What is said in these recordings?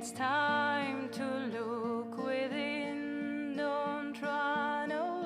it's time to look within, don't run away.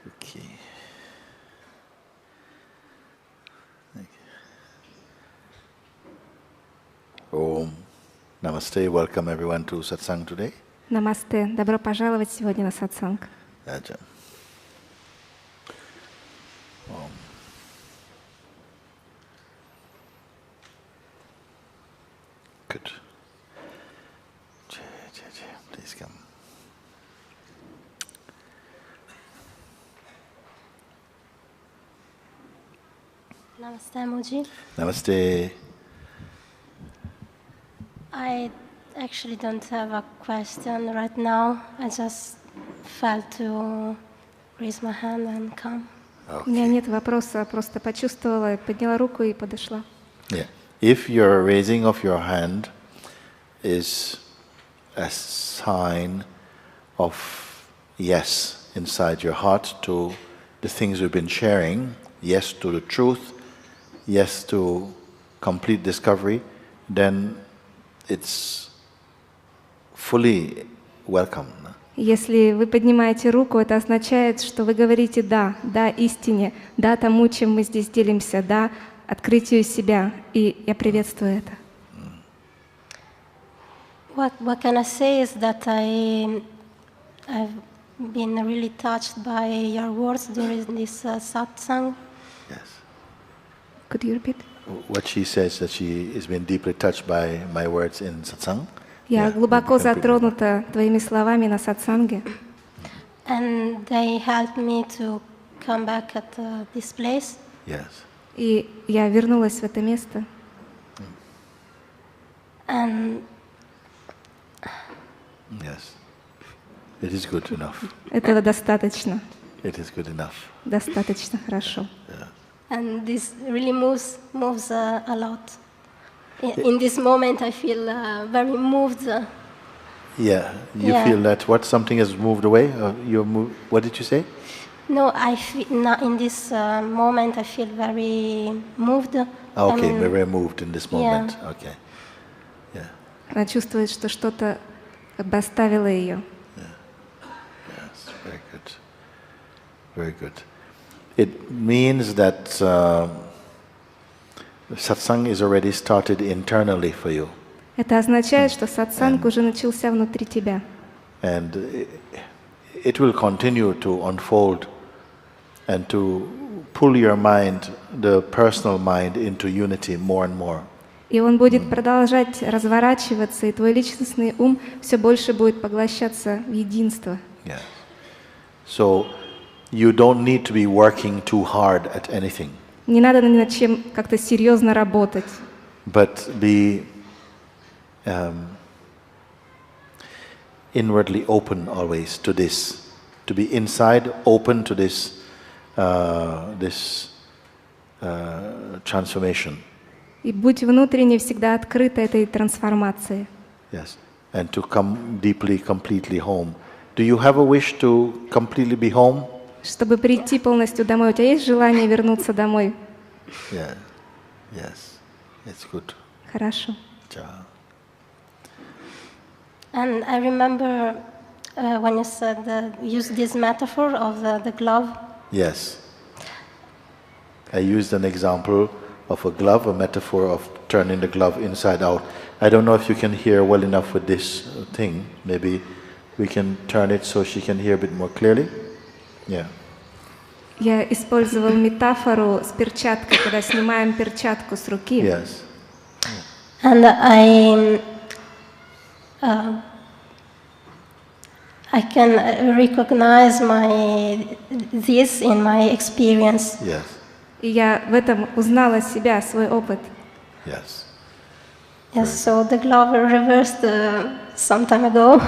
Okay. Om. Namaste. Welcome everyone to Satsang today. Намасте. Добро пожаловать сегодня на сатсанг. Aja. Om. Good. Please come. Namaste, Mooji. Namaste. I actually don't have a question right now. I just felt to raise my hand and come. У меня нет вопроса, просто почувствовала, подняла руку и подошла. Yeah. If your raising of your hand is a sign of yes inside your heart to the things we've been sharing, yes to the truth, yes to complete discovery, then it's fully welcome. Если вы поднимаете руку, это означает, что вы говорите «да», «да» истине, «да» тому, чем мы здесь делимся, «да» открытию себя, и я приветствую это. What can I say is that I've been really touched by your words during this satsang. Yes. Could you repeat? What she says, that she has been deeply touched by my words in satsang. Я глубоко затронута твоими словами на сатсанге. And they helped me to come back at this place. Yes. И я вернулась в это место. And Yes. It is good enough. Этого достаточно. It is good enough. Достаточно хорошо. and this really moves a lot. In this moment, I feel very moved. Yeah, you feel that what something has moved away. What did you say? No, I feel in this moment I feel very moved. Okay, very moved in this moment. Yeah. Okay, yeah. Она чувствует, что что-то как бы оставило ее. Yes, very good. Very good. It means that satsang is already started internally for you. Это означает, что сатсанг уже начался внутри тебя. And it will continue to unfold and to pull your mind, the personal mind, into unity more and more. И он будет продолжать разворачиваться, и твой личностный ум все больше будет поглощаться в единство. Yeah. So you don't need to be working too hard at anything. Не надо над чем как-то серьезно работать. But be inwardly open always to this, to be inside open to this transformation. И будь внутренне всегда открыта этой трансформации. Yes, and to come deeply, completely home. Do you have a wish to completely be home? Чтобы прийти полностью домой. У тебя есть желание вернуться домой? Yeah, yes, it's good. Хорошо. Ja. And I remember when you said use this metaphor of the glove. Yes. I used an example of a glove, a metaphor of turning the glove inside out. I don't know if you can hear well enough with this thing. Maybe We can turn it so she can hear a bit more clearly. Yeah. Я использовал метафору с перчаткой, когда снимаем перчатку с руки. Yes. And I can recognize this in my experience. Yes. И я в этом узнала себя, свой опыт. Yes. Yes, so the glove reversed some time ago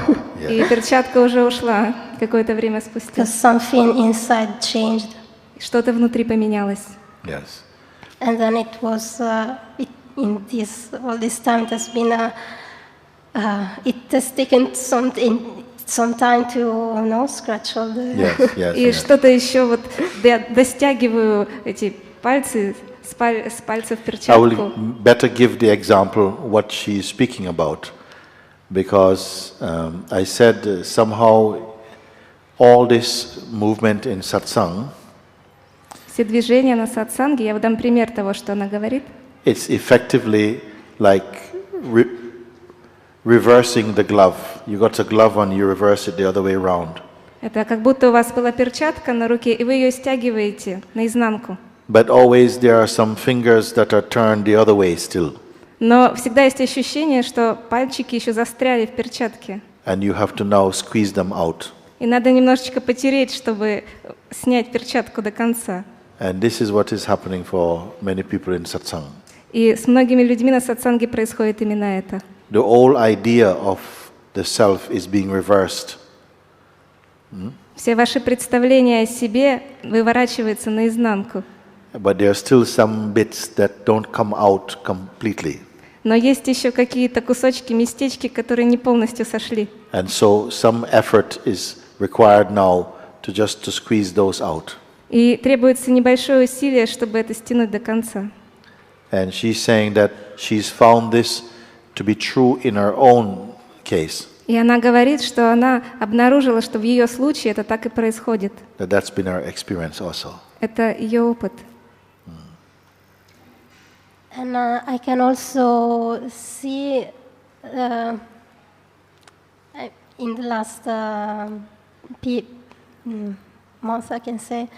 И перчатка уже ушла какое-то время спустя. because something inside changed. Что-то внутри поменялось. Yes. And then it was in all this time it has been it has taken some time to scratch all the Yes. Yes. И Yes. что-то еще вот я достягиваю эти пальцы с пальцев I перчатку. will better give the example what she is speaking about, because I said somehow all this movement in Satsang, Все движения на сатсанге, я вам дам пример того, что она говорит. it's effectively like reversing the glove. You got a glove on, you reverse it the other way around. Это как будто у вас была перчатка на руке, и вы ее стягиваете наизнанку. But always there are some fingers that are turned the other way still. Но всегда есть ощущение, что пальчики еще застряли в перчатке. And you have to now squeeze them out. И надо немножечко потереть, чтобы снять перчатку до конца. And this is what is happening for many people in Satsang. И с многими людьми на сатсанге происходит именно это. The whole idea of the self is being reversed. Все ваши представления о себе выворачиваются наизнанку. But there are still some bits that don't come out completely. Но есть еще какие-то кусочки, местечки, которые не полностью сошли. And so some effort is required now to squeeze those out. И требуется небольшое усилие, чтобы это стянуть до конца. And she's saying that she's found this to be true in her own case. И она говорит, что она обнаружила, что в ее случае это так и происходит. That's been her experience also. Это ее опыт. And I can also see in the last month, I can say,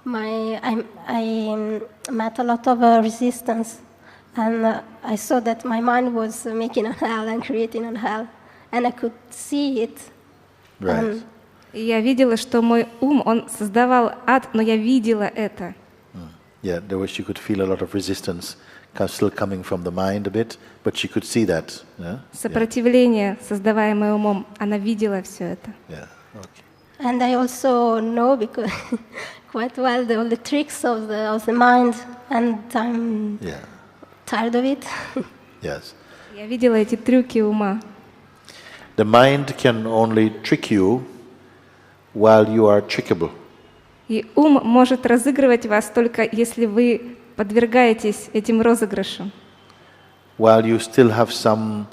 I met a lot of resistance, and I saw that my mind was making a hell and creating a hell, and I could see it. Right. И я видела, что мой ум, он создавал ад, но я видела это. Yeah, there was, she could feel a lot of resistance still coming from the mind a bit, but she could see that. Yeah? Сопротивление, создаваемое умом, она видела все это. Yeah. Okay. And I also know because quite well all the tricks of the mind, and I'm tired of it. Yes. Я видела эти трюки ума. The mind can only trick you while you are trickable. И ум может разыгрывать вас только если вы подвергаетесь этим розыгрышам. While you still have some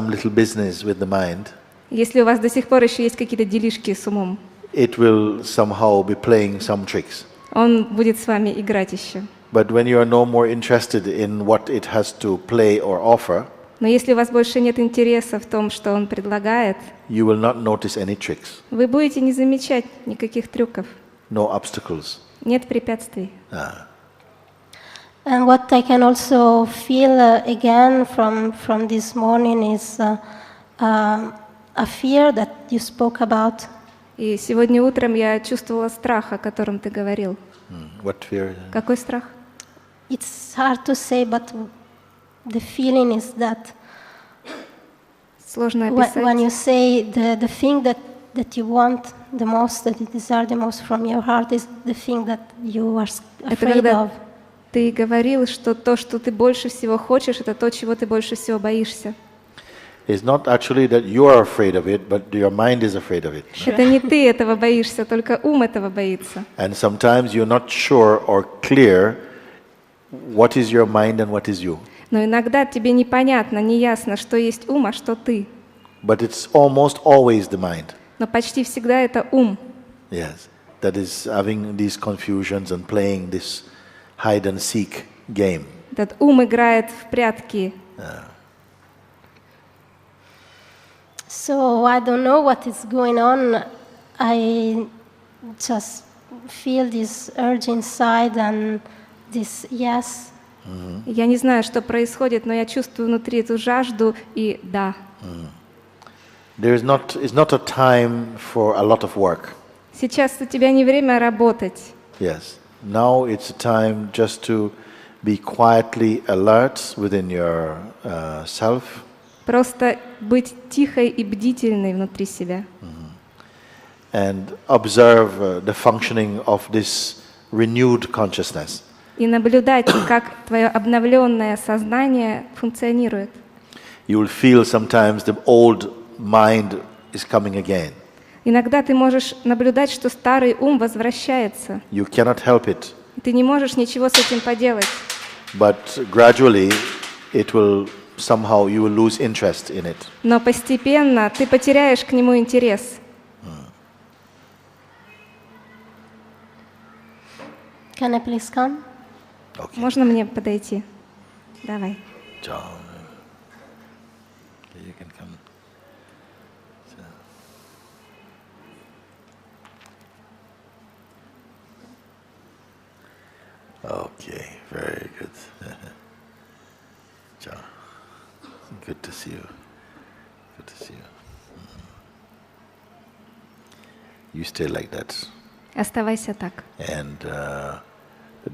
little business with the mind, Если у вас до сих пор еще есть какие-то делишки с умом, it will somehow be playing some tricks. он будет с вами играть еще. But when you are no more interested in what it has to play or offer, Но если у вас больше нет интереса в том, что он предлагает, you will not notice any tricks, вы будете не замечать никаких трюков. no obstacles. Нет препятствий. And what I can also feel again from this morning is a fear that you spoke about. И сегодня утром я чувствовала страх, о котором ты говорил. What fear? Какой страх? It's hard to say, but the feeling is that Сложно when описать. you say the thing that you want the most, that you desire the most from your heart, is the thing that you are Это afraid когда of. ты говорил, что то, что ты больше всего хочешь, это то, чего ты больше всего боишься. It's not actually that you are afraid of it, but your mind is afraid of it. Это не ты этого боишься, только ум этого боится. And sometimes you're not sure or clear what is your mind and what is you. Но иногда тебе непонятно, неясно, что есть ум, а что ты. But it's almost always the mind. Но почти всегда это ум, Yes. That is having these confusions and playing this hide and seek game. этот ум играет в прятки. So I don't know what is going on. I just feel this urge inside and this yes. Я не знаю, что происходит, но я чувствую внутри эту жажду и да. It's not a time for a lot of work. Сейчас у тебя не время работать. Yes. Now it's a time just to be quietly alert within your self. Просто быть тихой и бдительной внутри себя. And observe the functioning of this renewed consciousness. И наблюдать, как твое обновленное сознание функционирует. You will feel sometimes the old mind is coming again. Иногда ты можешь наблюдать, что старый ум возвращается. You cannot help it. И ты не можешь ничего с этим поделать. But gradually it will somehow you will lose interest in it. Но постепенно ты потеряешь к нему интерес. Can I please come? Okay. Можно мне подойти? Давай. John. You can come. Okay, very good. John. Good to see you. Good to see you. You stay like that. Оставайся так. And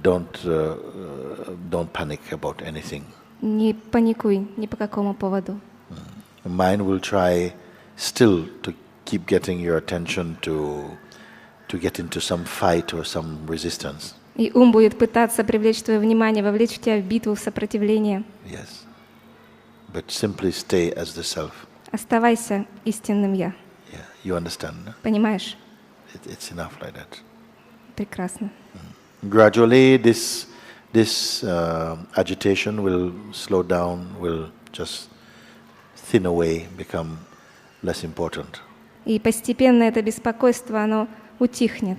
don't panic about anything. Не паникуй ни по какому поводу. Mind will try still to keep getting your attention to get into some fight or some resistance. И ум будет пытаться привлечь твое внимание, вовлечь тебя в битву, в сопротивление. Yes. But simply stay as the self. Оставайся истинным я. Yeah. You understand? No? Понимаешь? It's enough like that. Прекрасно. Gradually, this agitation will slow down, will just thin away, become less important. И постепенно это беспокойство, оно утихнет.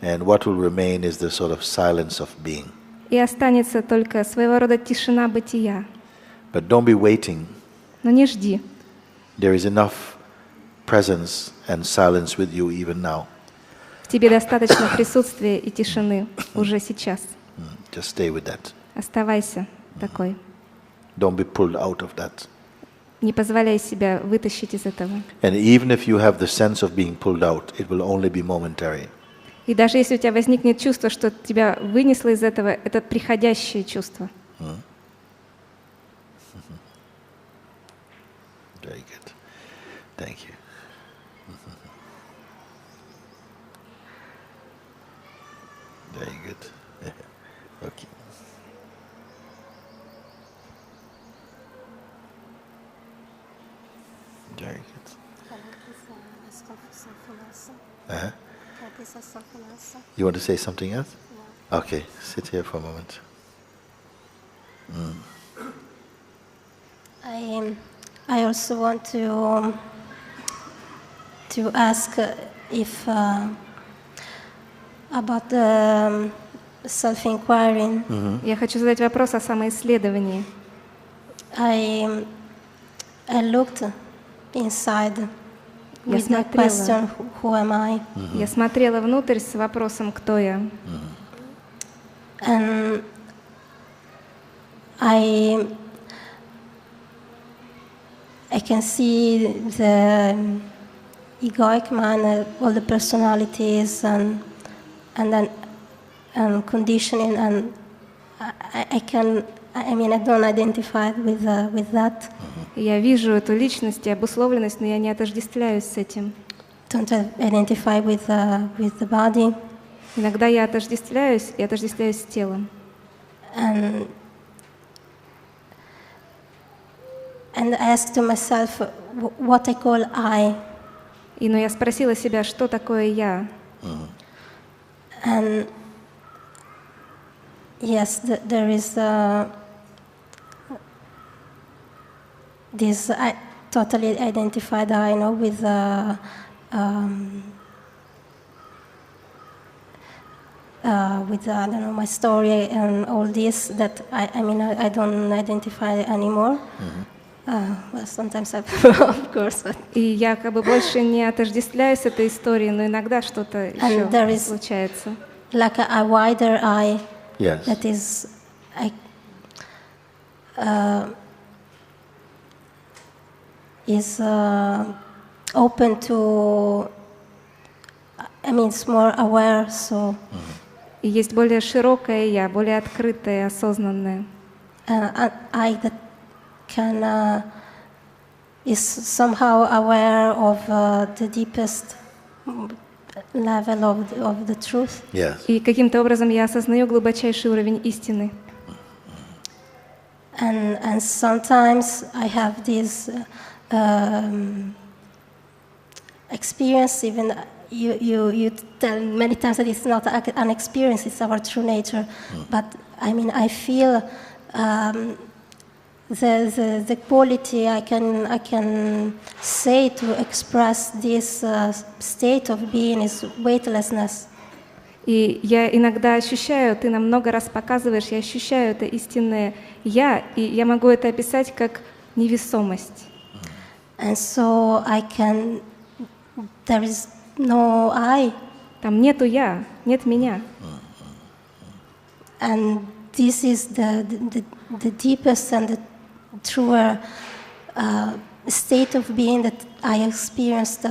And what will remain is the sort of silence of being. И останется только своего рода тишина бытия. But don't be waiting. Но не жди. There is enough presence and silence with you even now. В тебе достаточно присутствия и тишины уже сейчас. Just stay with that. Оставайся такой. Don't be pulled out of that. Не позволяй себя вытащить из этого. And even if you have the sense of being pulled out, it will only be momentary. И даже если у тебя возникнет чувство, что тебя вынесло из этого, это приходящее чувство. Very good. Thank you. Very good. Okay. Very good. Uh-huh. You want to say something else? Okay, sit here for a moment. I also want to ask if about the self-inquiry. Я хочу задать вопрос о самоисследовании. I looked inside Я with the смотрела. question, who am I? Я смотрела внутрь с вопросом, кто я. And I can see the egoic man, all the personalities and then conditioning, and I don't identify with that. Я вижу эту личность и обусловленность, но я не отождествляюсь с этим. Don't identify with the body. Иногда я отождествляюсь и отождествляюсь с телом. And I asked to myself what I call I. Но я спросила себя, что такое я. And yes, there is this I totally identified I know with I don't know, my story and all this that I don't identify anymore. Well, sometimes I, of course, but И я как бы больше не отождествляюсь с этой историей, но иногда что-то еще there is- случается. like a wider eye Yes. that is open to. I mean, it's more aware. So И есть более широкое я, более открытое, осознанное. an eye that can is somehow aware of the deepest level of the truth. Yes. И каким-то образом я осознаю глубочайший уровень истины. And sometimes I have this experience. Even you tell many times that it's not an experience; it's our true nature. But I mean, I feel the quality I can say to express this state of being is weightlessness. И я иногда ощущаю, ты нам много раз показываешь, я ощущаю это истинное я, и я могу это описать как невесомость. And so there is no I. Там нету я, нет меня. And this is the deepest and the truer state of being that I experienced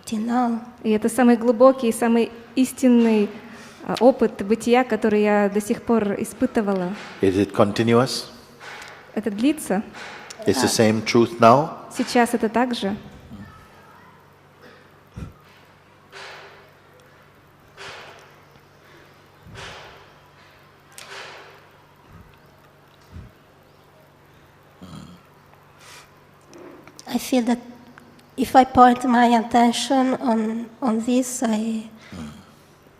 till now. И это самый глубокий и самый истинный опыт бытия, который я до сих пор испытывала. Is it continuous? Это длится. It's the same truth now? Сейчас это так же. I feel that if I point my attention on this,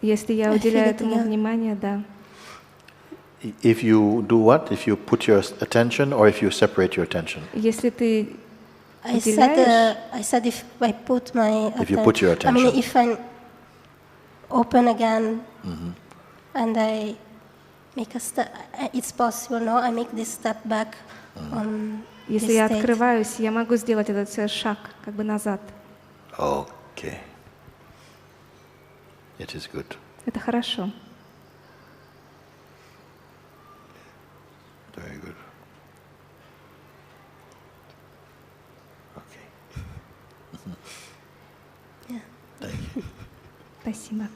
Если я I feel уделяю it, этому yeah. внимание, да. If you do what? If you put your attention or if you separate your attention? Если ты I уделяешь, said if I put my If you put your I mean, attention. if I open again and I make a step, it's possible. No, I make this step back on если this я state. открываюсь, я могу сделать этот шаг как бы назад. Okay. It is good. Это хорошо. Very good. Okay. Yeah. Thank you. Спасибо.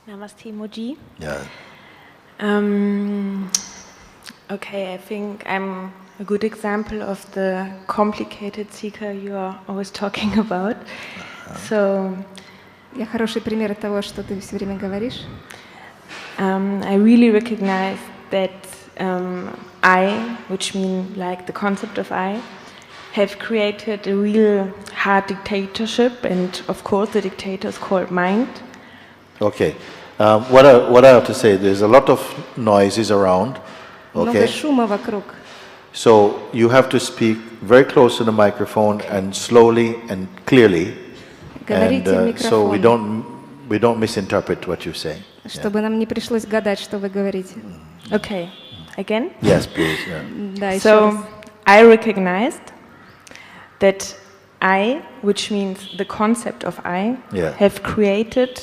Namaste, Mooji. Yeah. Okay, I think I'm a good example of the complicated seeker you are always talking about. So Я хороший пример того, что ты все время говоришь. I really recognize that I, which mean like the concept of I, have created a real hard dictatorship, and of course the dictator is called mind. Okay. What I have to say, there's a lot of noises around. Много Okay. шума вокруг. So you have to speak very close to the microphone and slowly and clearly. Говорите в And so микрофон, we don't misinterpret what you say. Yeah. чтобы нам не пришлось гадать, что вы говорите. Okay, again? Yes, please. Yeah. Да, еще раз. So I recognized that I, which means the concept of I, Yeah. have created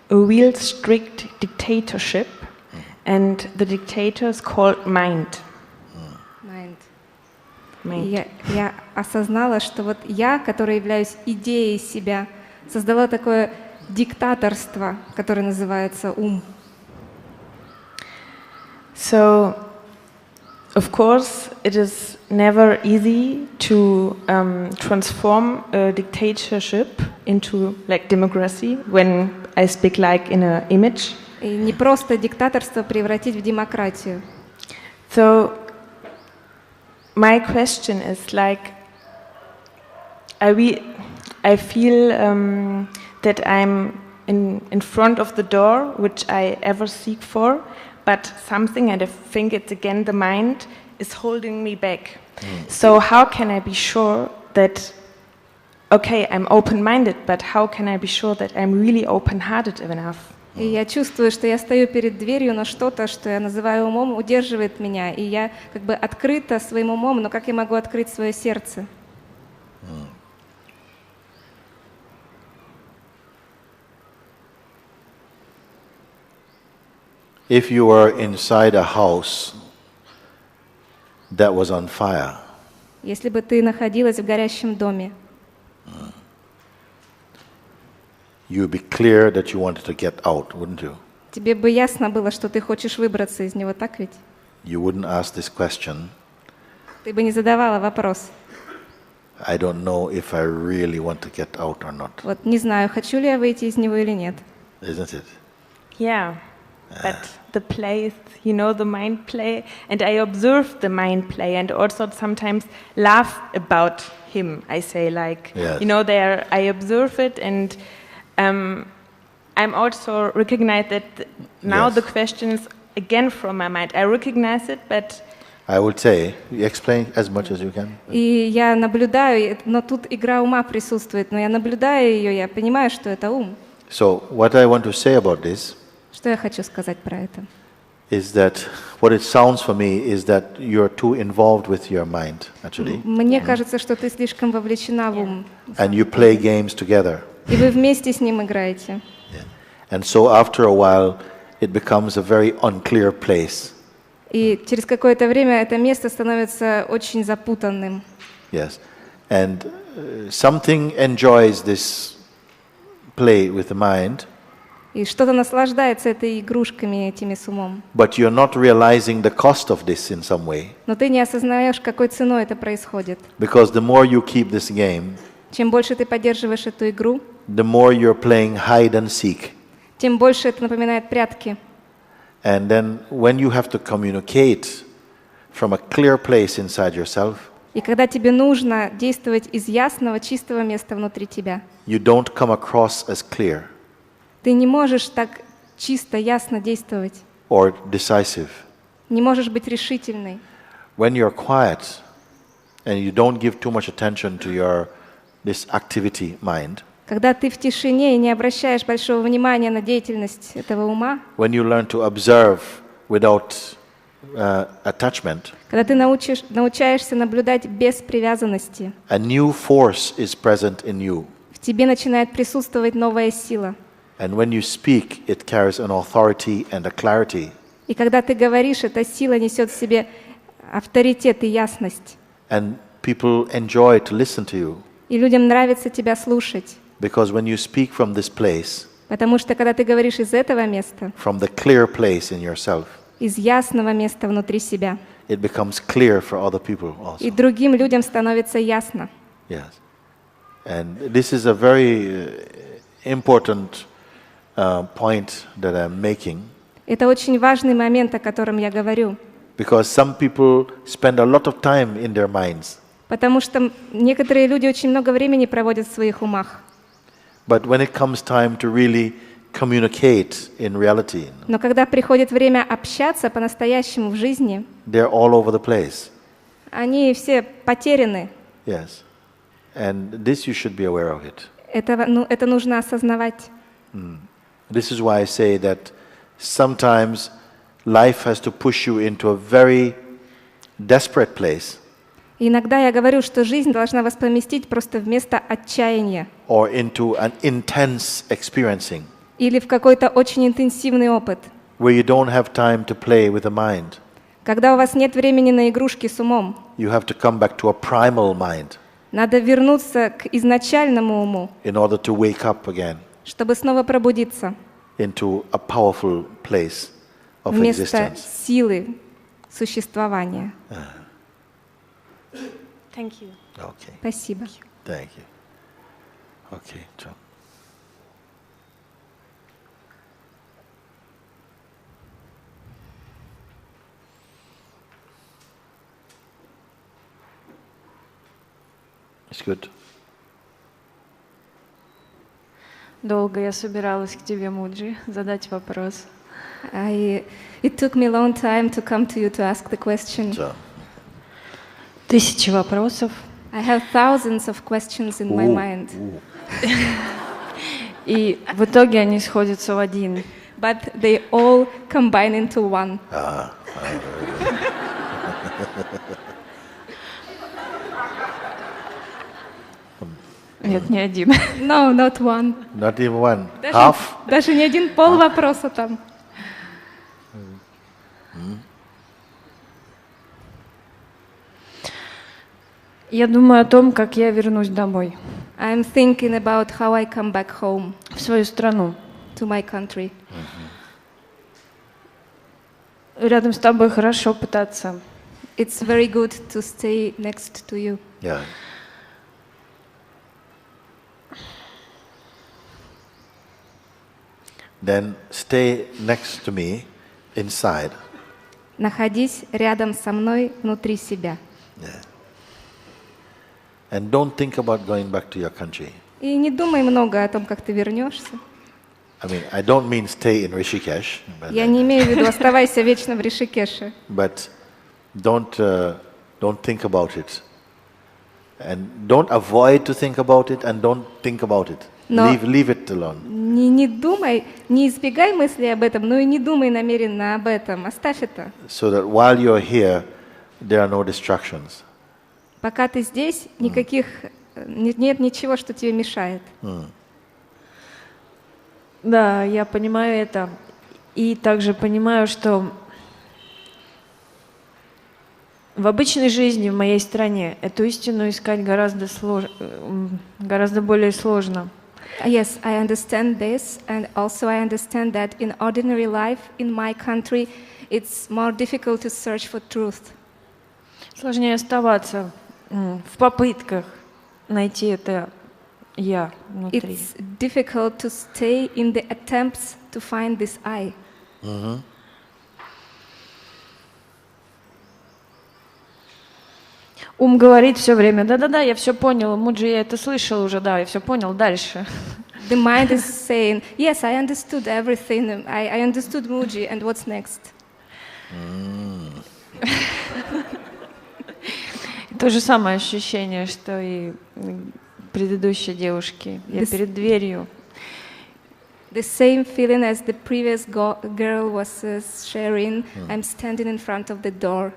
a real strict dictatorship, and the dictator is called mind. Mind. Mind. Я осознала, что вот я, которая являюсь идеей себя, создала такое диктаторство, которое называется ум. So, of course, it is never easy to transform a dictatorship into like democracy when I speak like in an image. И не просто диктаторство превратить в демократию. So, my question is like, I feel that I'm in front of the door which I ever seek for, but something, and I think it's again the mind, is holding me back. So how can I be sure that, okay, I'm open-minded, but how can I be sure that I'm really open-hearted enough? И я чувствую, что я стою перед дверью, но что-то, что я называю умом, удерживает меня. И я как бы открыта своим умом, но как я могу открыть свое сердце? If you were inside a house that was on fire, Если бы ты находилась в горящем доме, you'd be clear that you wanted to get out, wouldn't you? тебе бы ясно было, что ты хочешь выбраться из него, так ведь? You wouldn't ask this question, Ты бы не задавала вопрос. I don't know if I really want to get out or not, Вот не знаю, хочу ли я выйти из него или нет. isn't it? Yeah, but the play, you know, the mind play, and I observe the mind play, and also sometimes laugh about him. I say, like, Yes. you know, there I observe it, and I'm also recognize that now Yes. the questions again from my mind. I recognize it, but I would say, you explain as much as you can. И я наблюдаю, но тут игра ума присутствует, но я наблюдаю ее, я понимаю, что это ум. So what I want to say about this Что я хочу сказать про это? is that what it sounds for me is that you're too involved with your mind, actually, Мне кажется, что ты слишком вовлечена в ум. and you play games together. И вы вместе с ним играете. And so after a while, it becomes a very unclear place. И через какое-то время это место становится очень запутанным. Yes. And something enjoys this play with the mind, И что-то наслаждается этой игрушками, этими с умом. but you're not realizing the cost of this in some way. Но ты не осознаешь, какой ценой это происходит. Because the more you keep this game, Чем больше ты поддерживаешь эту игру, the more you're playing hide and seek. тем больше это напоминает прятки. And then when you have to communicate from a clear place inside yourself, И когда тебе нужно действовать из ясного, чистого места внутри тебя, you don't come across as clear ты не можешь так чисто, ясно действовать, or decisive. не можешь быть решительной. When you're quiet and you don't give too much attention to this activity mind, Когда ты в тишине и не обращаешь большого внимания на деятельность этого ума, when you learn to observe without attachment, когда ты научаешься наблюдать без привязанности, a new force is present in you. в тебе начинает присутствовать новая сила. And when you speak, it carries an authority and a clarity. И когда ты говоришь, эта сила несет в себе авторитет и ясность. And people enjoy to listen to you. И людям нравится тебя слушать. Because when you speak from this place, Потому что когда ты говоришь из этого места, from the clear place in yourself, из ясного места внутри себя, it becomes clear for other people и also. другим людям становится ясно. Yes. And this is a very important point that I'm making, Это очень важный момент, о котором я говорю. because some people spend a lot of time in their minds, Потому что некоторые люди очень много времени проводят в своих умах. but when it comes time to really communicate in reality, Но когда приходит время общаться по-настоящему в жизни, they're all over the place. они все потеряны. Yes. And this you should be aware of it. Это нужно осознавать. This is why I say that sometimes life has to push you into a very desperate place, И иногда я говорю, что жизнь должна вас поместить просто в место отчаяния or into an intense experiencing, или в какой-то очень интенсивный опыт, where you don't have time to play with the mind. когда у вас нет времени на игрушки с умом. You have to come back to a primal mind Надо вернуться к изначальному уму, in order to wake up again чтобы снова пробудиться into a powerful place of в место existence. силы существования. thank you. Okay, Спасибо. thank you. Okay, John. It's good. Долго я собиралась к тебе, Муджи, задать вопрос. It took me a long time to come to you to ask the question. So, 1000 вопросов. I have thousands of questions in my mind, И в итоге они сходятся в один. but they all combine into one. Нет, не один. No, not one. Not even one. Даже, Half? даже не один пол вопроса там. Я думаю о том, как я вернусь домой, I'm thinking about how I come back home в свою страну. to my country. Рядом с тобой хорошо пытаться. It's very good to stay next to you. Yeah. Then stay next to me inside. Находись рядом со мной внутри себя. Yeah. And don't think about going back to your country. И не думай много о том, как ты вернешься. I mean, I don't mean stay in Rishikesh, Я не имею в виду оставайся вечно в Ришикеше. but don't think about it. And don't avoid to think about it, and don't think about it. Но- Leave it alone. Не думай, не избегай мыслей об этом, но и не думай намеренно об этом. Оставь это. So that while you're here, there are no distractions. Пока ты здесь, никаких нет ничего, что тебе мешает. Да, я понимаю это. И также понимаю, что в обычной жизни в моей стране эту истину искать гораздо более сложно. Yes, I understand this, and also I understand that in ordinary life in my country, it's more difficult to search for truth. Сложнее оставаться в попытках найти это я внутри. It's difficult to stay in the attempts to find this I. Ум говорит все время: да-да-да, я все понял, Муджи, я это слышал уже, да, я все понял, дальше. The mind is saying, yes, I understood everything, I understood Mooji, and what's next? То же самое ощущение, что и предыдущей девушки. Я перед дверью. The same feeling as the previous girl was sharing, I'm standing in front of the door.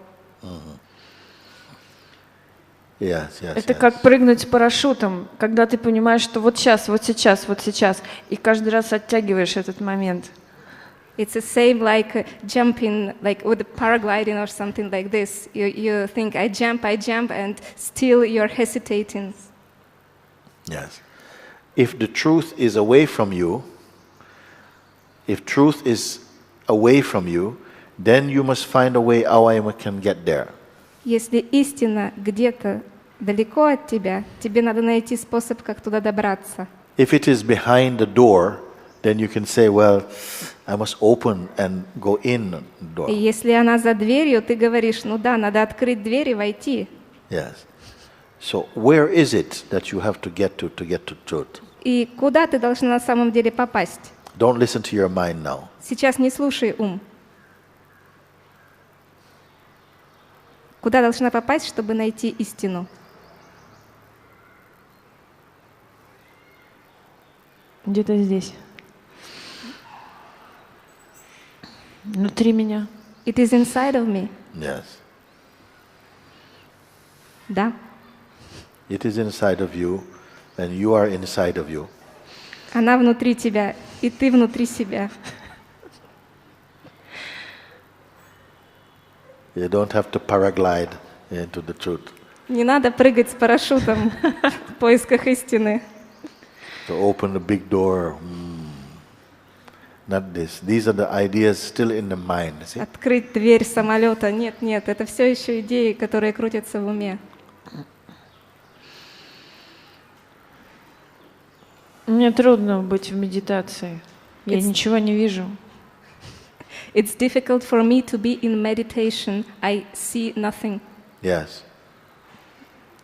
Yes, yes. Это yes. как прыгнуть с парашютом, когда ты понимаешь, что вот сейчас, вот сейчас, вот сейчас, и каждый раз оттягиваешь этот момент. It's the same like jumping, like with the paragliding or something like this. You think, I jump, and still you're hesitating. Yes. If the truth is away from you, if truth is away from you, then you must find a way how I can get there. Если истина где-то далеко от тебя, тебе надо найти способ, как туда добраться. If it is behind the door, then you can say, well, I must open and go in the door. И если она за дверью, ты говоришь, ну да, надо открыть дверь и войти. Yes. So where is it that you have to get to truth? И куда ты должна на самом деле попасть? Don't listen to your mind now. Сейчас не слушай ум. Куда должна попасть, чтобы найти истину? Где-то здесь. Внутри меня. It is inside of me. Yes. Да. It is inside of you, and you are inside of you. Она внутри тебя, и ты внутри себя. You don't have to paraglide into the truth. Не надо прыгать с парашютом в поисках истины. To open the big door. Not this. These are the ideas still in the mind. See? Открыть дверь самолета. Нет, это все еще идеи, которые крутятся в уме. Мне трудно быть в медитации. Я ничего не вижу. It's difficult for me to be in meditation. I see nothing. Yes.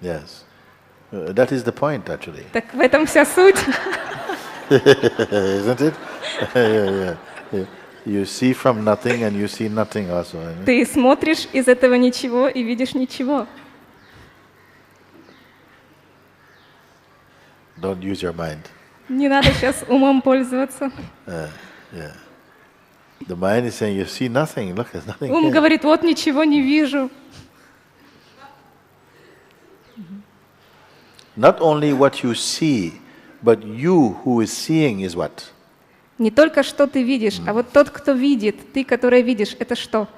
Yes. That is the point, actually. Так в этом вся суть. Isn't it? Yeah. You see from nothing and you see nothing also. Ты смотришь из этого ничего и видишь ничего. Don't use your mind. Не надо сейчас умом пользоваться. Yeah. The mind is saying, you see nothing. Look, there's nothing Ум here. говорит, вот ничего не вижу. Not only what you see, but you who is seeing is what? Не только что ты видишь, а вот тот, кто видит, ты, который видишь, это что?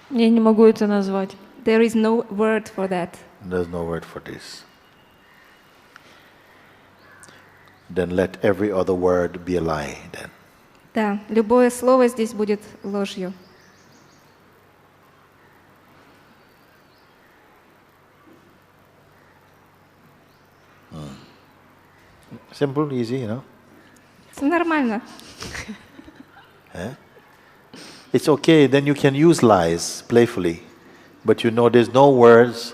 Я не могу это назвать. There is no word for that. There's no word for this. Then let every other word be a lie then. Да, любое слово здесь будет ложью. Simple, easy, you know. Это нормально. It's okay, then you can use lies playfully. But you know there's no words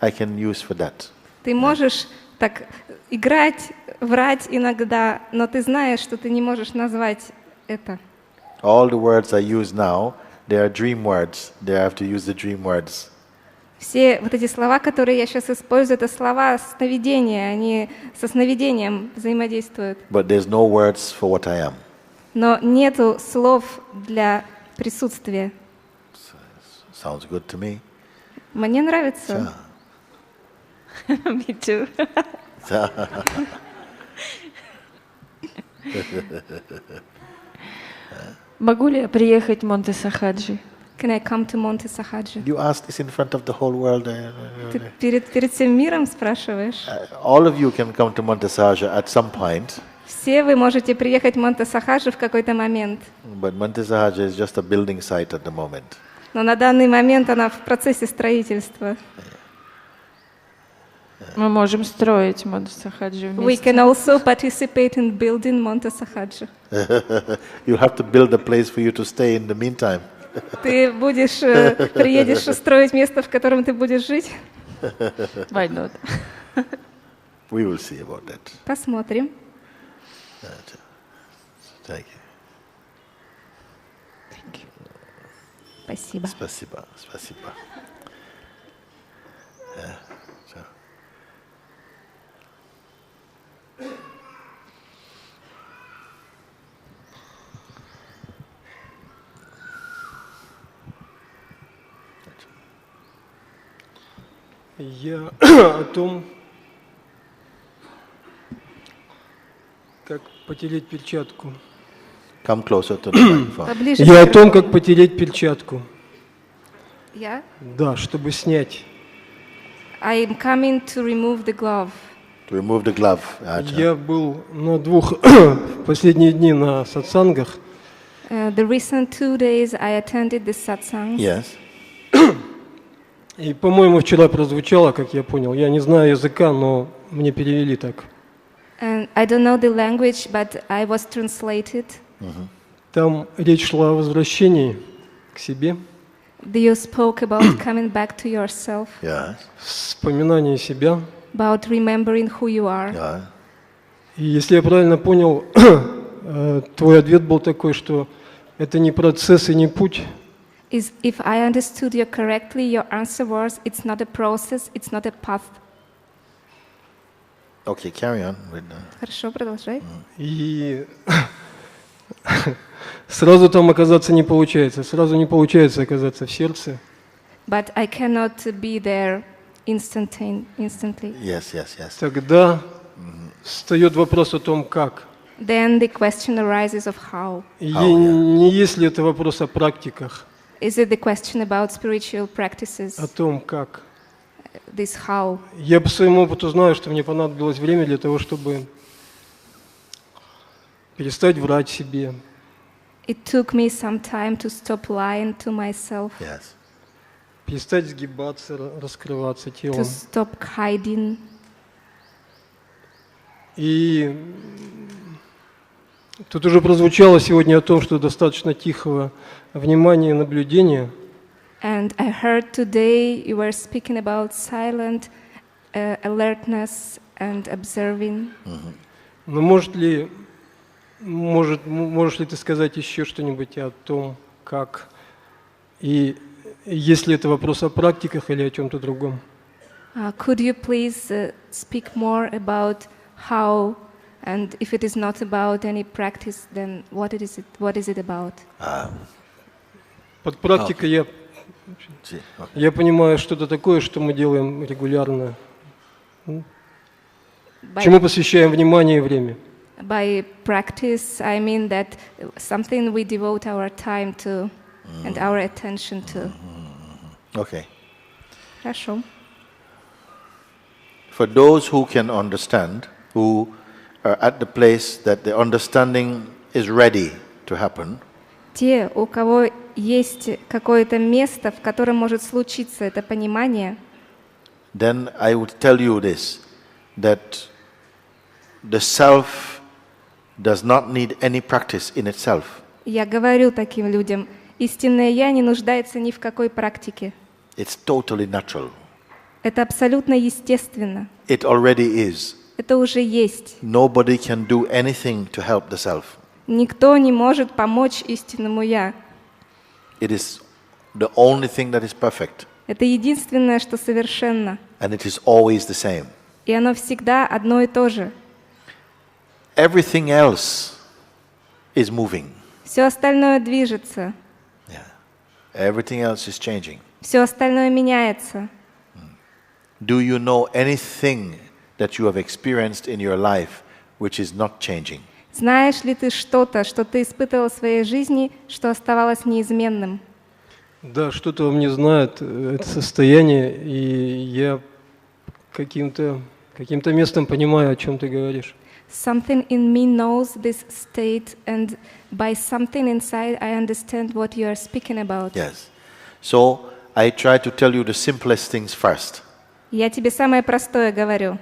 I can use for that. Ты можешь так играть, врать иногда, но ты знаешь, что ты не можешь назвать это. All the words I use now, they are dream words. They have to use the dream words. Все вот эти слова, которые я сейчас использую, это слова сновидения, они со сновидением взаимодействуют. But there's no words for what I am. Но нету слов для присутствия. Sounds good to me. Мне нравится. Me too. Могу ли я приехать в Монте-Сахаджи? Can I come to Monte Sahaja? You ask this in front of the whole world. Ты перед всем миром спрашиваешь? All of you can come to Monte Sahaja at some point. Все вы можете приехать в Монте Сахаджи в какой-то момент. But Monte Sahaja is just a building site at the moment. Но на данный момент она в процессе строительства. Мы можем строить Монте-Сахаджи We вместе. can also participate in building Monte Sahaja. You'll have to build a place for you to stay in the meantime. Ты будешь, приедешь строить место, в котором ты будешь жить? Why not? We will see about that. Посмотрим. Thank you. Спасибо. Спасибо. Спасибо. Я о том, как потереть перчатку. Come closer to the microphone. Поближе. Я о том, как потереть перчатку. Я? Да, чтобы снять. I'm coming to remove the glove. To remove the glove. Я был на 2 последние дни на сатсангах. The recent 2 days I attended the Satsang. Yes. И, по-моему, вчера прозвучало, как я понял. Я не знаю языка, но мне перевели так. And I don't know the language, but I was translated. Там речь шла о возвращении к себе, You spoke about coming back to yourself, Yes. вспоминании себя. about remembering who you are. Yeah. И если я правильно понял, твой ответ был такой, что это не процесс и не путь, If I understood you correctly, your answer was, it's not a process, it's not a path. Okay, carry on. With, Хорошо, продолжай. и сразу там оказаться не получается. Сразу не получается оказаться в сердце. But I cannot be there instantly. yes. Тогда встает вопрос о том, как. Then the question arises of how. И не есть ли это вопрос о практиках, Is it the question about spiritual о practices? том, как. This how? Я по своему опыту знаю, что мне понадобилось время для того, чтобы перестать врать себе, It took me some time to stop lying to myself, Yes. перестать сгибаться, раскрываться to телом. stop hiding. И тут уже прозвучало сегодня о том, что достаточно тихого внимания и наблюдения. And I heard today you were speaking about silent alertness and observing. Но можешь ли ты сказать еще что-нибудь о том, как, и есть ли это вопрос о практиках или о чем-то другом? Could you please speak more about how, and if it is not about any practice, then what is it about? Под практикой я понимаю что-то такое, что мы делаем регулярно. Чему посвящаем внимание и время. By practice, I mean that something we devote our time to and our attention to. Okay. Хорошо. For those who can understand, who are at the place that the understanding is ready to happen, Те, у кого есть какое-то место, в котором может случиться это понимание, then I would tell you this, that the self does not need any practice in itself. я говорю таким людям, истинное «я» не нуждается ни в какой практике. It's totally natural. Это абсолютно естественно. It already is. Это уже есть. Nobody can do anything to help the self. Никто не может помочь истинному «я». It is the only thing that is perfect. Это единственное, что совершенно. And it is always the same. И оно всегда одно и то же. Everything else is moving. Все остальное движется. Yeah. Everything else is changing. Все остальное меняется. Do you know anything that you have experienced in your life which is not changing? Знаешь ли ты что-то, что ты испытывал в своей жизни, что оставалось неизменным? Да, что-то во мне знает это состояние, и я каким-то местом понимаю, о чем ты говоришь. Something in me knows this state, and by something inside I understand what you are speaking about. Yes. So I try to tell you the simplest things first. Я тебе самое простое говорю.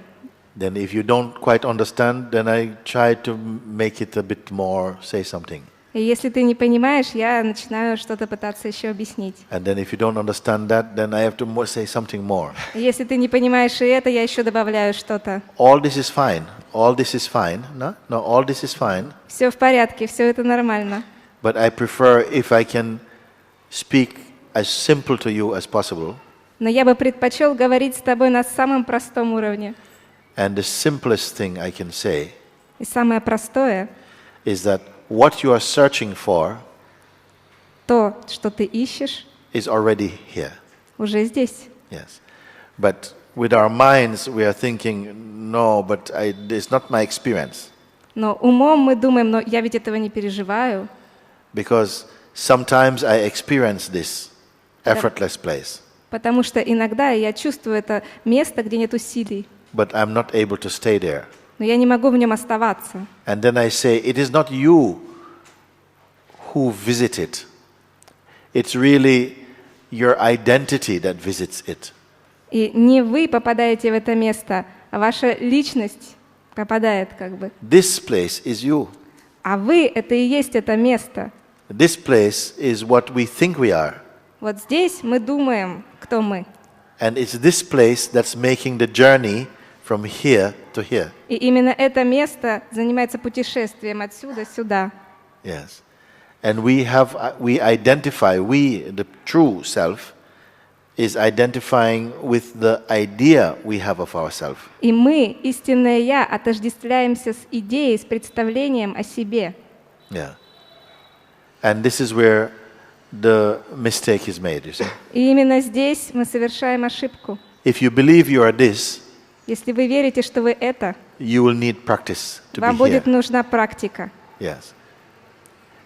Then if you don't quite understand, then I try to make it a bit more, say something. И если ты не понимаешь, я начинаю что-то пытаться еще объяснить. And then if you don't understand that, then I have to say something more. И если ты не понимаешь и это, я еще добавляю что-то. All this is fine. All this is fine. No, all this is fine. Все в порядке, все это нормально. But I prefer if I can speak as simple to you as possible. Но я бы предпочел говорить с тобой на самом простом уровне. And the simplest thing I can say И самое простое is that what you are searching for то, что ты ищешь, is already here. уже здесь. Yes. But with our minds we are thinking, no, but it's not my experience. Но умом мы думаем, но я ведь этого не переживаю. Because sometimes I experience this effortless place. Потому что иногда я чувствую это место, где нет усилий. But I'm not able to stay there. Но я не могу в нем оставаться. And then I say, it is not you who visit it. It's really your identity that visits it. И не вы попадаете в это место, а ваша личность попадает как бы. This place is you. А вы — это и есть это место. This place is what we think we are. Вот здесь мы думаем, кто мы. And it's this place that's making the journey from here to here. И именно это место занимается путешествием отсюда сюда. Yes. And we identify, the true self, is identifying with the idea we have of ourselves. И мы, истинное «я», отождествляемся с идеей, с представлением о себе. Yeah. And this is where the mistake is made, you see. И именно здесь мы совершаем ошибку. If you believe you are this, Если вы верите, что вы это, you will need practice to вам be будет here. нужна практика. Yes.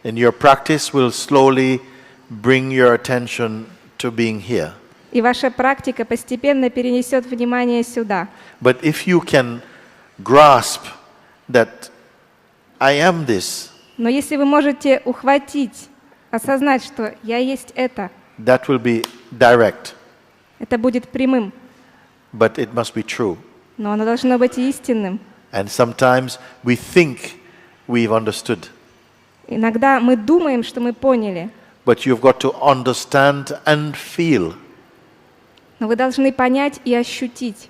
And your practice will slowly bring your attention to being here. И ваша практика постепенно перенесет внимание сюда. But if you can grasp that I am this, Но если вы можете ухватить, осознать, что я есть это, that will be direct, это будет прямым, but it must be true. но оно должно быть истинным. And sometimes we think we've understood, Иногда мы думаем, что мы поняли, but you've got to understand and feel, но вы должны понять и ощутить.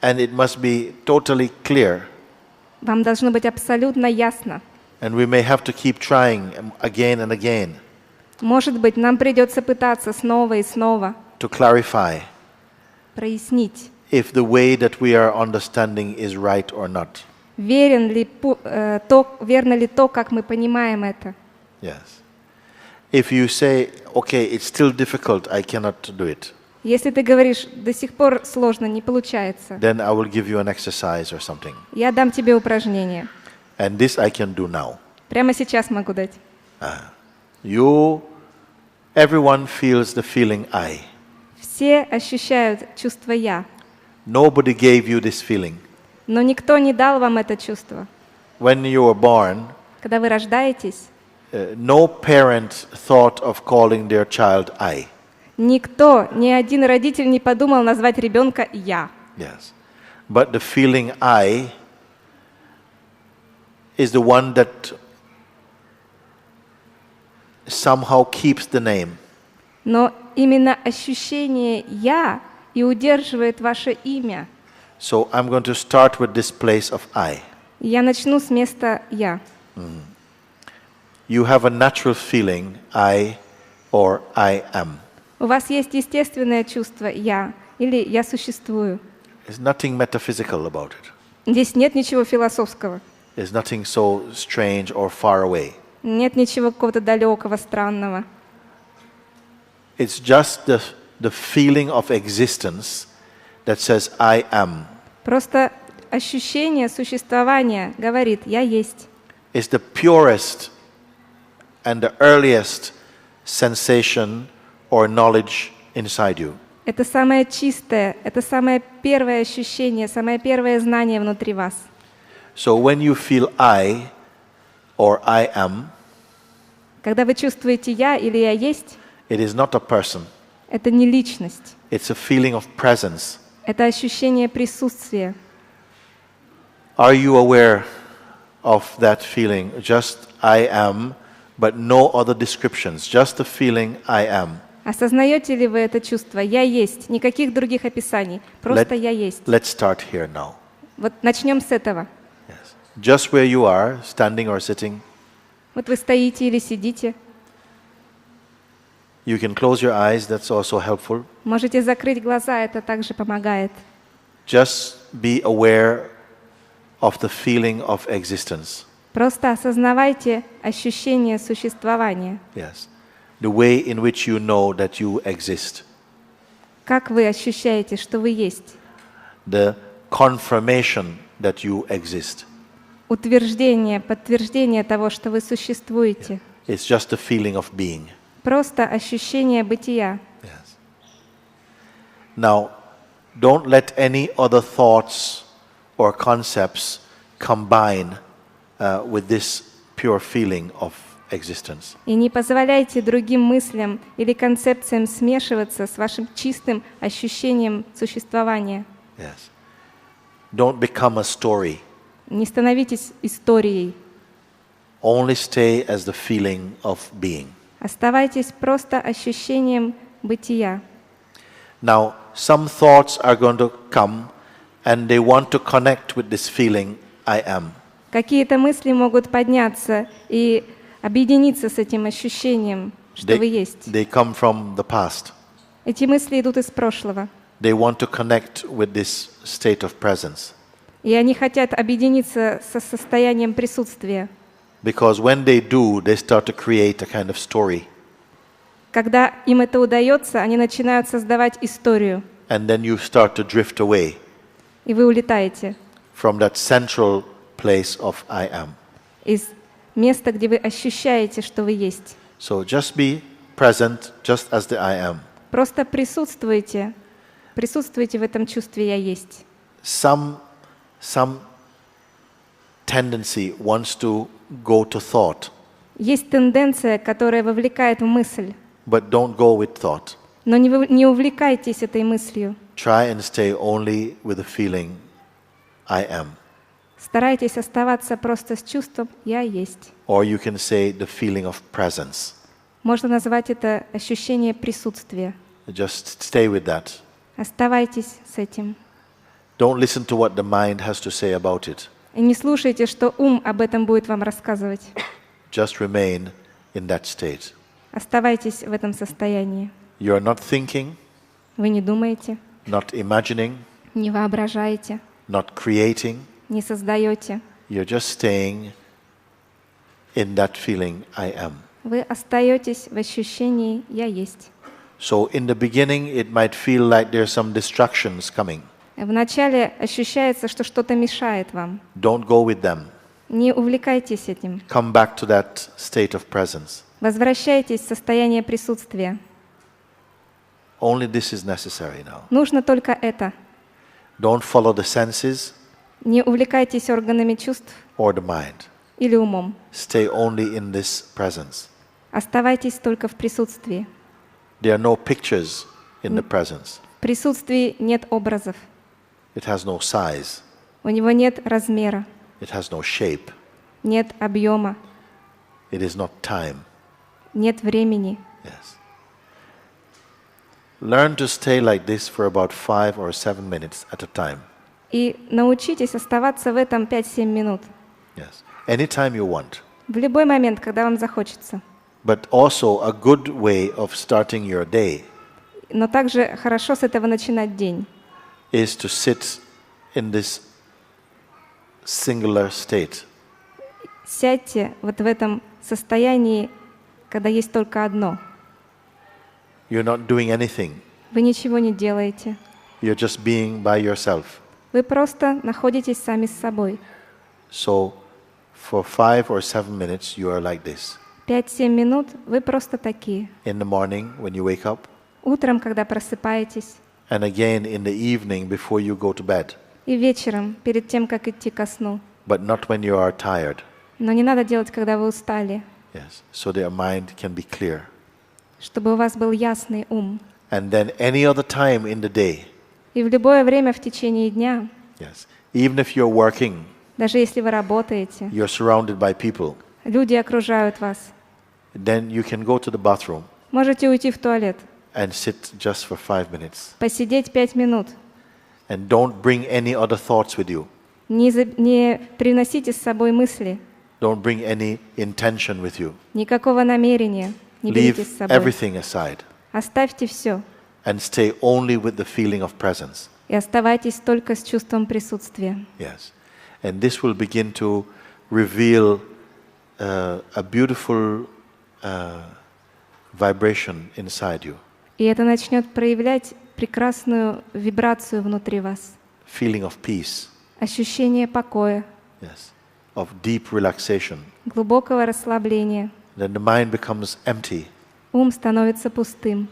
and it must be totally clear. Вам должно быть абсолютно ясно. And we may have to keep trying again and again Может быть, нам придется пытаться снова и снова, to clarify прояснить, if the way that we are understanding is right or not. верно ли то, как мы понимаем это. Yes. If you say, okay, it's still difficult, I cannot do it, Если ты говоришь, до сих пор сложно, не получается, then I will give you an exercise or something. я дам тебе упражнение. And this I can do now. Прямо сейчас могу дать. Everyone feels the feeling I. Все ощущают чувство «я», Nobody gave you this feeling. но никто не дал вам это чувство. When you were born, Когда вы рождаетесь, no parent thought of calling their child I. никто, ни один родитель не подумал назвать ребенка «я». Yes. But the feeling I is the one that somehow keeps the name. Но именно ощущение «я» и удерживает ваше имя. So I'm going to start with this place of I. Я начну с места «я». You have a natural feeling, I or I am. У вас есть естественное чувство «я» или «я существую». There's nothing metaphysical about it. Здесь нет ничего философского, There's nothing so strange or far away. нет ничего какого-то далекого, странного. It's just the feeling of existence that says I am. Просто ощущение существования говорит «я есть». It's the purest and the earliest sensation or knowledge inside you. Это самое чистое, это самое первое ощущение, самое первое знание внутри вас. So when you feel I or I am, Когда вы чувствуете «я» или «я есть», it is not a person. это не личность, It's a feeling of presence. это ощущение присутствия. Are you aware of that feeling? Just I am, but no other descriptions. Just the feeling I am. Осознаете ли вы это чувство «я есть», никаких других описаний, просто «я есть». Let's start here now. Вот начнем с этого. Yes. Just where you are, standing or sitting, Вот вы стоите или сидите, you can close your eyes, that's also helpful. можете закрыть глаза, это также помогает. Just be aware of the feeling of existence. Просто осознавайте ощущение существования. Yes. The way in which you know that you exist. Как вы ощущаете, что вы есть? The confirmation that you exist. Утверждение, подтверждение того, что вы существуете. It's just the feeling of being. Просто ощущение бытия. Yes. Now, don't let any other thoughts or concepts combine with this pure feeling of existence. И не позволяйте другим мыслям или концепциям смешиваться с вашим чистым ощущением существования. Yes. Don't become a story. Не становитесь историей. Only stay as the feeling of being. Оставайтесь просто ощущением бытия. Now, some thoughts are going to come and they want to connect with this feeling, I am. Какие-то мысли могут подняться и объединиться с этим ощущением, что вы есть. They come from the past. Эти мысли идут из прошлого. They want to connect with this state of presence. И они хотят объединиться со состоянием присутствия. Because when they do, they start to create a kind of story. Когда им это удается, они начинают создавать историю. And then you start to drift away И вы улетаете from that central place of I am. из места, где вы ощущаете, что вы есть. So just be present just as the I am. Просто присутствуйте в этом чувстве «я есть». Some tendency wants to go to thought, Есть тенденция, которая вовлекает в мысль, but don't go with thought. но не увлекайтесь этой мыслью. Try and stay only with the feeling I am. Старайтесь оставаться просто с чувством «я есть». Or you can say the feeling of presence. Можно назвать это ощущение присутствия. Just stay with that. Оставайтесь с этим. Don't listen to what the mind has to say about it. И не слушайте, что ум об этом будет вам рассказывать. Just remain in that state. Оставайтесь в этом состоянии. You are not thinking, Вы не думаете, not imagining, не воображаете, not creating. не создаете. You're just staying in that feeling, I am. Вы остаетесь в ощущении «я есть». So in the beginning, it might feel like there's some distractions coming. Вначале ощущается, что что-то мешает вам. Don't go with them. Не увлекайтесь этим. Come back to that state of presence. Возвращайтесь в состояние присутствия. Only this is necessary now. Нужно только это. Don't follow the senses Не увлекайтесь органами чувств or the mind. или умом. Stay only in this presence. Оставайтесь только в присутствии. There are no pictures in the presence. В присутствии нет образов. It has no size. У него нет размера, It has no shape. нет объема, It is not time. нет времени. Yes. Learn to stay like this for about 5 or 7 minutes at a time. И научитесь оставаться в этом 5-7 минут. Yes. Anytime you want. В любой момент, когда вам захочется. But also a good way of starting your day Но также хорошо с этого начинать день. is to sit in this singular state. Сядьте вот в этом состоянии, когда есть только одно. You're not doing anything. Вы ничего не делаете. You're just being by yourself. Вы просто находитесь сами с собой. So for 5 or 7 minutes you are like this. 5-7 минут вы просто такие. In the morning when you wake up, Утром, когда просыпаетесь, and again in the evening before you go to bed. и вечером, перед тем, как идти ко сну. But not when you are tired. Но не надо делать, когда вы устали, Yes. So their mind can be clear. чтобы у вас был ясный ум. And then any other time in the day. И в любое время в течение дня, Yes. Even if you're working, даже если вы работаете, you're surrounded by people, люди окружают вас, then you can go to the bathroom можете уйти в туалет, and sit just for 5 minutes. посидеть 5 минут. And don't bring any other thoughts with you. Не приносите с собой мысли, Don't bring any intention with you. никакого намерения не берите с Leave собой. everything aside Оставьте все and stay only with the feeling of presence. и оставайтесь только с чувством присутствия. Yes. And this will begin to reveal a beautiful vibration inside you. И это начнет проявлять прекрасную вибрацию внутри вас, Feeling of peace. ощущение покоя, Yes. Of deep relaxation. глубокого расслабления. Then the mind becomes empty. Ум становится пустым.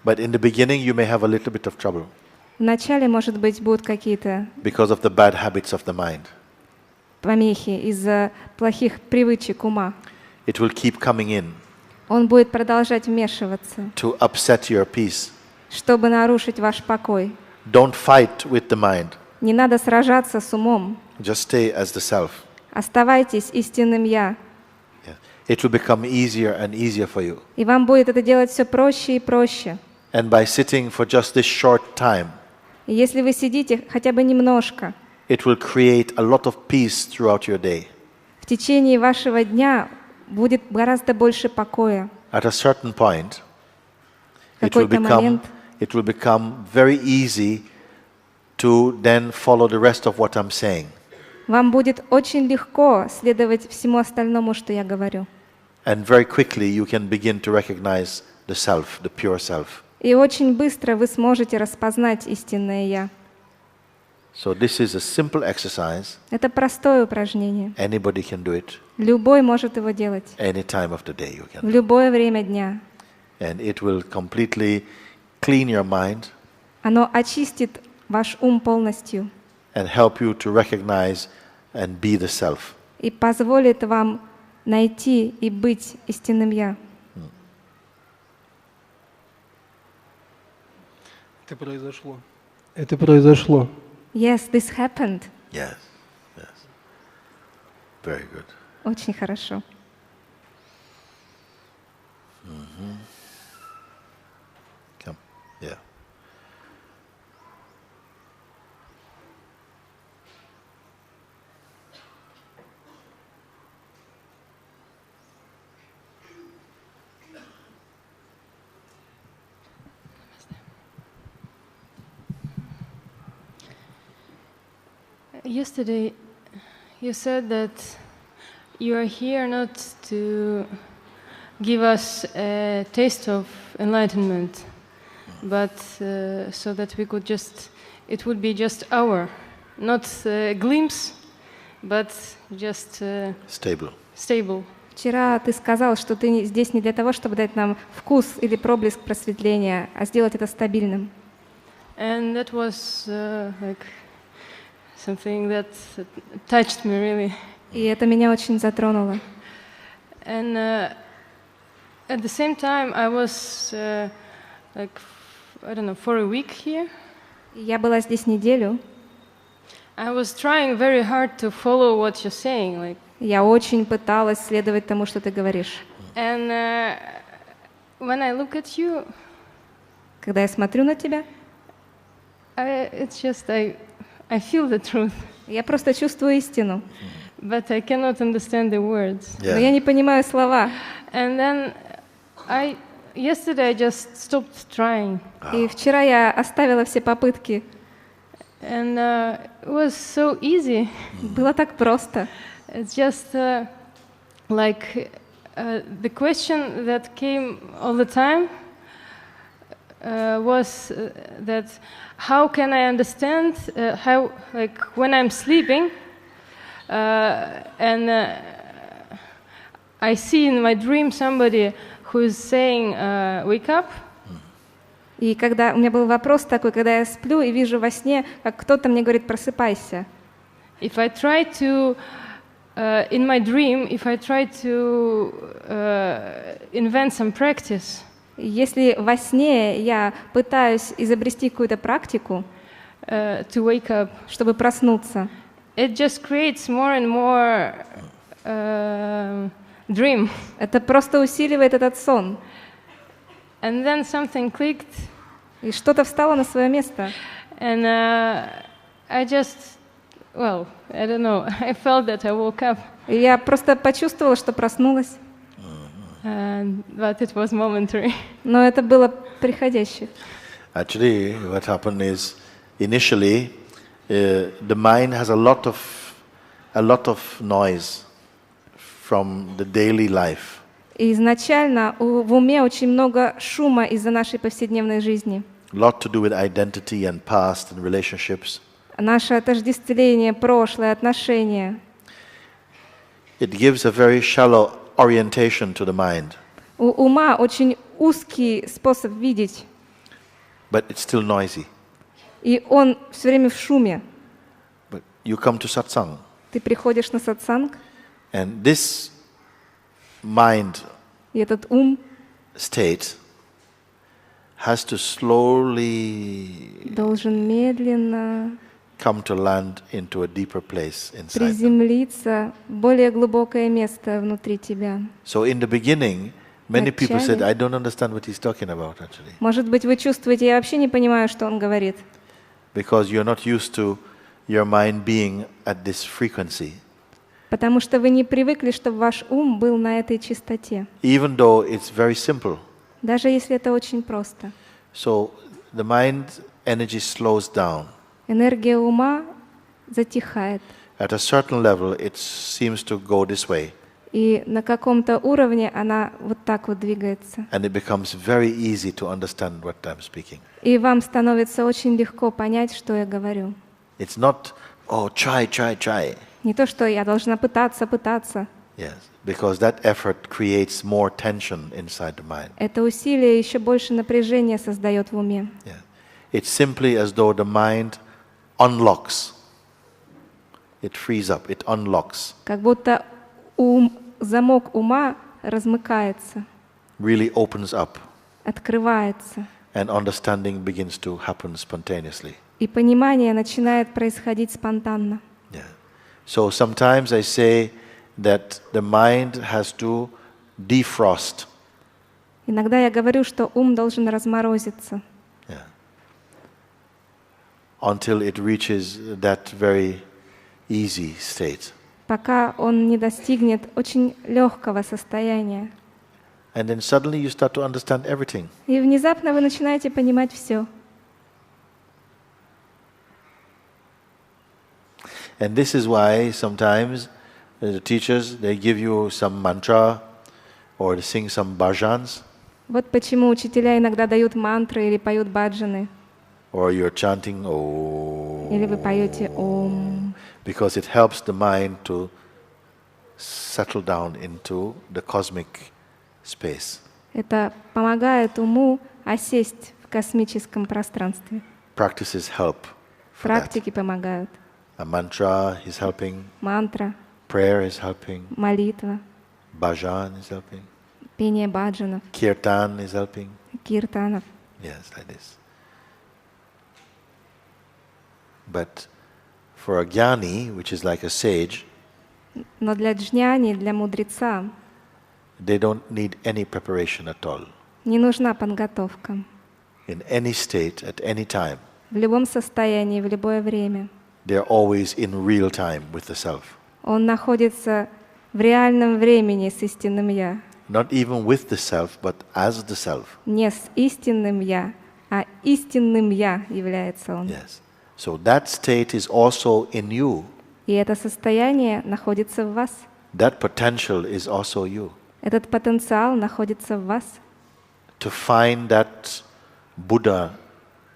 But in the beginning you may have a little bit of trouble Вначале, может быть, будут какие-то because of the bad habits of the mind. помехи из-за плохих привычек ума. It will keep coming in Он будет продолжать вмешиваться, to upset your peace. чтобы нарушить ваш покой. Don't fight with the mind. Не надо сражаться с умом. Just stay as the self. Оставайтесь истинным «Я». Yeah. It will become easier and easier for you. И вам будет это делать все проще и проще. And by sitting for just this short time, И если вы сидите хотя бы немножко, it will create a lot of peace throughout your day. в течение вашего дня будет гораздо больше покоя. At a certain point, Какой-то момент it will become very easy to then follow the rest of what I'm saying. вам будет очень легко следовать всему остальному, что я говорю. And very quickly you can begin to recognize the self, the pure self. И очень быстро вы сможете распознать истинное «Я». So this is a simple exercise. Это простое упражнение. Anybody can do it. Любой может его делать. Any time of the day you В can. любое время дня. And it will completely clean your mind Оно очистит ваш ум полностью and help you to recognize and be the self. и позволит вам найти и быть истинным «Я». Это произошло. Это произошло. Yes, this happened. Yes, yes. Very good. Очень хорошо. Come, yeah. yesterday you said that you are here not to give us a taste of enlightenment, but so that we could just, it would be just our, not a glimpse, but just stable. Вчера ты сказал, что ты здесь не для того, чтобы дать нам вкус или проблеск просветления, а сделать это стабильным. And that was like something that touched me really. И это меня очень затронуло. And at the same time, I was like, I don't know, for a week here. Я была здесь неделю. I was trying very hard to follow what you're saying, like. Я очень пыталась следовать тому, что ты говоришь. And when I look at you, когда я смотрю на тебя, it's just I feel the truth. Я просто чувствую истину. But I cannot understand the words. Но я не понимаю слова. And then yesterday I just stopped trying. И вчера я оставила все попытки. And it was so easy. Было так просто. It's just like the question that came all the time was that how can I understand how, like, when I'm sleeping and I see in my dream somebody who is saying wake up. И когда у меня был вопрос такой, когда я сплю и вижу во сне, как кто-то мне говорит просыпайся. If I try to in my dream, if I try to invent some practice. Если во сне я пытаюсь изобрести какую-то практику, to wake up, чтобы проснуться, it just creates more and more dream. Это просто усиливает этот сон. And then something clicked. И что-то встало на свое место. And I just, well, I don't know. I felt that I woke up. И я просто почувствовала, что проснулась. But it was momentary. Но это было приходящее. Actually, what happened is, initially, the mind has a lot of noise from the daily life. И изначально в уме очень много шума из-за нашей повседневной жизни. Lot to do with identity and past and relationships. Наше отождествление, прошлое, отношения. It gives a very shallow orientation to the mind. У ума очень узкий способ видеть. But it's still noisy. И он все время в шуме. But you come to Satsang. Ты приходишь на сатсанг. And this mind и этот ум state has to slowly должен медленно come to land into a deeper place inside. Приземлиться в более глубокое место внутри тебя. So in the beginning, many people said, I don't understand what he's talking about actually. Может быть, вы чувствуете, я вообще не понимаю, что он говорит. Because you're not used to your mind being at this frequency. Потому что вы не привыкли, чтобы ваш ум был на этой частоте. Even though it's very simple. Даже если это очень просто. So the mind energy slows down. Энергия ума затихает. At a certain level, it seems to go this way. И на каком-то уровне она вот так вот двигается. And it becomes very easy to understand what I'm speaking. И вам становится очень легко понять, что я говорю. It's not, oh, try. Не то, что я должна пытаться. Yes, because that effort creates more tension inside the mind. Это усилие еще больше напряжения создает в уме. Yeah. It's simply as though the mind unlocks. It frees up, it unlocks. Как будто замок ума размыкается. Really opens up. Открывается. And understanding begins to happen spontaneously. И понимание начинает происходить спонтанно. Yeah. So sometimes I say that the mind has to defrost. Иногда я говорю, что ум должен разморозиться. Yeah. Until it reaches that very easy state. Пока он не достигнет очень легкого состояния. And then suddenly you start to understand everything. И внезапно вы начинаете понимать все. And this is why sometimes the teachers, they give you some mantra or they sing some bhajans. Вот почему учителя иногда дают мантры или поют баджаны, Or you're chanting Om. или вы поете Ом, Because it helps the mind to settle down into the cosmic space. это помогает уму осесть в космическом пространстве. Practices help for that. Практики помогают. A mantra is helping, Мантра, prayer is helping, молитва, bhajan is helping, пение баджанов, kirtan is helping. киртанов. Yes, like this. But for a jnani, which is like a sage, Но для джняни, для мудреца they don't need any preparation at all. не нужна подготовка. In any state, at any time, В любом состоянии, в любое время. they're always in real time with the self. Он находится в реальном времени с истинным «Я». Not even with the self, but as the self. Не с истинным «Я», а истинным «Я» является он. Yes. So that state is also in you. И это состояние находится в вас. That potential is also you. Этот потенциал находится в вас. To find that Buddha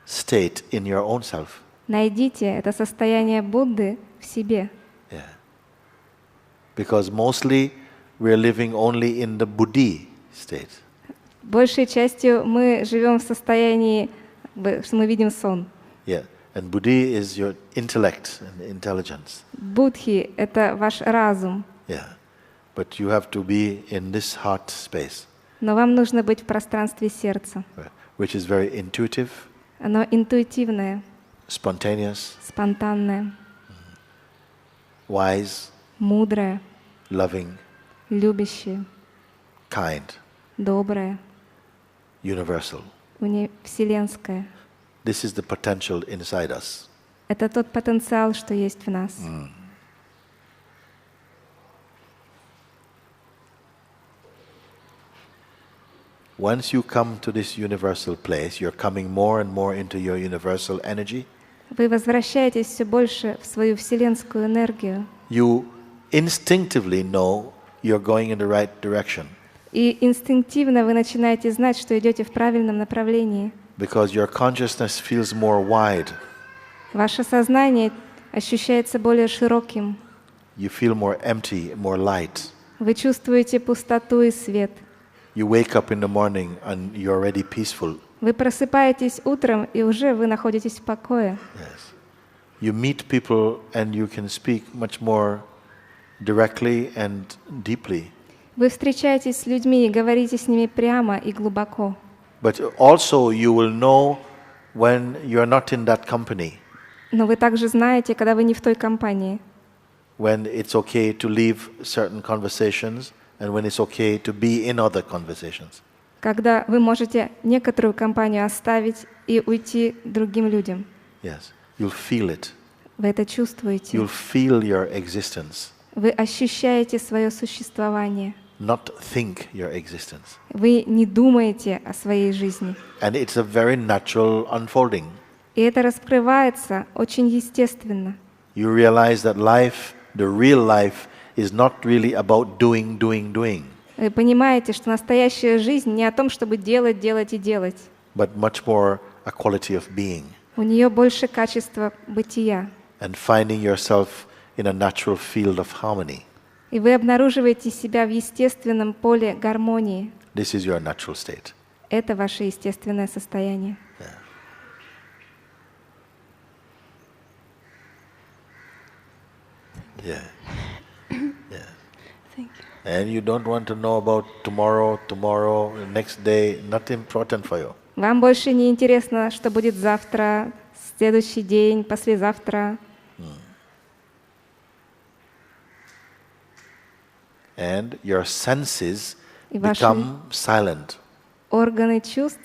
state in your own self. Найдите это состояние Будды в себе. Yeah. Because mostly we're living only in the Buddhi state. Большей частью мы живем в состоянии, что мы видим сон. Yeah. And Buddhi is your intellect and intelligence. Будхи — это ваш разум. Yeah. But you have to be in this heart space, Но вам нужно быть в пространстве сердца. which is very intuitive, Оно интуитивное, spontaneous, спонтанное, wise, мудрое, loving, любящее, kind, доброе, universal. вселенское. This is the potential inside us. Это тот потенциал, что есть в нас. Once you come to this universal place, you're coming more and more into your universal energy. Вы возвращаетесь все больше в свою вселенскую энергию. You instinctively know you're going in the right direction И инстинктивно вы начинаете знать, что идете в правильном направлении. because your consciousness feels more wide. Ваше сознание ощущается более широким. You feel more empty, more light. Вы чувствуете пустоту и свет. You wake up in the morning and you're already peaceful. Вы просыпаетесь утром, и уже вы находитесь в покое. Yes. You meet people and you can speak much more directly and deeply. Вы встречаетесь с людьми и говорите с ними прямо и глубоко. But also you will know when you're not in that company, Но вы также знаете, когда вы не в той компании, when it's okay to leave certain conversations and when it's okay to be in other conversations. когда вы можете некоторую компанию оставить и уйти к другим людям. Yes, you'll feel it. Вы это чувствуете. You'll feel your existence, Вы ощущаете свое существование. not think your existence. Вы не думаете о своей жизни. And it's a very natural unfolding. И это раскрывается очень естественно. You realize that life, the real life, is not really about doing. Вы понимаете, что настоящая жизнь не о том, чтобы делать, делать и делать. But much more a quality of being У нее больше качества бытия. and finding yourself in a natural field of harmony. И вы обнаруживаете себя в естественном поле гармонии. This is your natural state. Это ваше естественное состояние. Yeah. Yeah. Thank you. And you don't want to know about tomorrow, next day, not important for you. Вам больше не интересно, что будет завтра, следующий день, послезавтра. And your senses И ваши become silent. органы чувств,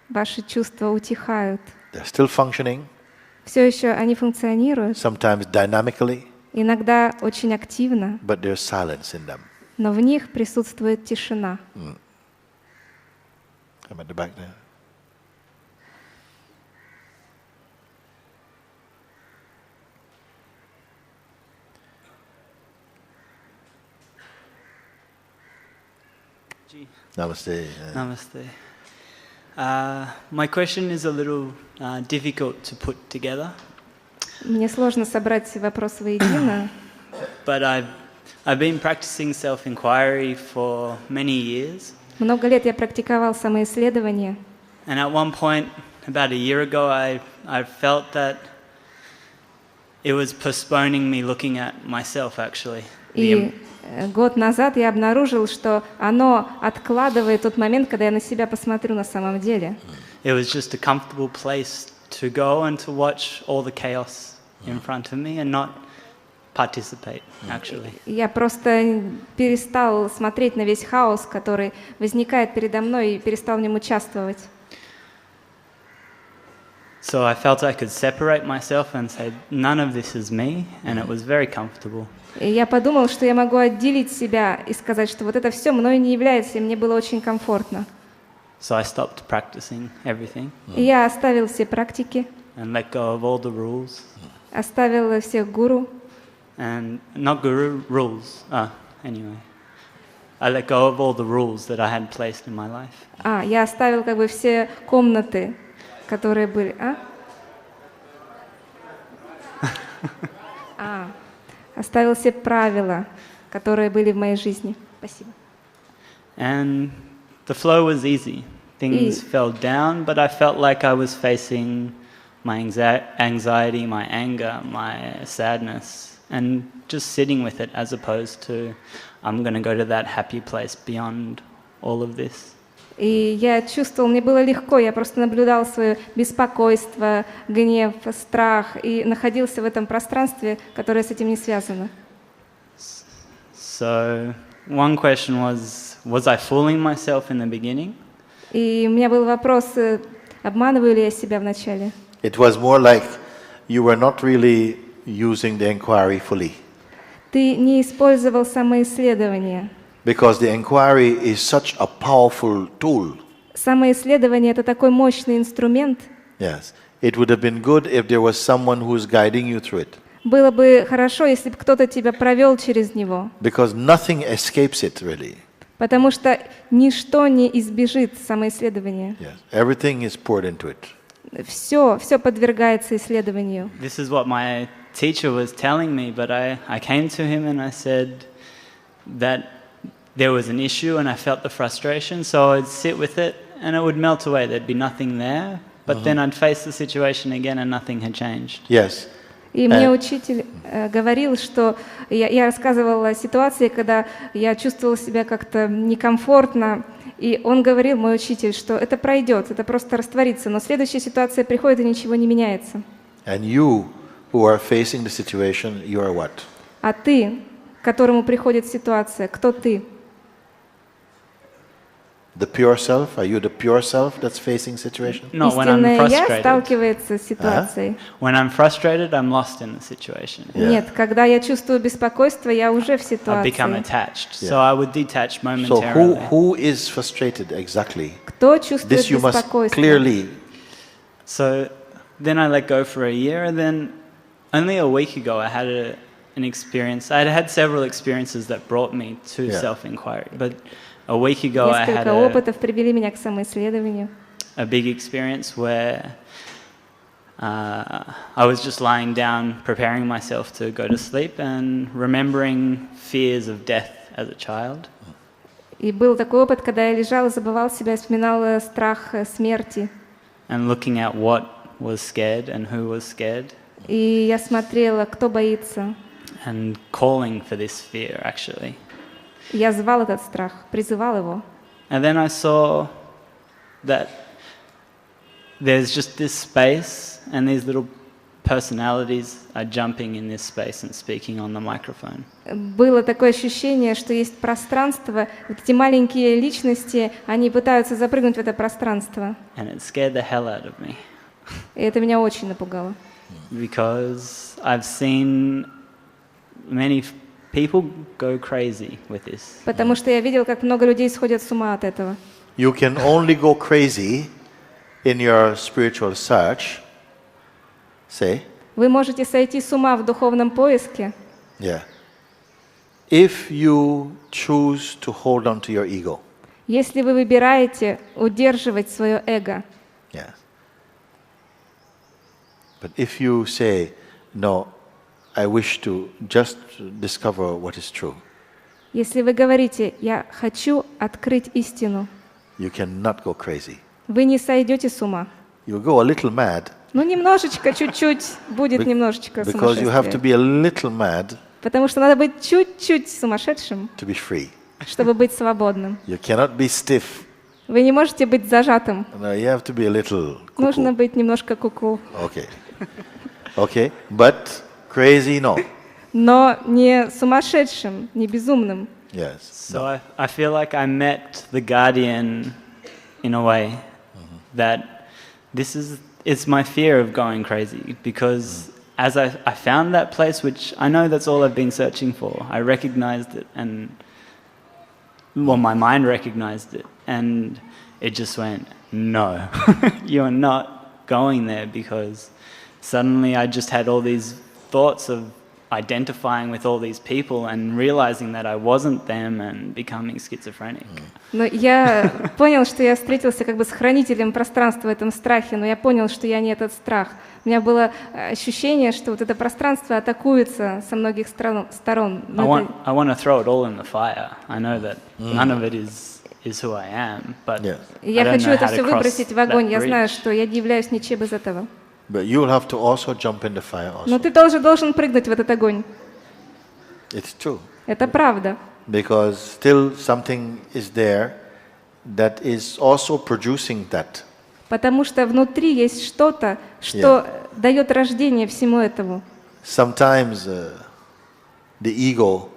ваши чувства утихают. They're still functioning, Все еще они функционируют, sometimes dynamically, иногда очень активно, but there's silence in them. но в них присутствует тишина. I'm at the back there. Namaste. Namaste. My question is a little difficult to put together. Мне сложно собрать вопрос воедино, But I've been practicing self-inquiry for many years. много лет я практиковал самоисследование, And at one point, about a year ago, I felt that it was postponing me looking at myself, actually. и год назад я обнаружил, что оно откладывает тот момент, когда я на себя посмотрю на самом деле. It was just a comfortable place to go and to watch all the chaos in front of me and not participate, actually. Я просто перестал смотреть на весь хаос, который возникает передо мной, и перестал в нем участвовать. So I felt I could separate myself and say, none of this is me, and it was very comfortable. И я подумал, что я могу отделить себя и сказать, что вот это все мною не является, и мне было очень комфортно. So I stopped practicing everything И я оставил все практики, and let go of all the rules. оставил всех гуру, And not guru, rules. Anyway. I let go of all the rules that I had placed in my life. Я оставил как бы все комнаты, которые были. Оставил все правила, которые были в моей жизни. Спасибо. And the flow was easy. Things fell down, but I felt like I was facing my anxiety, my anger, my sadness, and just sitting with it as opposed to I'm going to go to that happy place beyond all of this. И я чувствовал, мне было легко, я просто наблюдал свое беспокойство, гнев, страх и находился в этом пространстве, которое с этим не связано. So one question was I fooling myself in the beginning? И у меня был вопрос, обманываю ли я себя вначале? It was more like you were not really using the inquiry fully. Ты не использовал самоисследование. Because the inquiry is such a powerful tool. Самоисследование — это такой мощный инструмент. Yes. It would have been good if there was someone who is guiding you through it. Было бы хорошо, если бы кто-то тебя провел через него. Because nothing escapes it, really. Потому что ничто не избежит самоисследования. Yes. Everything is poured into it. Все подвергается исследованию. This is what my teacher was telling me, but I came to him and I said that there was an issue and I felt the frustration, so I'd sit with it and it would melt away. There'd be nothing there, but then I'd face the situation again and nothing had changed. Yes. И мне учитель говорил, что я рассказывала о ситуации, когда я чувствовала себя как-то некомфортно, и он говорил, мой учитель, что это пройдет, это просто растворится, но следующая ситуация приходит и ничего не меняется. And you who are facing the situation, you are what? А ты, к которому приходит ситуация, кто ты? The pure self? Are you the pure self that's facing situation? Not when I'm Истинное я frustrated. сталкивается с ситуацией. When I'm frustrated, I'm lost in the situation. Нет, когда я чувствую беспокойство, я уже в I become ситуации. attached. So I would detach So momentarily. who is frustrated exactly? Кто чувствует This you must беспокойство? clearly. So then I let go for a year, and then only a week ago I had an experience. I had several experiences that brought me to Yeah. self-inquiry, but a week ago I had Несколько опытов привели меня к самоисследованию. a big experience where I was just lying down, preparing myself to go to sleep, and remembering fears of death as a child. И был такой опыт, когда я лежала, забывала себя, вспоминала страх смерти. And looking at what was scared and who was scared, И я смотрела, кто боится. and calling for this fear, actually. Я звал этот страх, призывал его. And then I saw that there's just this space, and these little personalities are jumping in this space and speaking on the microphone. Было такое ощущение, что есть пространство, вот эти маленькие личности, они пытаются запрыгнуть в это пространство. And it scared the hell out of me, И это меня очень напугало. because I've seen many people go crazy with this. Потому что я видел, как много людей сходят с ума от этого. You can only go crazy in your spiritual search. Say, Вы можете сойти с ума в духовном поиске, yeah. If you choose to hold on to your ego. Если вы выбираете удерживать свое эго, Yes. But if you say, no, I wish to just discover what is true, если вы говорите «я хочу открыть истину», you cannot go crazy. вы не сойдете с ума. You go a little mad Ну, немножечко, чуть-чуть будет немножечко because you have to сумасшествия. be a little mad Потому что надо быть чуть-чуть сумасшедшим, to be free. чтобы быть свободным. You cannot be stiff. Вы не можете быть зажатым. No, you have to be a little Нужно cuckoo. быть немножко куку. Okay. Okay. But crazy, no. Но не сумасшедшим, не безумным. Yes. So I feel like I met the guardian in a way that it's my fear of going crazy because as I found that place, which I know that's all I've been searching for. I recognized it my mind recognized it and it just went, no, you're not going there because suddenly I just had all these thoughts of identifying with all these people and realizing that I wasn't them and becoming schizophrenic. Но я понял, что я встретился как бы с хранителем пространства в этом страхе, но я понял, что я не этот страх. У меня было ощущение, что вот это пространство атакуется со многих сторон. I want to throw it all in the fire. I know that none of it is who I am, but Yes. Я I don't хочу know это how to все cross выбросить в огонь. that Я знаю, bridge. что я не являюсь ничем из этого. But you'll have to also jump in the fire Но also. ты тоже должен прыгнуть в этот огонь. It's true. Это правда. Because still something is there that is also producing that. Потому что внутри есть что-то, что дает рождение всему этому. Sometimes the ego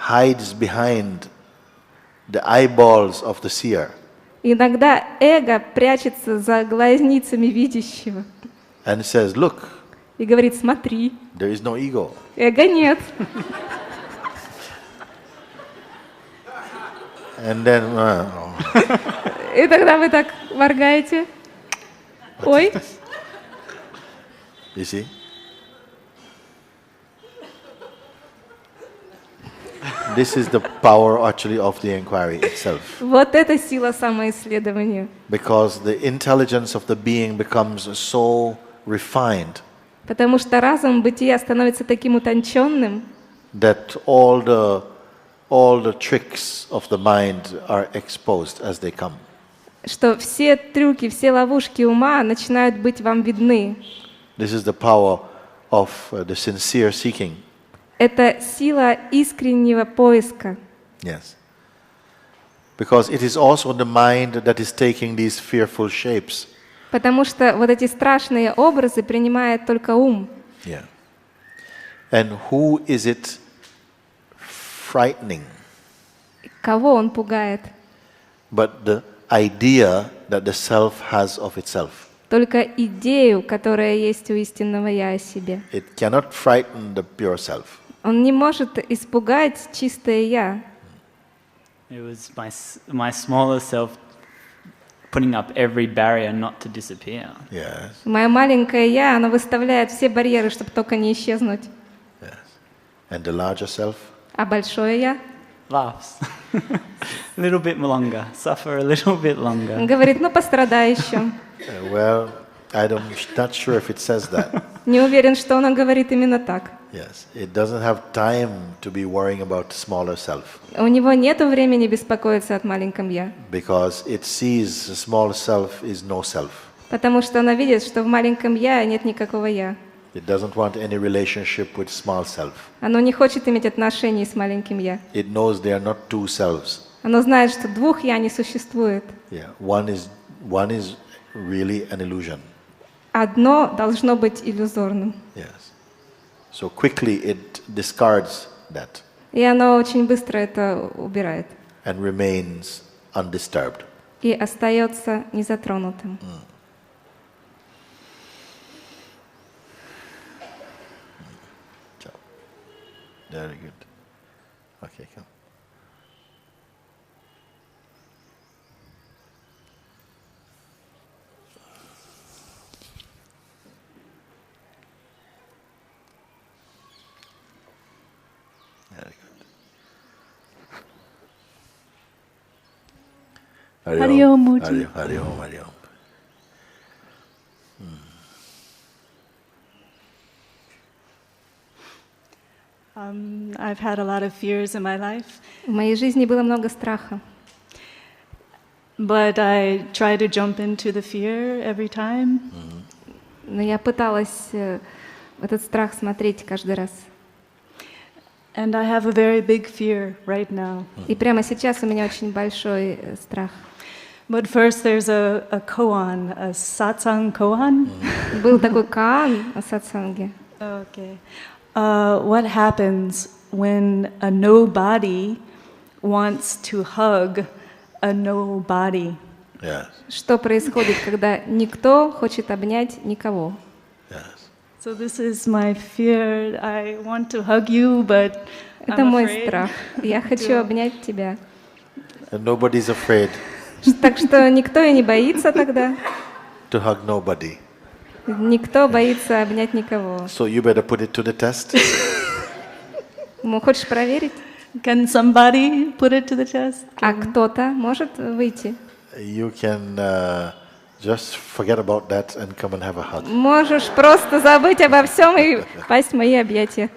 hides behind the eyeballs of the seer Иногда эго прячется за глазницами видящего and says, look, и говорит: смотри, there is no ego. эго нет. And then, И тогда вы так моргаете. Ой, you see? This is the power actually of the inquiry itself. вот это сила самоисследования. Because the intelligence of the being becomes so refined Потому что разум бытия становится таким утонченным, that all the tricks of the mind are exposed as they come. что все трюки, все ловушки ума начинают быть вам видны. This is the power of the sincere seeking. Это сила искреннего поиска. Yes. Because it is also the mind that is taking these fearful shapes. Потому что вот эти страшные образы принимает только ум. Yeah. And who is it frightening? Кого он пугает? But the idea that the self has of itself. Только идею, которая есть у истинного «я» о себе. It cannot frighten the pure self. Он не может испугать чистое «я». It was my smaller self putting up every barrier not to disappear. Yes. Мое маленькое «я», оно выставляет все барьеры, чтобы только не исчезнуть. Yes. And the larger self? А большое «я» Laughs. A little bit longer. Suffer a little bit он longer. говорит: ну пострадай еще. Well, I'm not sure if it says that. Не уверен, что он говорит именно так. Yes. It doesn't have time to be worrying about smaller self. У него нет времени беспокоиться о маленьком «я», Because it sees the small self is no self. потому что она видит, что в маленьком «я» нет никакого «я». It doesn't want any relationship with small self. Оно не хочет иметь отношений с маленьким «я». It knows they are not two selves. Оно знает, что двух «я» не существует. Yeah. One is really an illusion. Одно должно быть иллюзорным. Yes. So quickly it discards that И оно очень быстро это убирает. and remains undisturbed. И остается незатронутым. So, very good. Okay, come. Very good. Hari Om, Mooji. Hari Om, Hari Om. I've had a lot of fears in my life. В моей жизни было много страха. But I try to jump into the fear every time. Но я пыталась в этот страх смотреть каждый раз. And I have a very big fear right now. И прямо сейчас у меня очень большой страх. But first there's a koan, a satsang koan. Был такой каан о сатсанге. Okay. What happens when a nobody wants to hug a nobody? Yes. Что происходит, когда никто хочет обнять никого? Yes. So this is my fear. I want to hug you, but Это I'm мой afraid. страх. Я хочу обнять тебя. And nobody's afraid Так что никто и не боится тогда. to hug nobody. Никто боится обнять никого. So you better put it to the test. Хочешь проверить? Can somebody put it to the test? А кто-то может выйти? You can just forget about that and come and have a hug. Можешь просто забыть обо всем и пасть в мои объятия.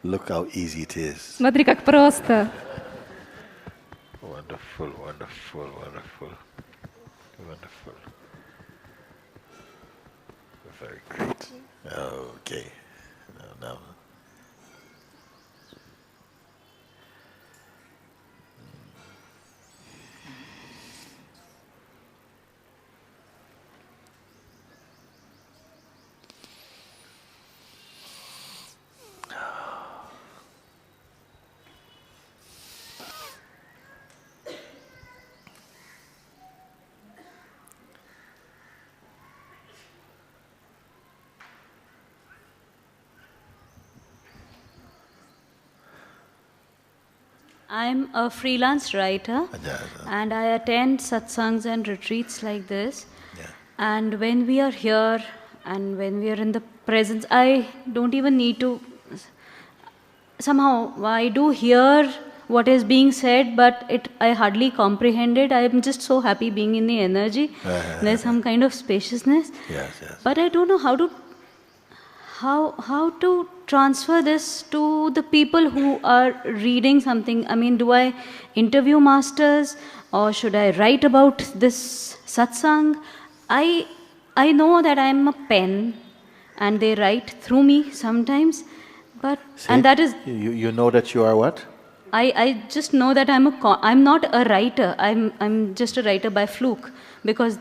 Look how easy it is. Смотри, как просто. Wonderful, wonderful, wonderful, wonderful. Very great. Okay. Now. I'm a freelance writer and I attend satsangs and retreats like this. Yeah. And when we are here and when we are in the presence, I don't even need to. Somehow, I do hear what is being said, but I hardly comprehend it. I am just so happy being in the energy. There's some kind of spaciousness. Yes, yes. But I don't know how to transfer this to the people who are reading something. I mean, do I interview masters or should I write about this satsang? I know that I am a pen and they write through me sometimes, but and that is you know that you are what? I just know that I'm not a writer. I'm just a writer by fluke because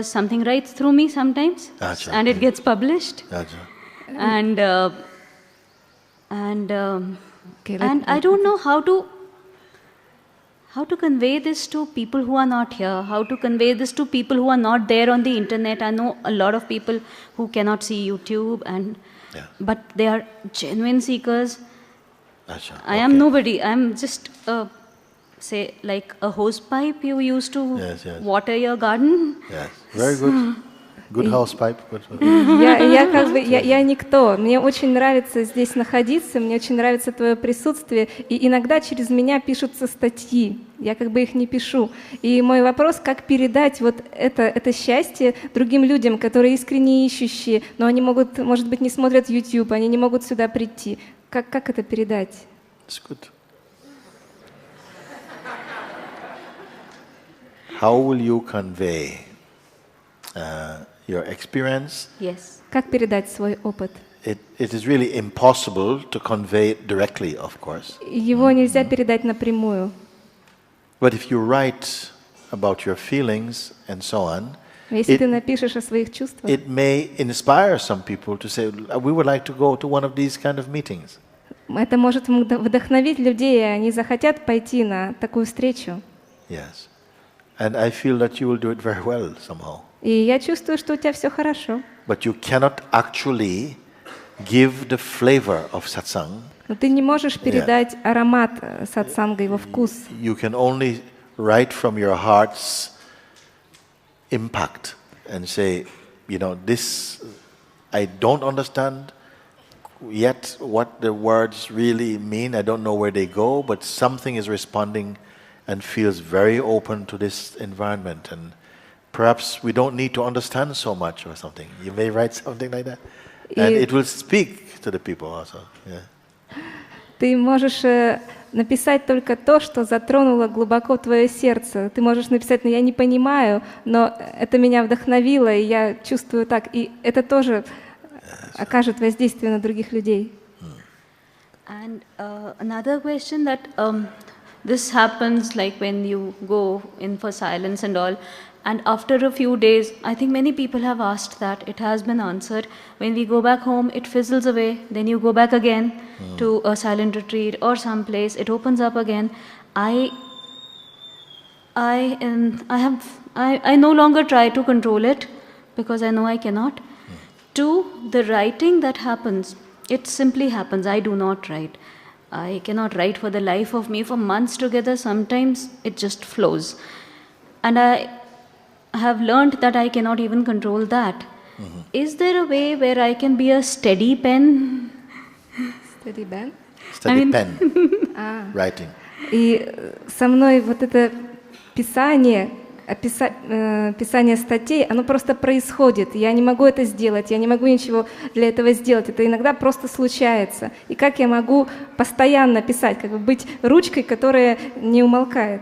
something writes through me sometimes and it gets published. And I don't know how to convey this to people who are not here, how to convey this to people who are not there on the internet. I know a lot of people who cannot see YouTube but they are genuine seekers. I am nobody. I'm just say like a hose pipe you use to water your garden. Yes, very good. Good house pipe. Я никто. Мне очень нравится здесь находиться, мне очень нравится твое присутствие, и иногда через меня пишутся статьи. Я как бы их не пишу. И мой вопрос, как передать вот это счастье другим людям, которые искренне ищущие, но они может быть, не смотрят YouTube, они не могут сюда прийти. Как это передать? It's good. How will you convey your experience? Yes. Как передать свой опыт? It is really impossible to convey it directly, of course. Его нельзя передать напрямую. But if you write about your feelings and so on, Если ты напишешь о своих чувствах, it may inspire some people to say, we would like to go to one of these kind of meetings. Это может вдохновить людей, и они захотят пойти на такую встречу. Yes. And I feel that you will do it very well somehow. И я чувствую, что у тебя все хорошо. But you cannot actually give the flavor of satsang. Но ты не можешь передать аромат сатсанга, его вкус. You can only write from your heart's impact and say, this I don't understand. yet what the words really mean, I don't know where they go, but something is responding and feels very open to this environment. And perhaps we don't need to understand so much or something. You may write something like that. And it will speak to the people also. Yeah. Ты можешь написать только то, что затронуло глубоко твое сердце. Ты можешь написать, но я не понимаю, но это меня вдохновило, и я чувствую так. И это тоже окажет воздействие на других людей. And another question that this happens like when you go in for silence and all, and after a few days, I think many people have asked that, it has been answered. When we go back home, it fizzles away, then you go back again to a silent retreat or someplace, it opens up again. I no longer try to control it because I know I cannot. Two, the writing that happens, it simply happens. I do not write. I cannot write for the life of me for months together. Sometimes it just flows. And I have learned that I cannot even control that. Is there a way where I can be a steady pen? Steady pen? Steady pen. Writing. И со мной вот это писание, писание статей, оно просто происходит. Я не могу это сделать, я не могу ничего для этого сделать. Это иногда просто случается. И как я могу постоянно писать, как бы быть ручкой, которая не умолкает?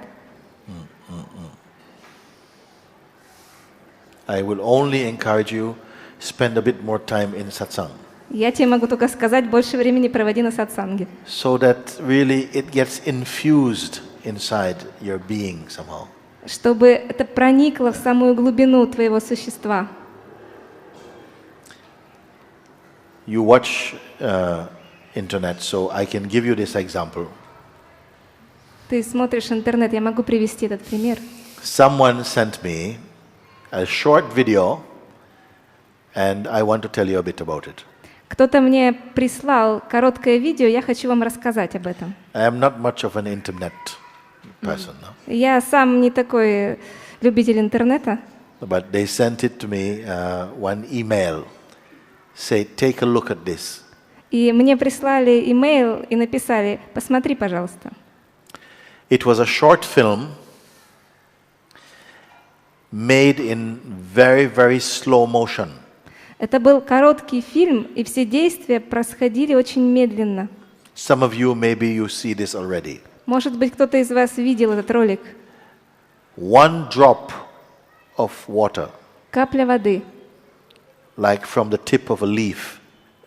I will only encourage you spend a bit more time in satsang. Я тебе могу только сказать, больше времени проводи на сатсанге. So that really it gets infused inside your being somehow. Чтобы это проникло в самую глубину твоего существа. You watch internet, so I can give you this example. Ты смотришь интернет, я могу привести этот пример. Someone sent me a short video, and I want to tell you a bit about it. Кто-то мне прислал короткое видео, я хочу вам рассказать об этом. I am not much of an internet person, no? Я сам не такой любитель интернета. But they sent it to me one email. Say, take a look at this. И мне прислали имейл и написали: посмотри, пожалуйста. It was a short film made in very, very slow motion. Это был короткий фильм, и все действия происходили очень медленно. Some of you, maybe you see this already. Может быть, кто-то из вас видел этот ролик. One drop of water, Капля воды like from the tip of a leaf,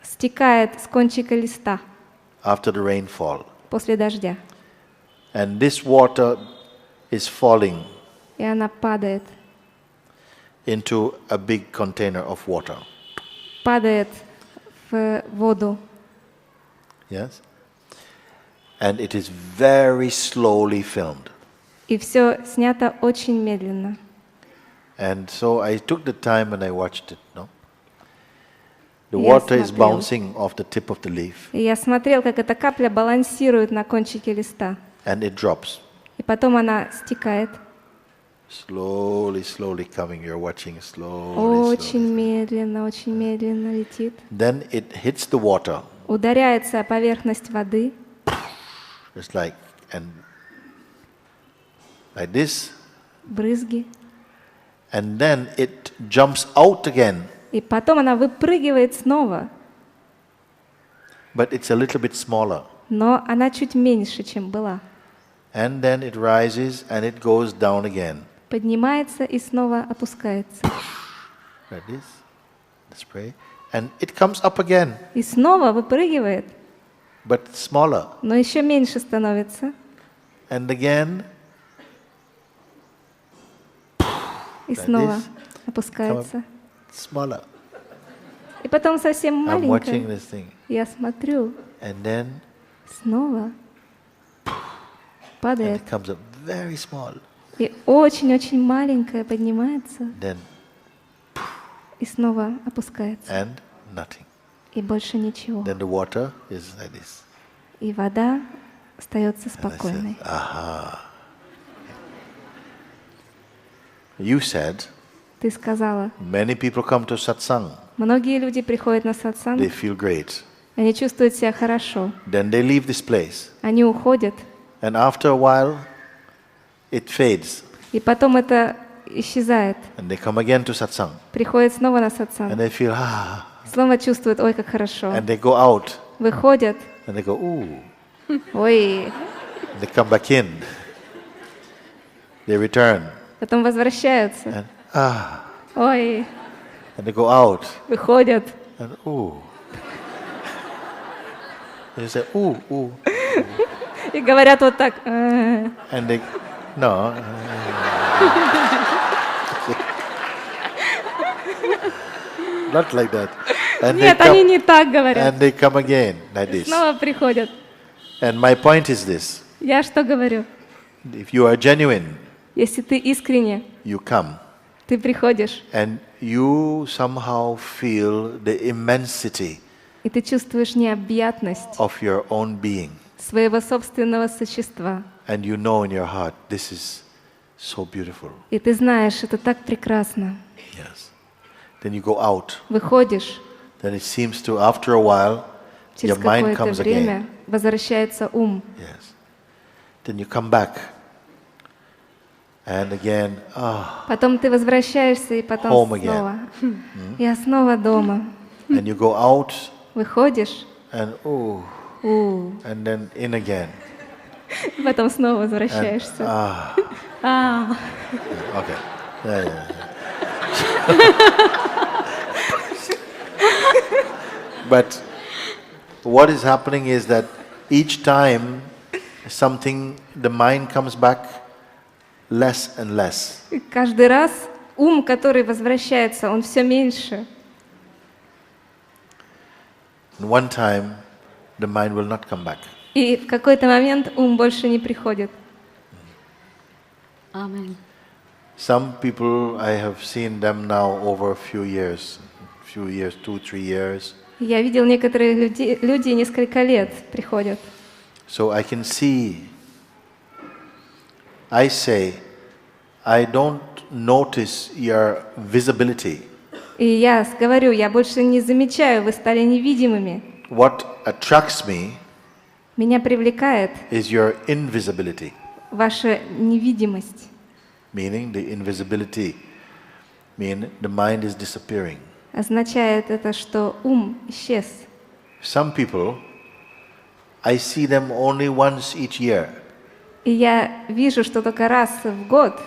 стекает с кончика листа after the rainfall. после дождя. And this water is falling И она падает. into a big container of water. Падает в воду. Yes? And it is very slowly filmed. И все снято очень медленно. And so I took the time and I watched it. No? The Я water is смотрел. bouncing off the tip of the leaf, И я смотрел, как эта капля балансирует на кончике листа. and it drops. И потом она стекает. Slowly, slowly coming. You're watching slowly, Очень slowly. медленно летит. Then it hits the water. Ударяется о поверхность воды. It's like this. Брызги. And then it jumps out again. И потом она выпрыгивает снова. But it's a little bit smaller. Но она чуть меньше, чем была. And then it rises and it goes down again. Поднимается и снова опускается. Like this. The spray. And it comes up again, И снова выпрыгивает, but smaller. но еще меньше становится. And again, И like снова this. опускается. Smaller. И потом совсем I'm watching маленькая. this thing. Я смотрю, And then снова and падает. it comes up very small. И очень-очень маленькая поднимается Then и снова опускается. and nothing. И больше ничего. Then the water is like this. И вода остается And I said, спокойной. aha. You said Ты сказала, many people come to satsang. многие люди приходят на сатсанг, They feel great. Они чувствуют себя хорошо. Then they leave this place. Они уходят. And after a while, it fades. И потом это исчезает. And they come again to satsang. Приходят снова на сатсанг. And they feel, Снова чувствуют, ой, как хорошо. And they go out. Выходят. And they go, ooh. Ой. They come back in. They return. Потом возвращаются. And, Ой. And they go out. Выходят. And ooh. They say, ooh, ooh. И говорят вот так. And they, no. Not like that. And Нет, они не так говорят. And they come again, like this. Снова приходят. And my point is this. Я что говорю? If you are genuine, если ты искренне, you come. Ты приходишь. And you somehow feel the immensity И ты чувствуешь необъятность of your own being. Своего собственного существа. And you know in your heart, this is so beautiful. И ты знаешь, это так прекрасно. Yes. Then you go out. Выходишь. Then it seems to, after a while, Через your mind какое-то comes время again. Возвращается ум. Yes. Then you come back. And again, Потом ты возвращаешься, и потом home снова. again. Я снова дома. And you go out. Выходишь. And and then in again. Потом снова возвращаешься. Okay. Yeah. But what is happening is that each time the mind comes back less and less. И каждый раз ум, который возвращается, он все меньше. And one time, the mind will not come back. И в какой-то момент ум больше не приходит. Amen. Some people, I have seen them now over a few years, 2-3 years. Я видел некоторые люди несколько лет приходят. So I can see, I say, I don't notice your visibility. И я говорю, я больше не замечаю, вы стали невидимыми. What attracts me Меня привлекает is your invisibility. Ваша невидимость. Meaning the invisibility, mean the mind is disappearing. Означает это, что ум исчез. Some people, I see them only once each year. И я вижу, что только раз в год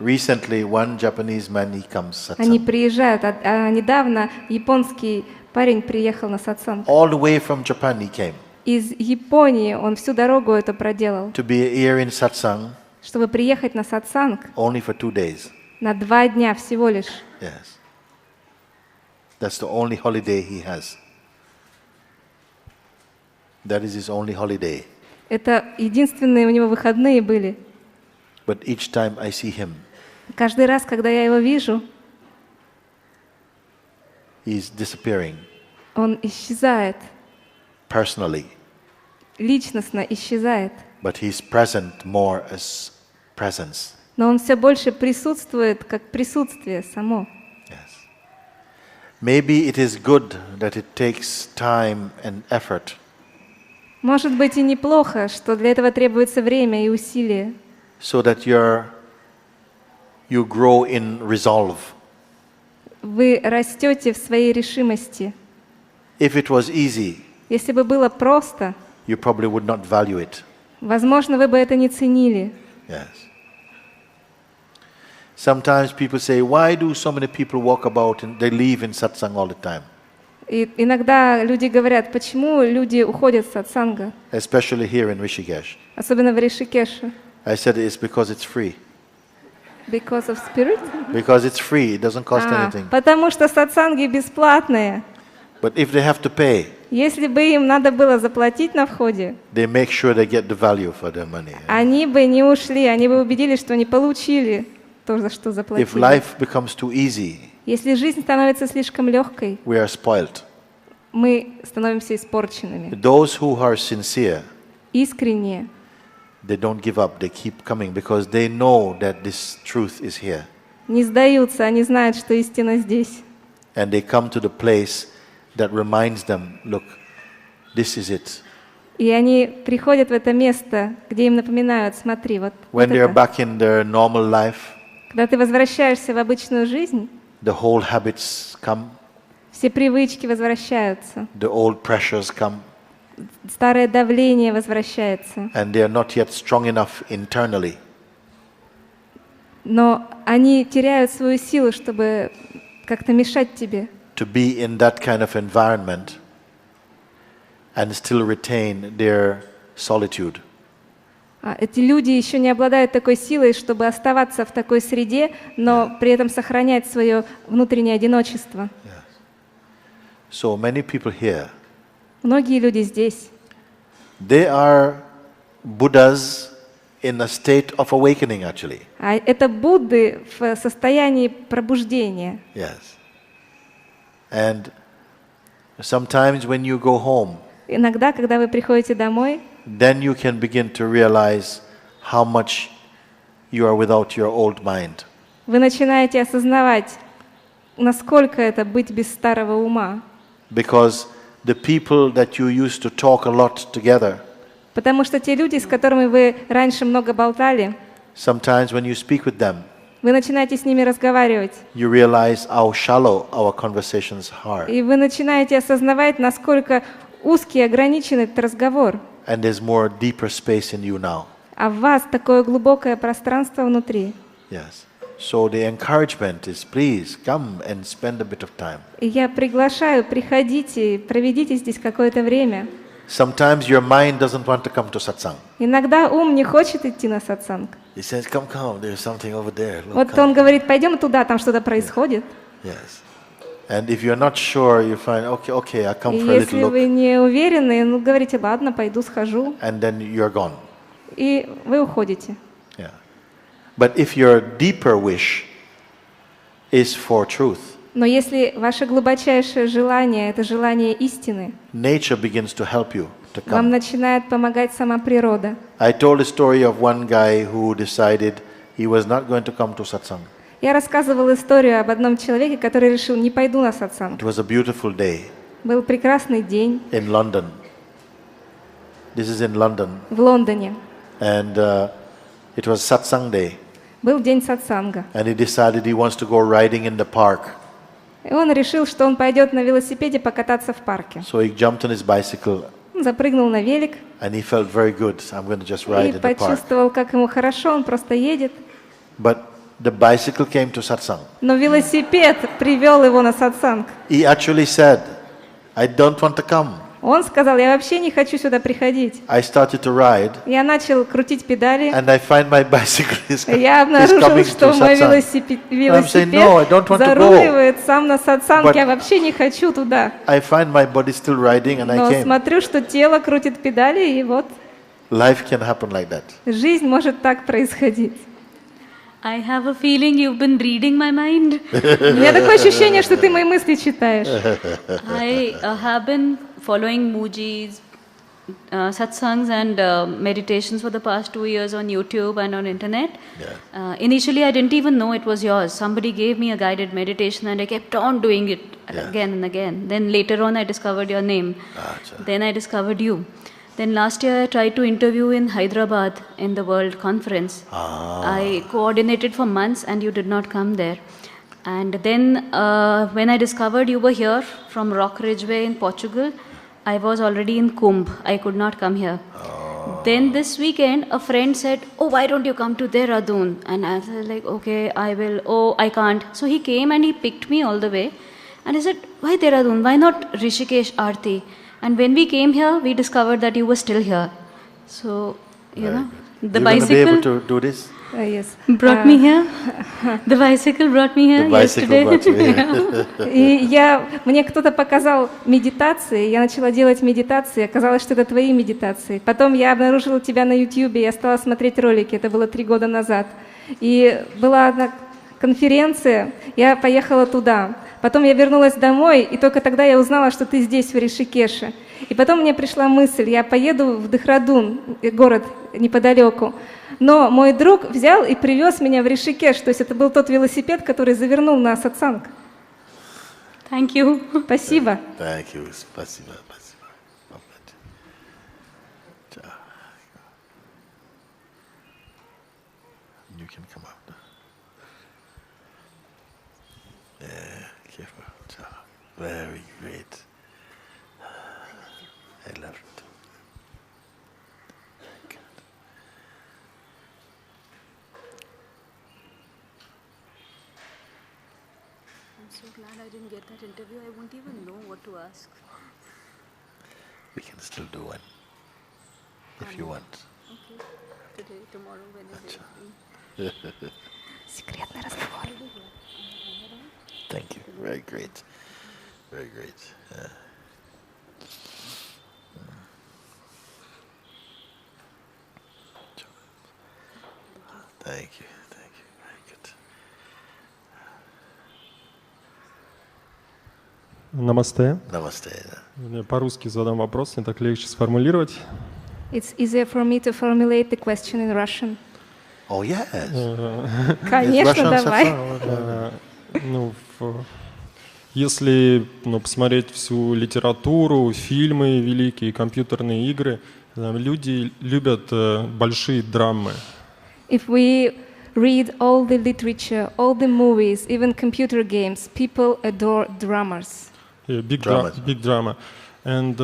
Recently, one Japanese man, he comes они satsang. приезжают. А недавно японский парень приехал на сатсанг. All the way from Japan he came. Из Японии он всю дорогу это проделал. To be here in satsang Чтобы приехать на сатсанг only for 2 days. на 2 дня всего лишь. Yes. That's the only holiday he has. That is his only holiday. Это единственные у него выходные были. But each time I see him, Каждый раз, когда я его вижу, he's disappearing он исчезает, personally. личностно исчезает. But he's present more as presence. Но он все больше присутствует, как присутствие само. Yes. Maybe it is good that it takes time and effort. Может быть и неплохо, что для этого требуется время и усилия. So that you grow in resolve. Вы растете в своей решимости. If it was easy, Если бы было просто, you probably would not value it. возможно, вы бы это не ценили. Yes. Sometimes people say, why do so many people walk about and they live in satsang all the time? И иногда люди говорят, почему люди уходят с сатсанга, Especially here in Rishikesh. особенно в Ришикеше. I said it's because it's free. Because of spirit? Because it's free, it doesn't cost anything. Потому что сатсанги бесплатные. But if they have to pay, Если бы им надо было заплатить на входе, they make sure they get the value for their money. они бы не ушли, они бы убедились, что они получили то, за что If заплатили. life becomes too easy, Если жизнь становится слишком легкой, we are spoiled. мы становимся испорченными. Those who are sincere, Искренние, they don't give up, they keep coming because they know that this truth is here. не сдаются, они знают, что истина здесь. And they come to the place that reminds them, look, this is it. И они приходят в это место, где им напоминают, смотри, вот When they are это. back in their normal life, Когда ты возвращаешься в обычную жизнь, the old habits come, все привычки возвращаются, the old pressures come, старое давление возвращается. and they are not yet strong enough internally Но они теряют свою силу, чтобы как-то мешать тебе. to be in that kind of environment and still retain their solitude. Эти люди еще не обладают такой силой, чтобы оставаться в такой среде, но при этом сохранять свое внутреннее одиночество. So many people here, Многие люди здесь, they are Buddhas in a state of awakening actually. это Будды в состоянии пробуждения. Yes. And sometimes when you go home, Иногда, когда вы приходите домой, then you can begin to realize how much you are without your old mind. вы начинаете осознавать, насколько это быть без старого ума. Because the people that you used to talk a lot together, Потому что те люди, с которыми вы раньше много болтали, sometimes when you speak with them, вы начинаете с ними разговаривать, you realize how shallow our conversations are. и вы начинаете осознавать, насколько узкий и ограничен этот разговор. And there's more deeper space in you now. А в вас такое глубокое пространство внутри. Yes. So the encouragement is, please come and spend a bit of time. И я приглашаю, приходите, проведите здесь какое-то время. Sometimes your mind doesn't want to come to satsang. Иногда ум не хочет идти на сатсанг. He says, come, there's something over there. Look, Вот come. он говорит, пойдем туда, там что-то происходит. Yes. And if you're not sure, you find, okay, I come И for a если little вы look. не уверены, ну говорите, ладно, пойду, схожу. And then you're gone. И вы уходите. Yeah. But if your deeper wish is for truth, Но если ваше глубочайшее желание — это желание истины, nature begins to help you to вам come. начинает помогать сама природа. I told a story of one guy who decided he was not going to come to satsang. Я рассказывала историю об одном человеке, который решил, не пойду на сатсанг. It was a beautiful day Был прекрасный день in London. This is in London. в Лондоне. And it was satsang day. Был день сатсанга. And he decided he wants to go riding in the park. И он решил, что он пойдет на велосипеде покататься в парке. So he jumped on his bicycle Он запрыгнул на велик and he felt very good. I'm going to just ride и in the park. почувствовал, как ему хорошо, он просто едет. But the bicycle came to satsang. Но велосипед привел его на сатсанг. He actually said, I don't want to come. Он сказал, я вообще не хочу сюда приходить. I started to ride Я начал крутить педали. and I find my bicycle is Я coming обнаружил, что to мой satsang. велосипед "No, I don't want to go." заруливает сам на сатсанг. But Я вообще не хочу туда. I find my body still riding and I Но came. смотрю, что тело крутит педали, и вот Life can happen like that. жизнь может так происходить. I have a feeling you've been reading my mind. У меня такое ощущение, что ты мои мысли читаешь. I have been following Mooji's satsangs and meditations for the past 2 years on YouTube and on internet. Initially, I didn't even know it was yours. Somebody gave me a guided meditation and I kept on doing it again and again. Then later on, I discovered your name. Then I discovered you. Then last year, I tried to interview in Hyderabad in the World Conference. I coordinated for months and you did not come there. And then when I discovered you were here from Rock Ridgeway in Portugal, I was already in Kumbh. I could not come here. Then this weekend, a friend said, "Oh, why don't you come to Dehradun?" And I was like, "Okay, I will." "Oh, I can't." So he came and he picked me all the way. And I said, "Why Dehradun? Why not Rishikesh Aarti?" And when we came here, we discovered that you were still here. So, you know, the You're going to be able bicycle to do this? Yes. brought me here. The bicycle brought me here The bicycle yesterday. brought you here. И мне кто-то показал медитации, я начала делать медитации, оказалось, что это твои медитации. Потом я обнаружила тебя на YouTube, я стала смотреть ролики, это было 3 года назад. И была одна конференция, я поехала туда. Потом я вернулась домой, и только тогда я узнала, что ты здесь, в Ришикеше. И потом мне пришла мысль, я поеду в Дehradun, город неподалеку. Но мой друг взял и привез меня в Ришикеш, то есть это был тот велосипед, который завернул на сатсанг. Thank you. Спасибо. Thank you. Спасибо. Спасибо. You can come up. Yeah, careful. Very great. I love it. Good. I'm so glad I didn't get that interview. I won't even know what to ask. We can still do one if you want. Okay. Today, tomorrow, whenever. Секретный разговор. Thank you. Very great. Very great. Thank you. Thank you. Very good. Намасте. Namaste. По-русски задам вопрос, мне так легче сформулировать. It's easier for me to formulate the question in Russian. Oh, yes. Конечно, давай. Если посмотреть всю литературу, фильмы великие, компьютерные игры, люди любят большие драмы. If we read all the literature, all the movies, even computer games, people adore dramas. Big drama. And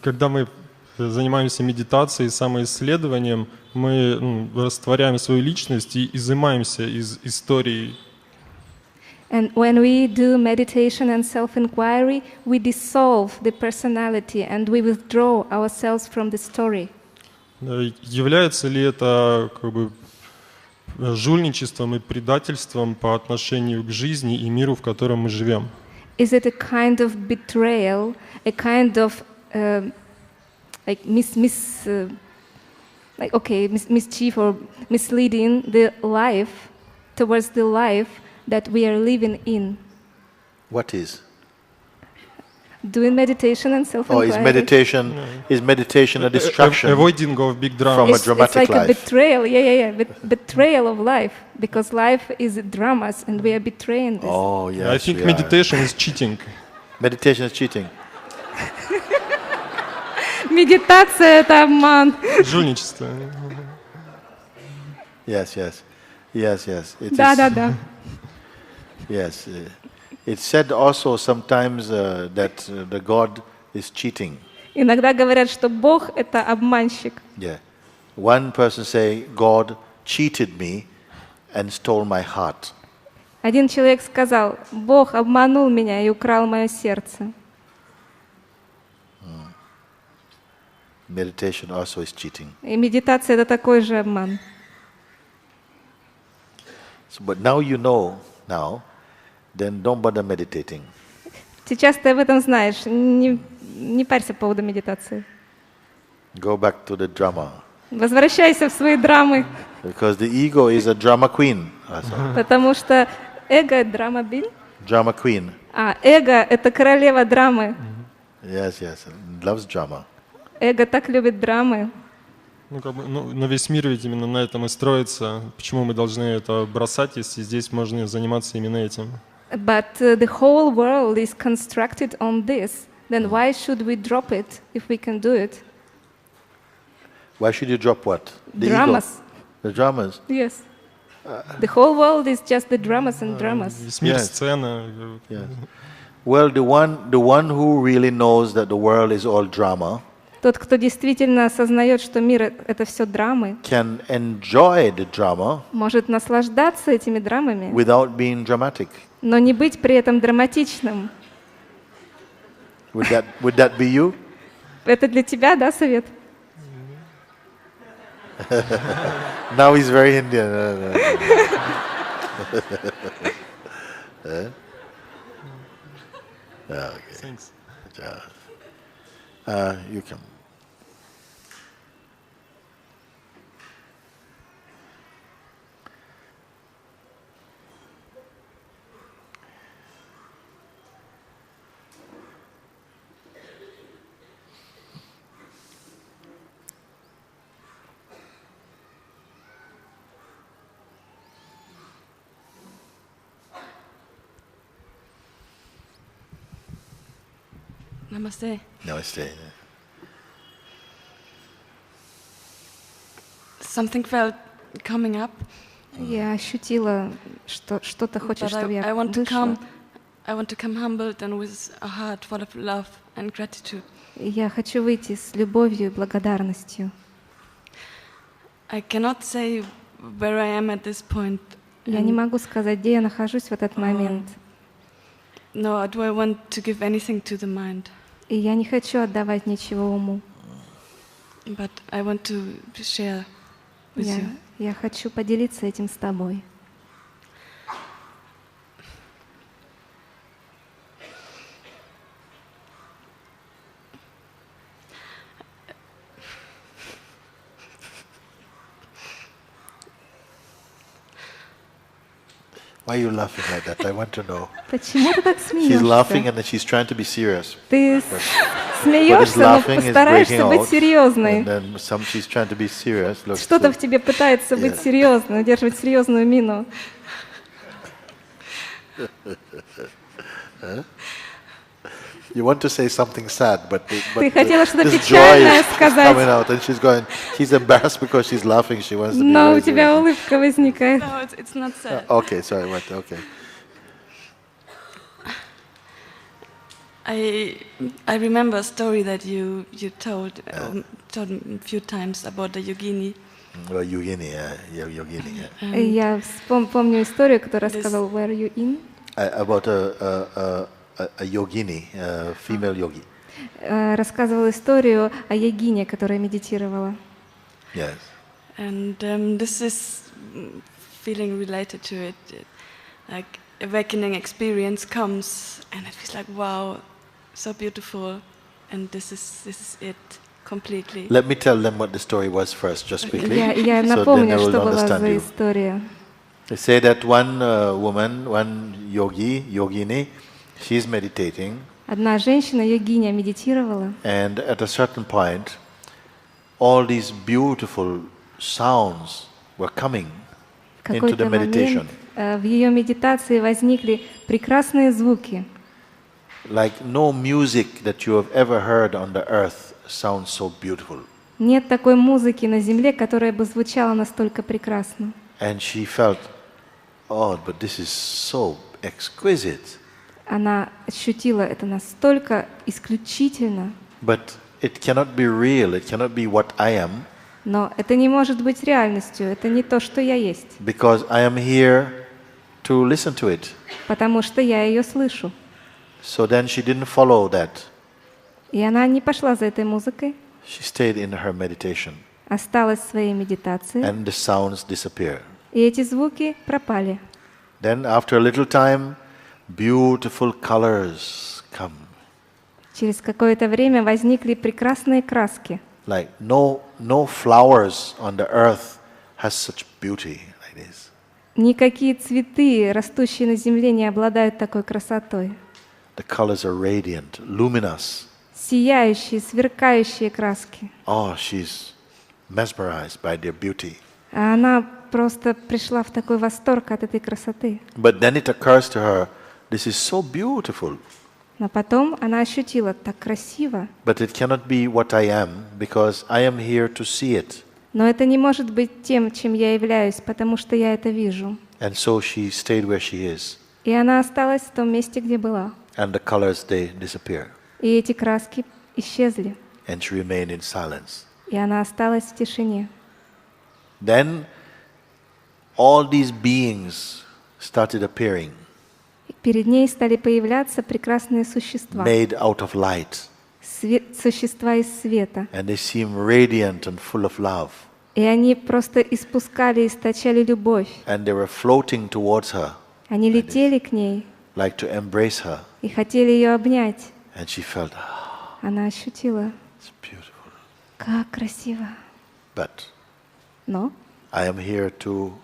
когда мы занимаемся медитацией, самоисследованием, мы растворяем свою личность и изымаемся из истории. And when we do meditation and self-inquiry, we dissolve the personality and we withdraw ourselves from the story. Является ли это жульничеством и предательством по отношению к жизни и миру, в котором мы живем? Is it a kind of betrayal, a kind of mischief or misleading the life towards the life that we are living in? What is? Doing meditation and self-inquiry. Is meditation a distraction avoiding of big drama from a dramatic it's like life? A betrayal, betrayal of life, because life is dramas and we are betraying this. Oh, yes. I think meditation is cheating. Meditation is cheating. Медитация — это обман. Жульничество. Yes. Да. Yes. It's said also sometimes that the God is cheating. Иногда говорят, что Бог — это обманщик. Yeah. One person say, God cheated me and stole my heart. Один человек сказал: Бог обманул меня и украл мое сердце. Meditation also is cheating. И медитация — это такой же обман. So, but now you know, then don't bother meditating. Сейчас ты об этом знаешь. Не парься по поводу медитации. Go back to the drama. Возвращайся в свои драмы. Because the ego is a drama queen. Also. Потому что эго — драма-бин. Drama queen. Эго — это королева драмы. Yes. Loves drama. Эго так любит драмы. Но весь мир ведь именно на этом и строится. Почему мы должны это бросать, если здесь можно заниматься именно этим? But the whole world is constructed on this. Then why should we drop it if we can do it? Why should you drop what? The Dramas. Ego? The dramas? Yes. The whole world is just the dramas and dramas. Весь мир сцена. Yes. Well, the one who really knows that the world is all drama. Тот, кто действительно осознает, что мир — это все драмы, can enjoy the drama может наслаждаться этими драмами, without being dramatic. но не быть при этом драматичным. Would that be you? Это для тебя, да, совет? Now he's very Indian. Okay. Thanks. You can. Namaste. Namaste. Something felt coming up Я ощутила, что что-то хочет, чтобы я вышла. I want to come humbled and with a heart full of love and gratitude. Я хочу выйти с любовью и благодарностью. I cannot say where I am at this point. Я не могу сказать, где я нахожусь в этот момент. No, do I want to give anything to the mind? И я не хочу отдавать ничего уму. But I want to share with you. Я хочу поделиться этим с тобой. Why are you laughing like that? I want to know. Почему ты так смеешься? She's laughing and she's trying to be serious. Ты смеешься, но постараешься быть серьезной. She's trying to be serious. Что-то в тебе пытается быть серьезной, удерживать серьезную мину. You want to say something sad, but Ты хотела что-то this печальное joy is сказать. coming out, and she's embarrassed because she's laughing. She wants to be Но very у тебя serious. улыбка возникает. No, it's not sad. Okay, sorry, what? Okay. I remember a story that you told a few times about the yogini. Yogini, yogini. Я помню историю, которую рассказал Where are you in? About a yogini, a female yogi. Рассказывал историю о йогине, которая медитировала. Yes. And this is feeling related to it, like awakening experience comes, and it feels like wow, so beautiful, and this is it completely. Let me tell them what the story was first, just quickly. Я so напомню, then they will что была understand за you. история. They say that one woman, one yogini, she's meditating. Одна женщина, йогиня, медитировала. And at a certain point, all these beautiful sounds were coming into the meditation. В ее медитации возникли прекрасные звуки. Like no music that you have ever heard on the earth sounds so beautiful. Нет такой музыки на земле, которая бы звучала настолько прекрасно. And she felt, oh, but this is so exquisite. Она ощутила это настолько исключительно. But it cannot be real. It cannot be what I am. Но это не может быть реальностью. Это не то, что я есть. Because I am here to listen to it. Потому что я ее слышу. So then she didn't follow that. И она не пошла за этой музыкой. She stayed in her meditation. Осталась в своей медитации. And the sounds disappeared. И эти звуки пропали. Then after a little time, beautiful colors come. Через какое-то время возникли прекрасные краски. Like no flowers on the earth has such beauty like this. Никакие цветы, растущие на земле, не обладают такой красотой. The colors are radiant, luminous. Сияющие, сверкающие краски. Oh, she's mesmerized by their beauty. А она просто пришла в такой восторг от этой красоты. But then it occurs to her, this is so beautiful. Но потом она ощутила, так красиво. But it cannot be what I am, because I am here to see it. Но это не может быть тем, чем я являюсь, потому что я это вижу. And so she stayed where she is. И она осталась в том месте, где была. And the colors, they disappear. И эти краски исчезли. And she remained in silence. И она осталась в тишине. Then all these beings started appearing. Перед ней стали появляться прекрасные существа. Made out of light. Существа из света. And they seem radiant and full of love. И они просто испускали, источали любовь. And they were floating towards her. Они летели к ней. Like to embrace her. И хотели ее обнять. And she felt, она ощутила, it's beautiful. Как красиво. But Но I am here to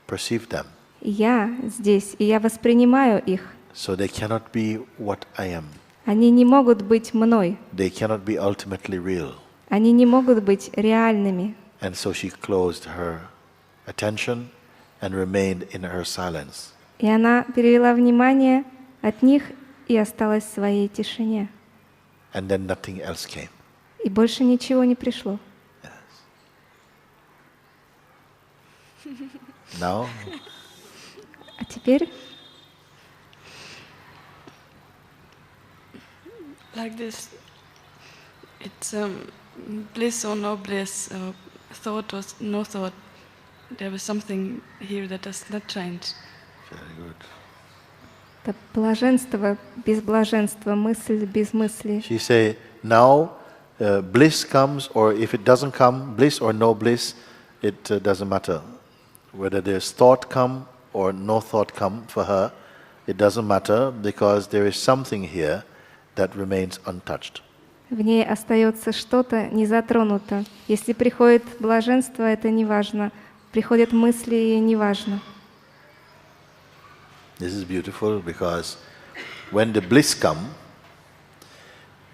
perceive them. Я здесь, и я воспринимаю их. So they cannot be what I am. Они не могут быть мной. They cannot be ultimately real. Они не могут быть реальными. And so she closed her attention and remained in her silence. И она перевела внимание от них и осталась в своей тишине. And then nothing else came. И больше ничего не пришло. Yes. Now? А теперь? Like this, it's bliss or no bliss, thought or no thought. There is something here that does not change. Very good. Это блаженство без блаженства, мысль без мысли. She say, now bliss comes, or if it doesn't come, bliss or no bliss, it doesn't matter. Whether there's thought come or no thought come for her, it doesn't matter because there is something here that remains untouched. В ней остается что-то не затронуто. Если приходит блаженство, это не важно. Приходят мысли, и не важно. This is beautiful because when the bliss come,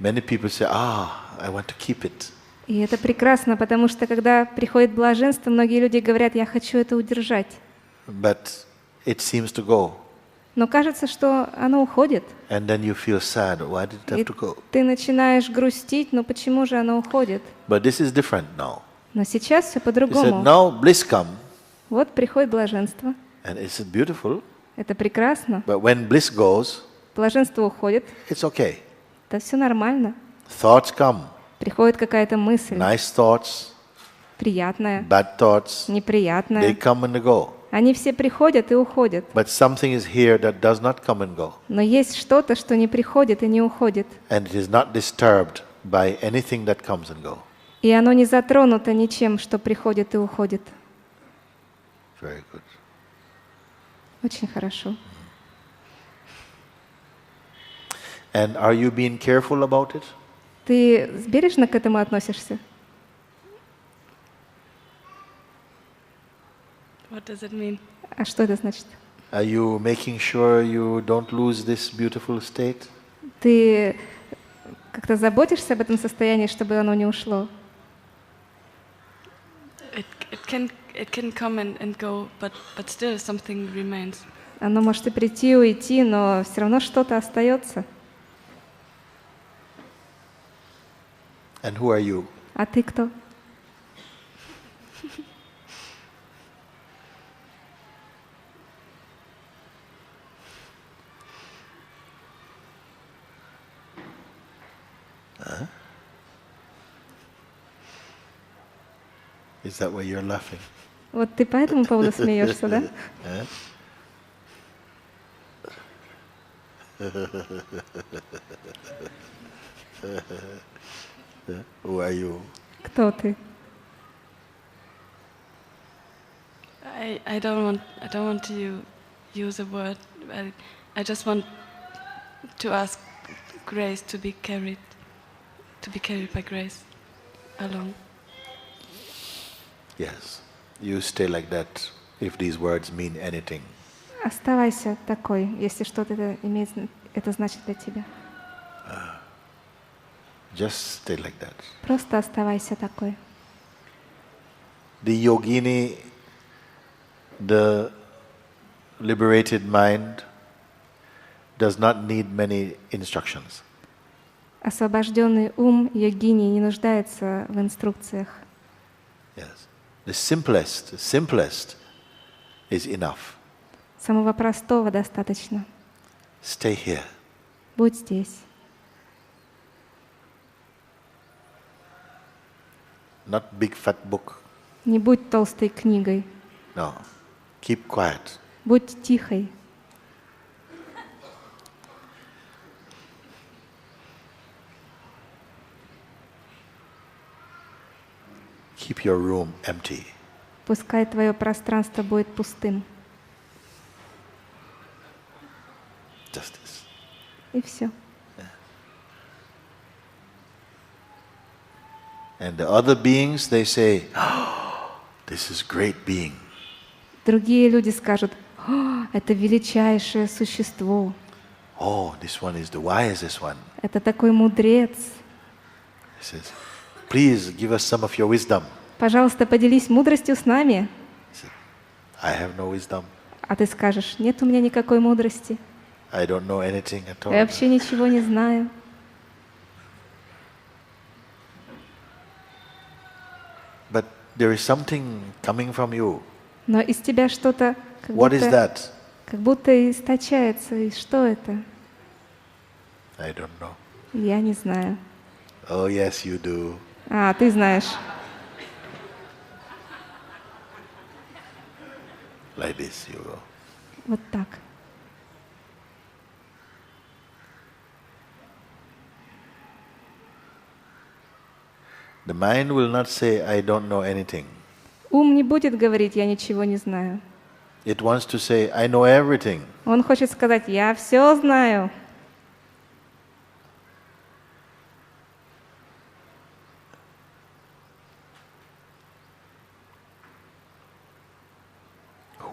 many people say, I want to keep it. И это прекрасно, потому что когда приходит блаженство, многие люди говорят, я хочу это удержать. But it seems to go. Но кажется, что оно уходит. And then you feel sad. Why did it have И to go? ты начинаешь грустить, но почему же оно уходит? But this is different now. Но сейчас все He said, по-другому. now bliss come, Вот приходит блаженство. and it's beautiful. Это прекрасно. But when bliss goes, Блаженство уходит. it's okay. Это все нормально. Thoughts come. Приходит какая-то мысль, Nice thoughts, приятная, bad thoughts, they неприятная. come and they go. Они все приходят и уходят. But something is here that does not come and go. Но есть что-то, что не приходит и не уходит. And it is not disturbed by anything that comes and go. И оно не затронуто ничем, что приходит и уходит. Very good. Очень хорошо. And are you being careful about it? Ты бережно к этому относишься? What does it mean? А что это значит? Are you making sure you don't lose this beautiful state? Ты как-то заботишься об этом состоянии, чтобы оно не ушло? It can come and go, but still something remains. Оно может и прийти, и уйти, но все равно что-то остается. And who are you? А ты кто? Is that why you're laughing? Вот ты по этому поводу смеешься, да? Who are you? Кто ты? I don't want to use a word. I just want to ask grace to be carried by grace along. Yes. You stay like that if these words mean anything. Оставайся такой, если что-то это значит для тебя. Just stay like that. Просто оставайся такой. The yogini, the liberated mind, does not need many instructions. Освобожденный ум йогини не нуждается в инструкциях. Yes. The simplest is enough. Самого простого достаточно. Stay here. Будь здесь. Not big fat book. Не будь толстой книгой. No. Keep quiet. Будь тихой. Keep your room empty. Пускай твое пространство будет пустым. Just this. И все. And the other beings, they say, oh, this is great being. Другие люди скажут, это величайшее существо. Oh, this one is the wisest one. Это такой мудрец. He says, please give us some of your wisdom. Пожалуйста, поделись мудростью с нами. He said, I have no wisdom. А ты скажешь, нет у меня никакой мудрости. I don't know anything at all. Я вообще ничего не знаю. But there is something coming from you. Но из тебя что-то What is that? как будто источается. И что это? I don't know. Я не знаю. Oh, yes, you do. А, ты знаешь. Like this, you go. Вот так. The mind will not say, I don't know anything. Ум не будет говорить, я ничего не знаю. It wants to say, I know everything. Он хочет сказать, я все знаю.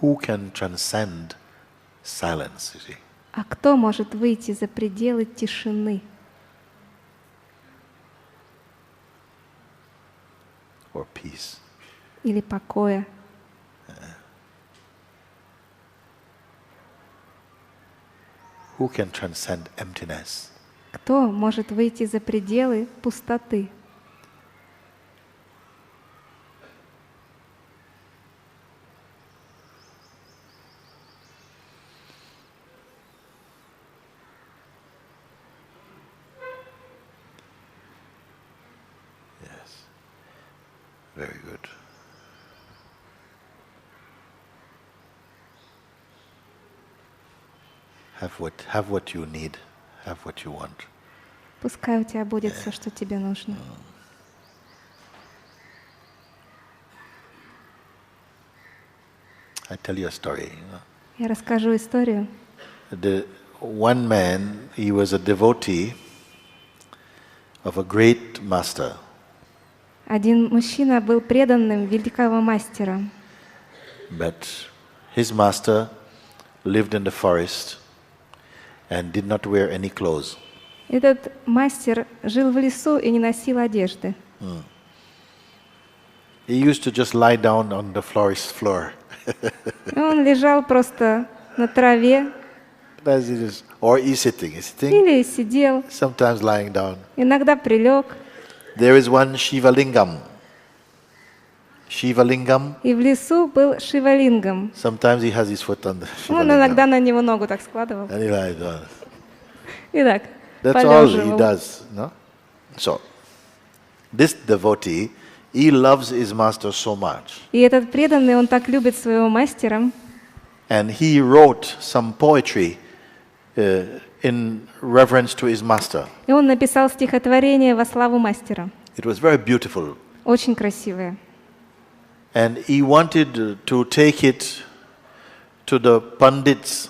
Who can transcend silence, you see? А кто может выйти за пределы тишины? Or peace. Или покоя? Who can transcend emptiness? Кто может выйти за пределы пустоты? Yes. Very good. Have what you need, have what you want. Пускай у тебя будет все, что тебе нужно. I tell you a story. Я расскажу историю. The one man, he was a devotee of a great master. Один мужчина был преданным великого мастера. But his master lived in the forest and did not wear any clothes. Этот мастер жил в лесу и не носил одежды. He used to just lie down on the forest floor. Он лежал просто на траве. Or he's sitting. Или сидел. Sometimes lying down. Иногда прилег. There is one Shiva Lingam. Shiva Lingam. И в лесу был Шивалингам. Sometimes he has his foot on the Shiva Он иногда на него ногу так складывал. And he lies down. И так. That's all he does, no? So, this devotee, he loves his master so much. И этот преданный, он так любит своего мастера. And he wrote some poetry in reverence to his master. И он написал стихотворение во славу мастера. It was very beautiful. Очень красивое. And he wanted to take it to the pundits,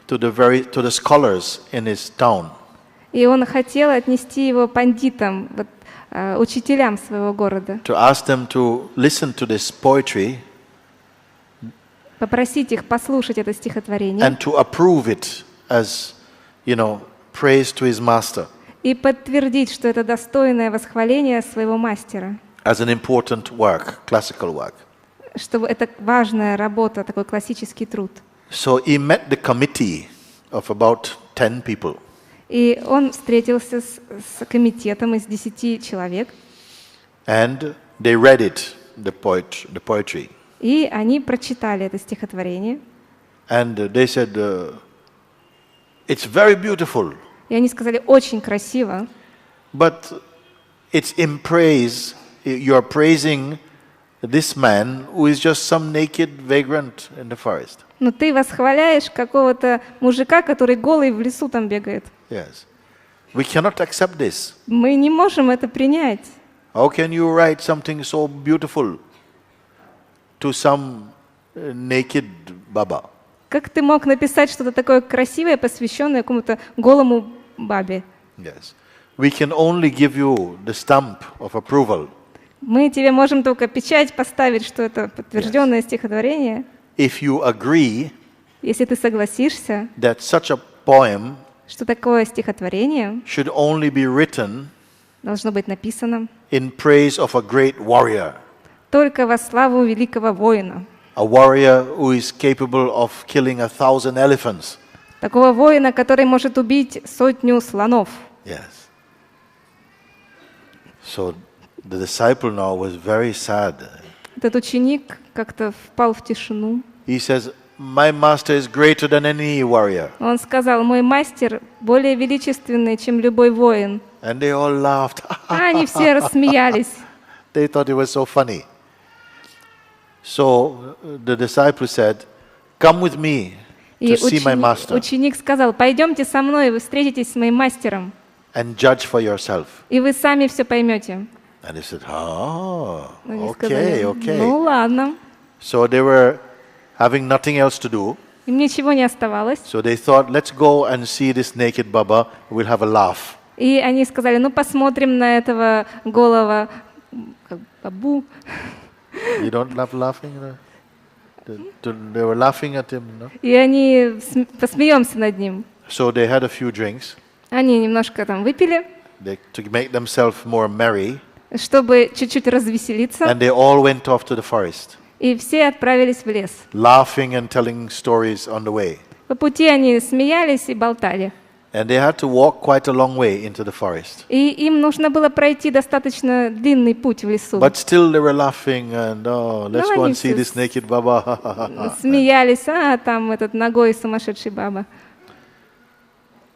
to the scholars in his town. И он хотел отнести его пандитам, учителям своего города. To ask them to listen to this poetry. Попросить их послушать это стихотворение. And to approve it as, praise to his master. И подтвердить, что это достойное восхваление своего мастера. As an important work, classical work. Что это важная работа, такой классический труд. So he met the committee of about 10 people. И он встретился с комитетом из 10 человек. And they read it, the poetry. И они прочитали это стихотворение. And they said, it's very beautiful. И они сказали, очень красиво. But it's in praise. You are praising this man who is just some naked vagrant in the forest. Но ты восхваляешь какого-то мужика, который голый в лесу там бегает. Yes. We cannot accept this. Мы не можем это принять. How can you write something so beautiful to some naked Baba? Как ты мог написать что-то такое красивое, посвященное какому-то голому бабе? Yes. We can only give you the stamp of approval. Мы тебе можем только печать поставить, что это подтвержденное стихотворение. If you agree, если ты согласишься, that such a poem что такое стихотворение should only be written должно быть написано in praise of a great warrior. Только во славу великого воина. A warrior who is capable of killing 1,000 elephants. Такого воина, который может убить 100 слонов. Yes. So the disciple now was very sad. Этот ученик как-то впал в тишину. He says, "My master is greater than any warrior." Он сказал, мой мастер более величественный, чем любой воин. And they all laughed. А они все рассмеялись. They thought it was so funny. So the disciple said, "Come with me to see my master ученик сказал, пойдемте со мной, вы встретитесь с моим мастером, and judge for yourself." и вы сами все поймете. And they said, "Oh, Они okay, сказали, okay." ну ладно. So they were having nothing else to do. Им ничего не оставалось. So they thought, let's go and see this naked Baba. We'll have a laugh. И они сказали, ну посмотрим на этого голого бабу. You don't love laughing? They were laughing at him, no? И они посмеемся над ним. So they had a few drinks. Они немножко там выпили, To make themselves more merry. чтобы чуть-чуть развеселиться. And they all went off to the forest. И все отправились в лес. Laughing and telling stories on the way. По пути они смеялись и болтали. And they had to walk quite a long way into the forest. И им нужно было пройти достаточно длинный путь в лесу. But still they were laughing and let's go and see this naked Baba. Смеялись, там этот ногой сумасшедший баба.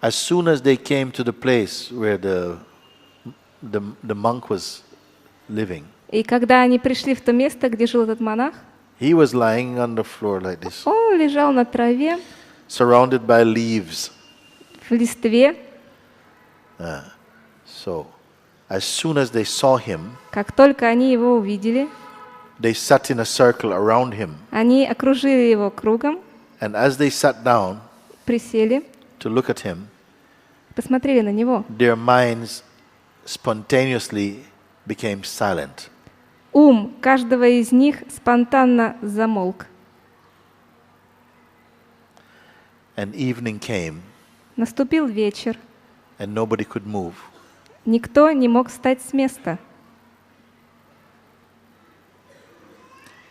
As soon as they came to the place where the monk was living, и когда они пришли в то место, где жил этот монах, he was lying on the floor like this, он лежал на траве, surrounded by leaves. в листве. So, as soon as they saw him, как только они его увидели, they sat in a circle around him. Они окружили его кругом. And as they sat down, присели, to look at him, посмотрели на него. Their minds spontaneously became silent. Ум каждого из них спонтанно замолк. And evening came. Наступил вечер. And nobody could move. Никто не мог встать с места.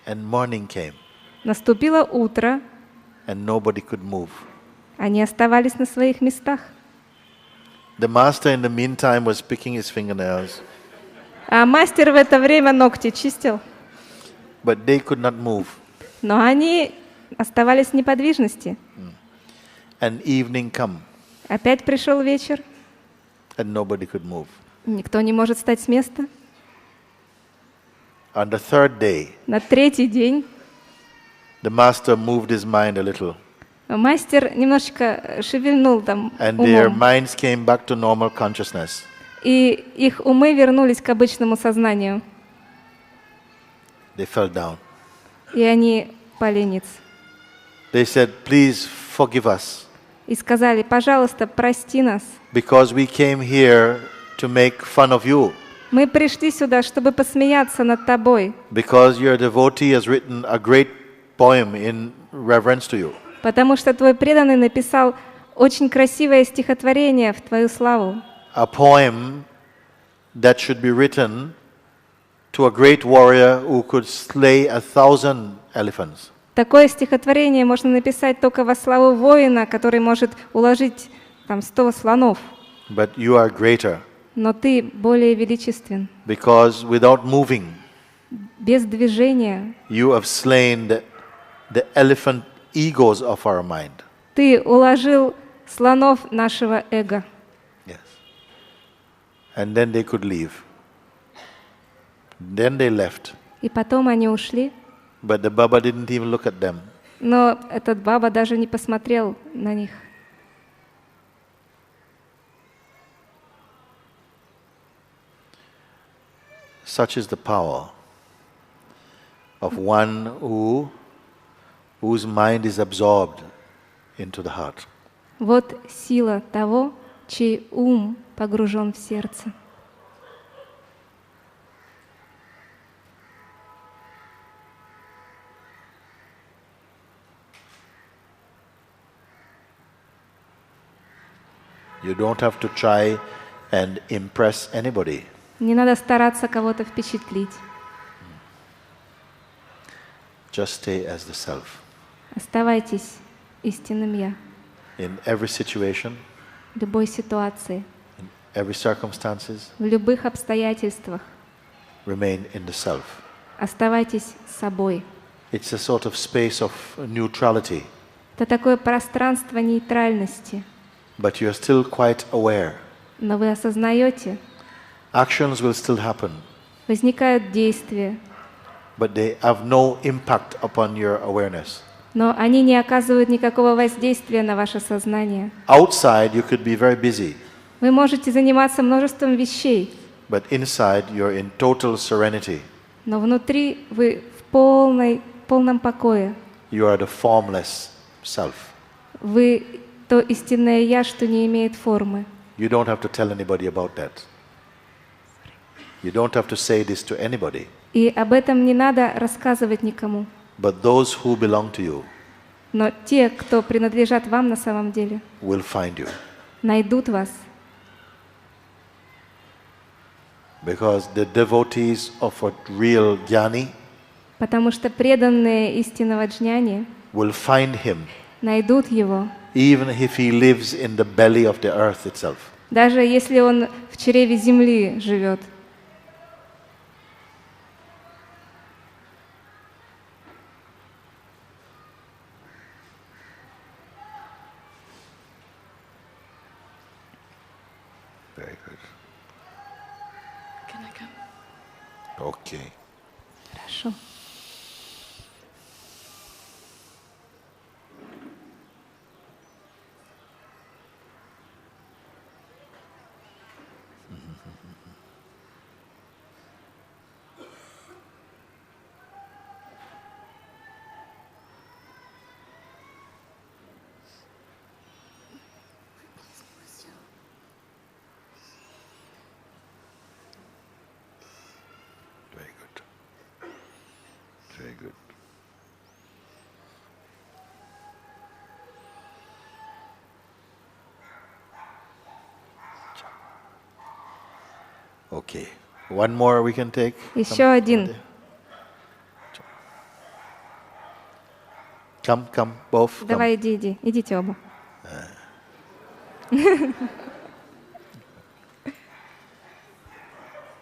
And morning came. Наступило утро. And nobody could move. Они оставались на своих местах. The master in the meantime was picking his fingernails. А мастер в это время ногти чистил. But they could not move. Но они оставались в неподвижности. And evening come. Опять пришел вечер. And nobody could move. Никто не может встать с места. On the third day, на третий день, the master moved his mind a little. Мастер немножечко шевельнул там And умом. their minds came back to normal consciousness. И их умы вернулись к обычному сознанию. They fell down. И они пали ниц. They said, "Please forgive us." И сказали, пожалуйста, прости нас. Because we came here to make fun of you. Мы пришли сюда, чтобы посмеяться над тобой. Because your devotee has written a great poem in reverence to you. Потому что твой преданный написал очень красивое стихотворение в твою славу. A poem that should be written to a great warrior who could slay 1,000 elephants. Такое стихотворение можно написать только во славу воина, который может уложить там 100 слонов. But you are greater. Но ты более величествен. Because without moving, без движения, you have slain the elephant egos of our mind. Ты уложил слонов нашего эго. Yes. And then they could leave. Then they left. И потом они ушли. But the Baba didn't even look at them. Но этот Баба даже не посмотрел на них. Such is the power of one whose mind is absorbed into the heart. Вот сила того, чей ум погружен в сердце. You don't have to try and impress anybody. Не надо стараться кого-то впечатлить. Just stay as the self. Оставайтесь истинным я. In every situation, в любой ситуации, in every circumstances, в любых обстоятельствах. Remain in the self. Оставайтесь собой. It's a sort of space of neutrality. Это такое пространство нейтральности. But you're still quite aware. Но вы осознаете, Actions will still happen, возникают действия, but they have no impact upon your awareness. но они не оказывают никакого воздействия на ваше сознание. Outside, you could be very busy, Вы можете заниматься множеством вещей, but inside, you're in total serenity. но внутри вы в полном покое. You are the formless self. Вы то истинное Я, что не имеет формы. You don't have to tell anybody about that. You don't have to say this to anybody. И об этом не надо рассказывать никому. But those who belong to you Но те, кто принадлежат вам на самом деле, will find you. найдут вас. Because the devotees of a real jnani Потому что преданные истинного джняни will find him найдут его, even if he lives in the belly of the earth itself. даже если он в чреве земли живет. Very good. Can I come? Okay. Хорошо. Very good. Very good. Okay. One more we can take. Еще один. Come, both. Come. Давай, иди. Идите оба.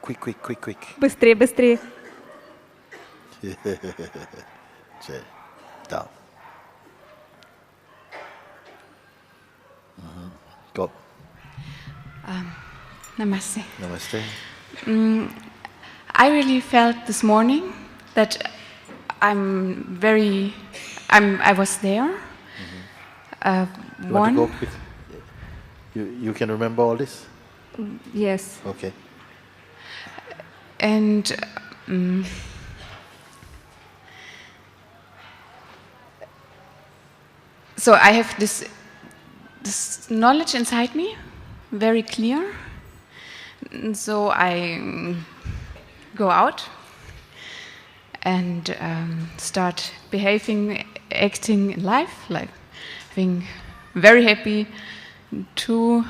Quick. Быстрее. Down. Go. Namaste. Namaste. I really felt this morning that I was there. You want to go quick? You can remember all this? Yes. Okay. And so I have this knowledge inside me, very clear. And so I go out and start behaving, acting in life, like being very happy, 2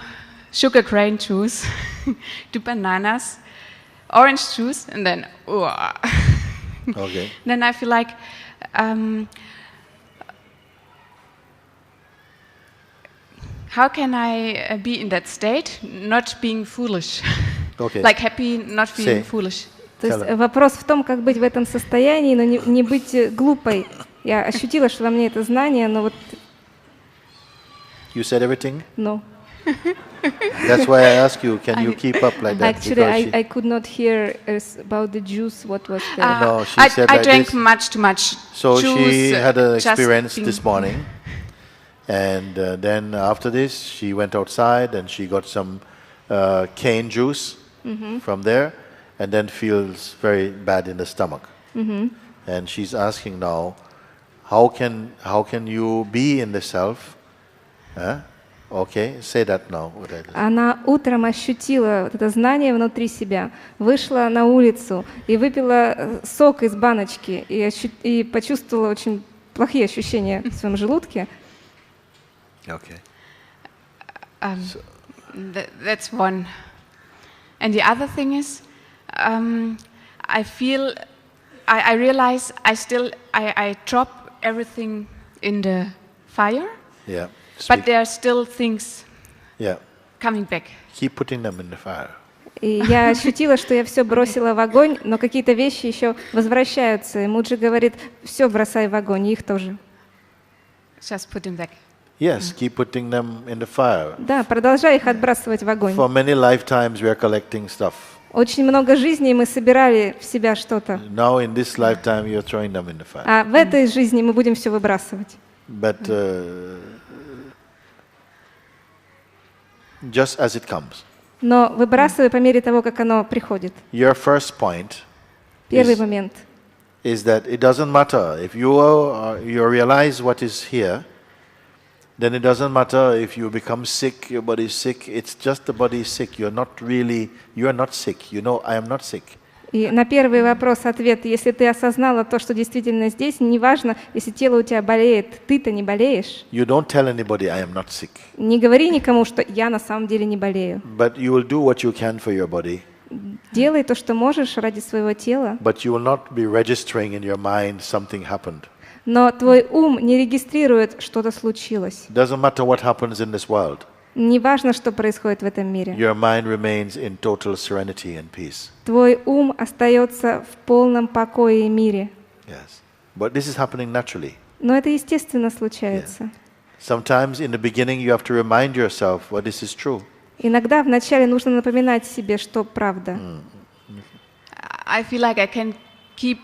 sugar cane juice, 2 bananas, orange juice, and then Okay. Then I feel like how can I be in that state, not being foolish? Okay. Like happy, not being foolish. То есть вопрос в том, как быть в этом состоянии, но не быть глупой. Я ощутила, что во мне это знание, но вот... You said everything? No. That's why I ask you, can you keep up like that? Actually, I could not hear about the juice, what was the... No, she said I like drank this. much too much So juice, she had an just experience being- this morning. And then after this, she went outside and she got some cane juice from there, and then feels very bad in the stomach. And she's asking now, how can you be in the self? Huh? Okay, say that now. What I just- Она утром ощутила вот это знание внутри себя, вышла на улицу и выпила сок из баночки и почувствовала очень плохие ощущения в своем желудке. Okay. That's one. And the other thing is, I feel, I realize I drop everything in the fire, Yeah. but there are still things Yeah. coming back. Keep putting them in the fire. И я ощутила, что я все бросила в огонь, но какие-то вещи еще возвращаются. И Муджи говорит, все бросай в огонь, и их тоже. Just put them back. Yes, keep putting them in the fire. Да, продолжай их отбрасывать в огонь. For many lifetimes we are collecting stuff. Очень много жизней мы собирали в себя что-то. Now in this lifetime you are throwing them in the fire. А в этой жизни мы будем все выбрасывать. But just as it comes. Но выбрасывай по мере того, как оно приходит. Your first point Первый момент. Is that it doesn't matter if you realize what is here, then it doesn't matter if you become sick, your body is sick. It's just the body is sick. You are not sick. You know, I am not sick. И на первый вопрос ответ: если ты осознала то, что действительно здесь, неважно, если тело у тебя болеет, ты-то не болеешь. You don't tell anybody I am not sick. Не говори никому, что я на самом деле не болею. But you will do what you can for your body. Делай то, что можешь ради своего тела. But you will not be registering in your mind something happened. Но твой ум не регистрирует, что-то случилось. Doesn't matter what happens in this world. Неважно, что происходит в этом мире. Your mind remains in total serenity and peace. Твой ум остается в полном покое и мире. Yes, but this is happening naturally. Но это естественно случается. Sometimes in the beginning you have to remind yourself what this is true. Иногда вначале нужно напоминать себе, что правда. I feel like I can keep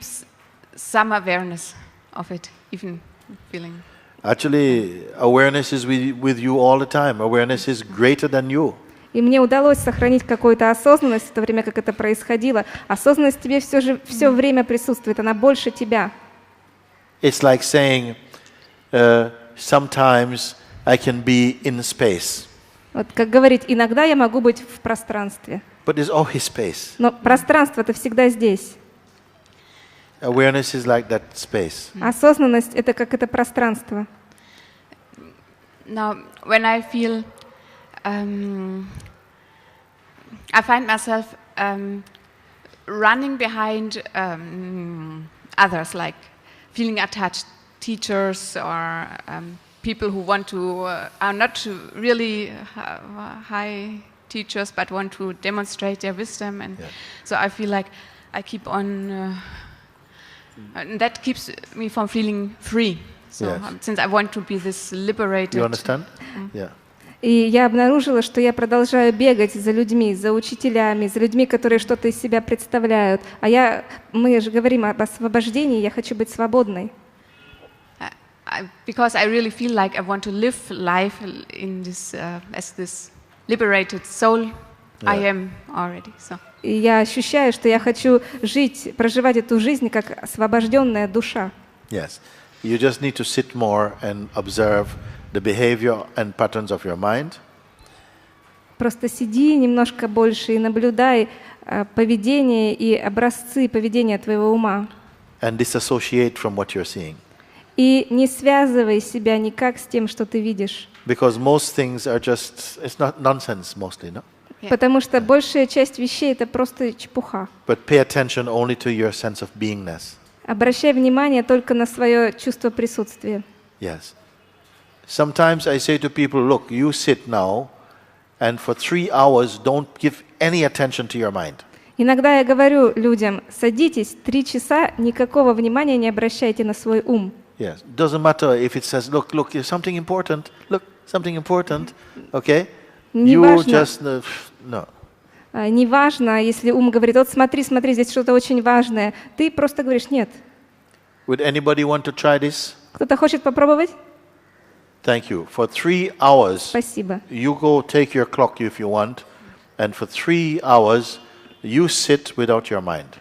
some awareness of it, even feeling. Actually, awareness is with you all the time. Awareness is greater than you. И мне удалось сохранить какую-то осознанность в то время, как это происходило. Осознанность в тебе все время присутствует, она больше тебя. It's like saying, sometimes I can be in space. Вот как говорить, иногда я могу быть в пространстве. But there's always space. Но пространство-то всегда здесь. Awareness is like that space. Осознанность — это как это пространство. Now, when I feel, I find myself running behind others, like feeling attached, teachers or people who want to are not really high teachers, but want to demonstrate their wisdom, and so I feel like I keep on. And that keeps me from feeling free. So, since I want to be this liberated. You understand? Yeah. И я обнаружила, что я продолжаю бегать за людьми, за учителями, за людьми, которые что-то из себя представляют. Мы же говорим об освобождении, я хочу быть свободной. Because I really feel like I want to live life in this as this liberated soul I am already. So. И я ощущаю, что я хочу проживать эту жизнь как освобожденная душа. Yes. You just need to sit more and observe the behavior and patterns of your mind. Просто сиди немножко больше и наблюдай поведение и образцы поведения твоего ума. And disassociate from what you're seeing. И не связывай себя никак с тем, что ты видишь. Because most things are just, it's not nonsense mostly, no? Потому что большая часть вещей — это просто чепуха. But pay attention only to your sense of beingness. Обращай внимание только на свое чувство присутствия. Yes. Sometimes I say to people, look, you sit now, and for 3 hours don't give any attention to your mind. Иногда я говорю людям: садитесь, 3 часа, никакого внимания не обращайте на свой ум. Yes. Doesn't matter if it says, look, there's something important. Look, something important. Okay? You just no. Неважно, если ум говорит: вот смотри, здесь что-то очень важное. Ты просто говоришь: нет. Would anybody want to try this? Кто-то хочет попробовать? Thank you. For 3 hours, Спасибо. You go take your clock if you want, and for 3 hours, you sit without your mind.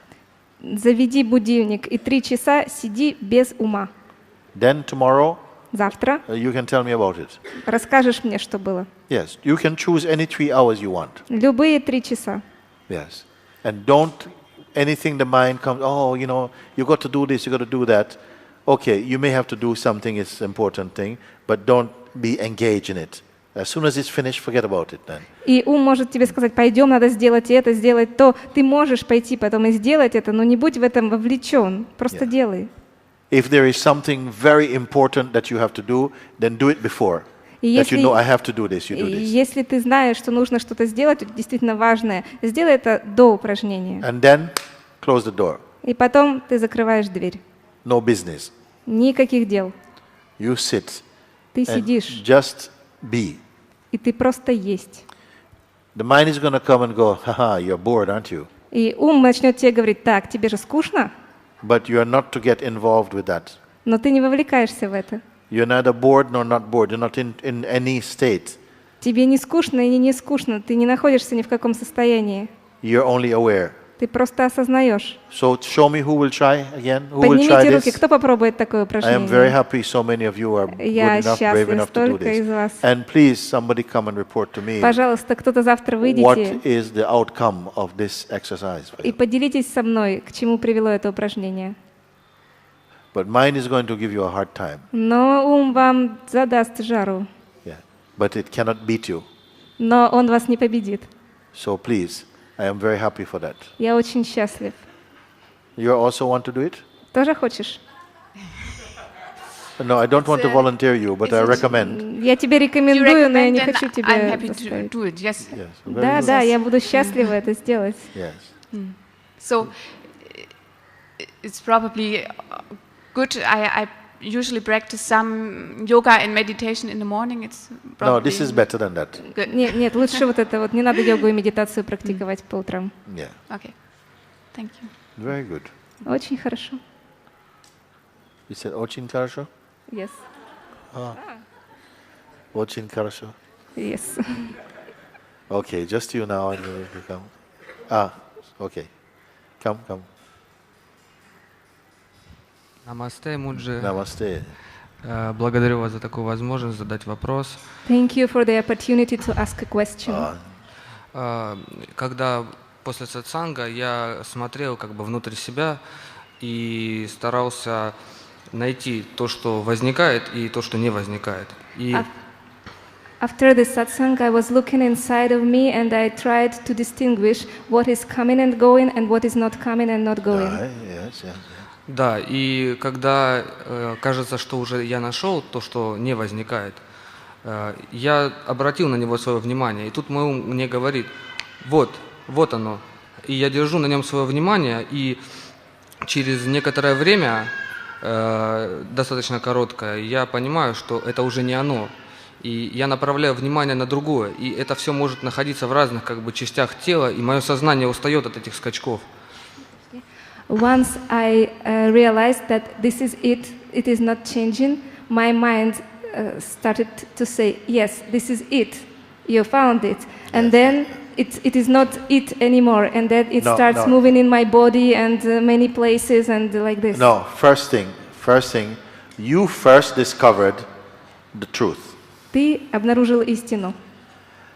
Заведи будильник и 3 часа сиди без ума. Then tomorrow, завтра you can tell me about it. Расскажешь мне, что было. Yes, you can choose any 3 hours you want. Любые 3 часа. Yes, and don't anything the mind comes. Oh, you know, you got to do this, you got to do that. Okay, you may have to do something. It's an important thing, but don't be engaged in it. As soon as it's finished, forget about it then. И ум может тебе сказать: пойдем, надо сделать это, сделать то. Ты можешь пойти потом и сделать это, но не будь в этом вовлечен. Просто делай. If there is something very important that you have to do, then do it before. that you know I have to do this, you do this. Если ты знаешь, что нужно что-то сделать, действительно важное, сделай это до упражнения. And then close the door. И потом ты закрываешь дверь. No business. Никаких дел. You sit. Ты and сидишь. Just be. И ты просто есть. The mind is going to come and go, haha, you're bored, aren't you? И ум начнет тебе говорить, так, тебе же скучно. But you are not to get involved with that. Но ты не вовлекаешься в это. You're neither bored nor not bored. You're not in any state. Тебе не скучно и не скучно. Ты не находишься ни в каком состоянии. You're only aware. Ты просто осознаешь. So show me who will try again. Who will try Поднимите руки, this? кто попробует такое I am упражнение? very happy so many of you are good enough, brave enough to do столько из вас. this. And please, somebody come and report to me Пожалуйста, кто-то завтра what выйдите is the outcome of this exercise. и поделитесь со мной, к чему привело это упражнение. But mind is going to give you a hard time. Но ум вам задаст жару. Yeah. But it cannot beat you. Но он вас не победит. So please, I am very happy for that. Я очень счастлив. You also want to do it? Тоже хочешь? No, I don't want to volunteer you, but I recommend. Я тебе рекомендую, но я не хочу I'm тебя happy to заставить. do it. Yes. Yes. Да, да, я буду счастлива это сделать. Yes. So it's probably good. I usually practice some yoga and meditation in the morning. It's probably No, this is better than that. good. Нет, лучше вот это вот. Не надо йогу и медитацию практиковать по утрам. Yeah. Okay. Thank you. Very good. Очень хорошо. You said очень хорошо? Yes. Очень хорошо. Yes. Okay, just you now and you come. Okay. Come. Намасте, Муджи. Namaste. Благодарю вас за такую возможность задать вопрос. Thank you for the opportunity to ask a question. Когда после сатсанга я смотрел как бы внутрь себя и старался найти то, что возникает, и то, что не возникает. И After the satsang, I was looking inside of me and I tried to distinguish what is coming and going and what is not coming and not going. Yes. да, и когда кажется, что уже я нашел то, что не возникает, я обратил на него свое внимание, и тут мой ум мне говорит, вот оно. И я держу на нем свое внимание, и через некоторое время, достаточно короткое, я понимаю, что это уже не оно. И я направляю внимание на другое. И это все может находиться в разных как бы частях тела, и мое сознание устает от этих скачков. Once I realized that this is it is not changing, my mind started to say, yes, this is it, you found it. And then it is not it anymore, and then it starts moving in my body and many places and like this. No, first thing, you first discovered the truth. Ты обнаружил истину.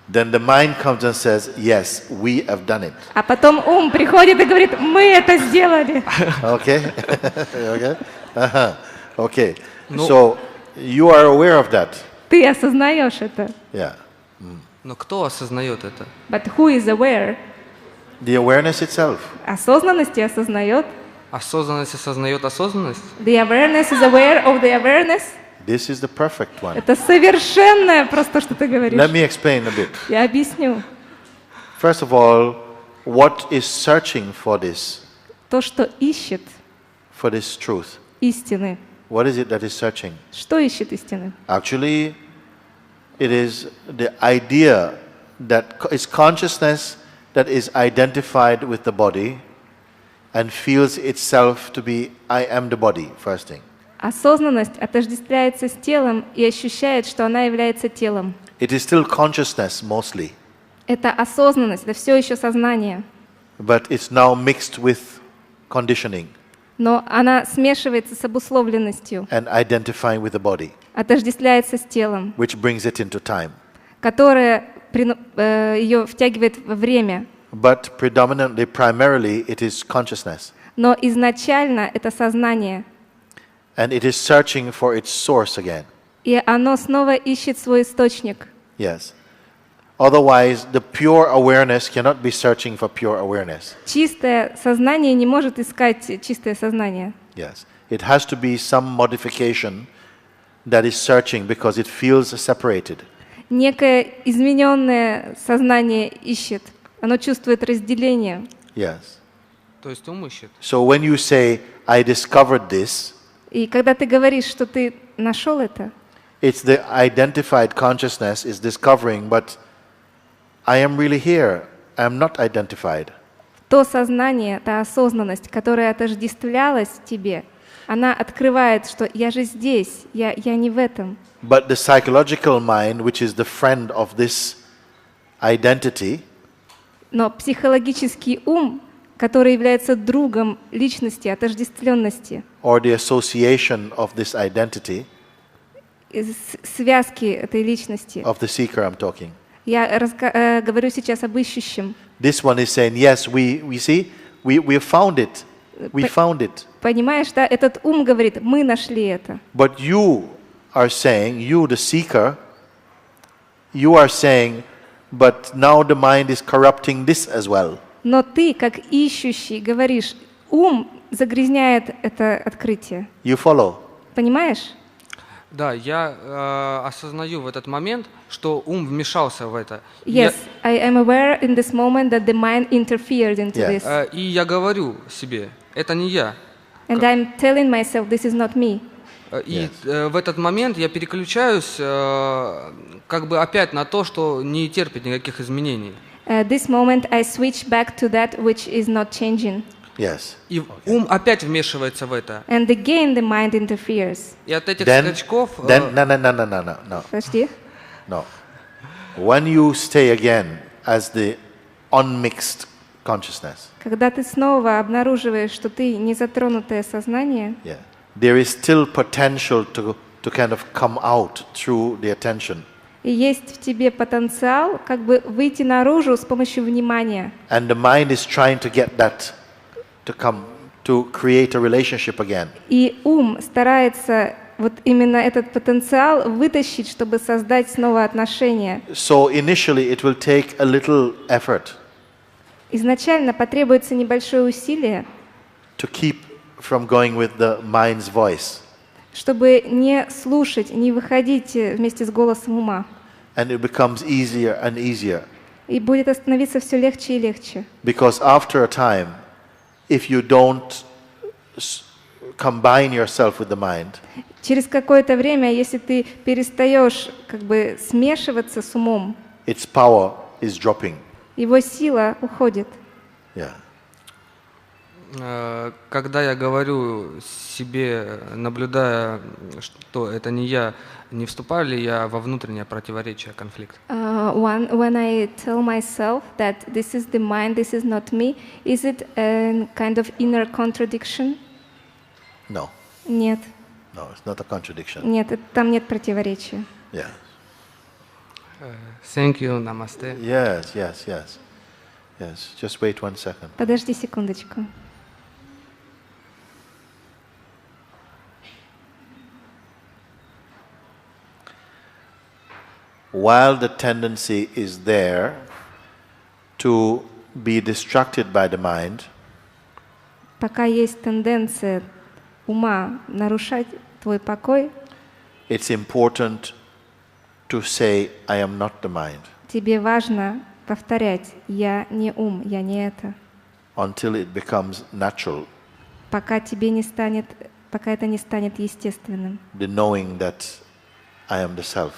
Then the mind comes and says, yes, we have done it. А потом ум приходит и говорит, мы это сделали. Okay? Okay. So you are aware of that. Ты осознаешь это. Yeah. Но кто осознает это? But who is aware? The awareness itself. Осознанность осознает. Осознанность осознает осознанность? The awareness is aware of the awareness. This is the perfect one. Это совершенное просто, что ты говоришь. Let me explain a bit. Я объясню. First of all, what is searching for this? То, что ищет For this truth. истины. What is it that is searching? Что ищет истины? Actually, it is the idea that is consciousness that is identified with the body and feels itself to be, I am the body, first thing. Осознанность отождествляется с телом и ощущает, что она является телом. It is still consciousness mostly, Это осознанность, это все еще сознание. but it's now mixed with conditioning Но она смешивается с обусловленностью, and identifying with the body, отождествляется с телом, which brings it into time. которое ее втягивает во время. But predominantly, primarily, it is consciousness. Но изначально это сознание. And it is searching for its source again. И оно снова ищет свой источник. Yes. Otherwise, the pure awareness cannot be searching for pure awareness. Чистое сознание не может искать чистое сознание. Yes. It has to be some modification that is searching because it feels separated. Некое измененное сознание ищет, оно чувствует разделение. Yes. То есть ум ищет. So when you say, I discovered this, И когда ты говоришь, что ты нашел это, it's the identified consciousness is discovering, but I am really here. I am not identified. то сознание, та осознанность, которая отождествлялась тебе, она открывает, что я же здесь, я не в этом. But the psychological mind, which is the friend of this identity, Но психологический ум, который является другом личности, отождествленности, or the association of this identity, связки этой личности. of the seeker I'm talking. Я говорю сейчас об ищущем. This one is saying, yes, we found it. We found it. Понимаешь, да? Этот ум говорит, мы нашли это. But you are saying, you the seeker, you are saying, but now the mind is corrupting this as well. Но ты, как ищущий, говоришь, ум загрязняет это открытие. You follow? Понимаешь? Да, я осознаю в этот момент, что ум вмешался в это. Yes, I am aware in this moment that the mind interfered into this. И я говорю себе, это не я. And I'm telling myself, this is not me. И в этот момент я переключаюсь как бы опять на то, что не терпит никаких изменений. This moment I switch back to that which is not changing. Yes. И ум опять вмешивается в это. And again the mind interferes. И от этих скачков... No. Подожди. No. When you stay again as the unmixed consciousness, Когда ты снова обнаруживаешь, что ты не затронутое сознание, there is still potential to kind of come out through the attention. и есть в тебе потенциал как бы выйти наружу с помощью внимания. And the mind is trying to get that to come, to create a relationship again. И ум старается вот именно этот потенциал вытащить, чтобы создать снова отношения. So initially it will take a little effort Изначально потребуется небольшое усилие, to keep from going with the mind's voice. чтобы не слушать, не выходить вместе с голосом ума. And it becomes easier and easier. И будет становиться все легче и легче. Because after a time, if you don't combine yourself with the mind, Через какое-то время, если ты перестаешь как бы смешиваться с умом, its power is dropping. его сила уходит. Yeah. Когда я говорю себе, наблюдая, что это не я, не вступаю ли я во внутреннее противоречие, конфликт? When I tell myself that this is the mind, this is not me, is it a kind of inner contradiction? No. Нет. No, it's not a contradiction. Нет, там нет противоречия. Yeah. Thank you, namaste. Yes. Just wait 1 second. Подожди секундочку. While the tendency is there to be distracted by the mind, Пока есть тенденция ума нарушать твой покой, it's important to say, I am not the mind, тебе важно повторять: я не ум, я не это. until it becomes natural, Пока это не станет естественным. the knowing that I am the self.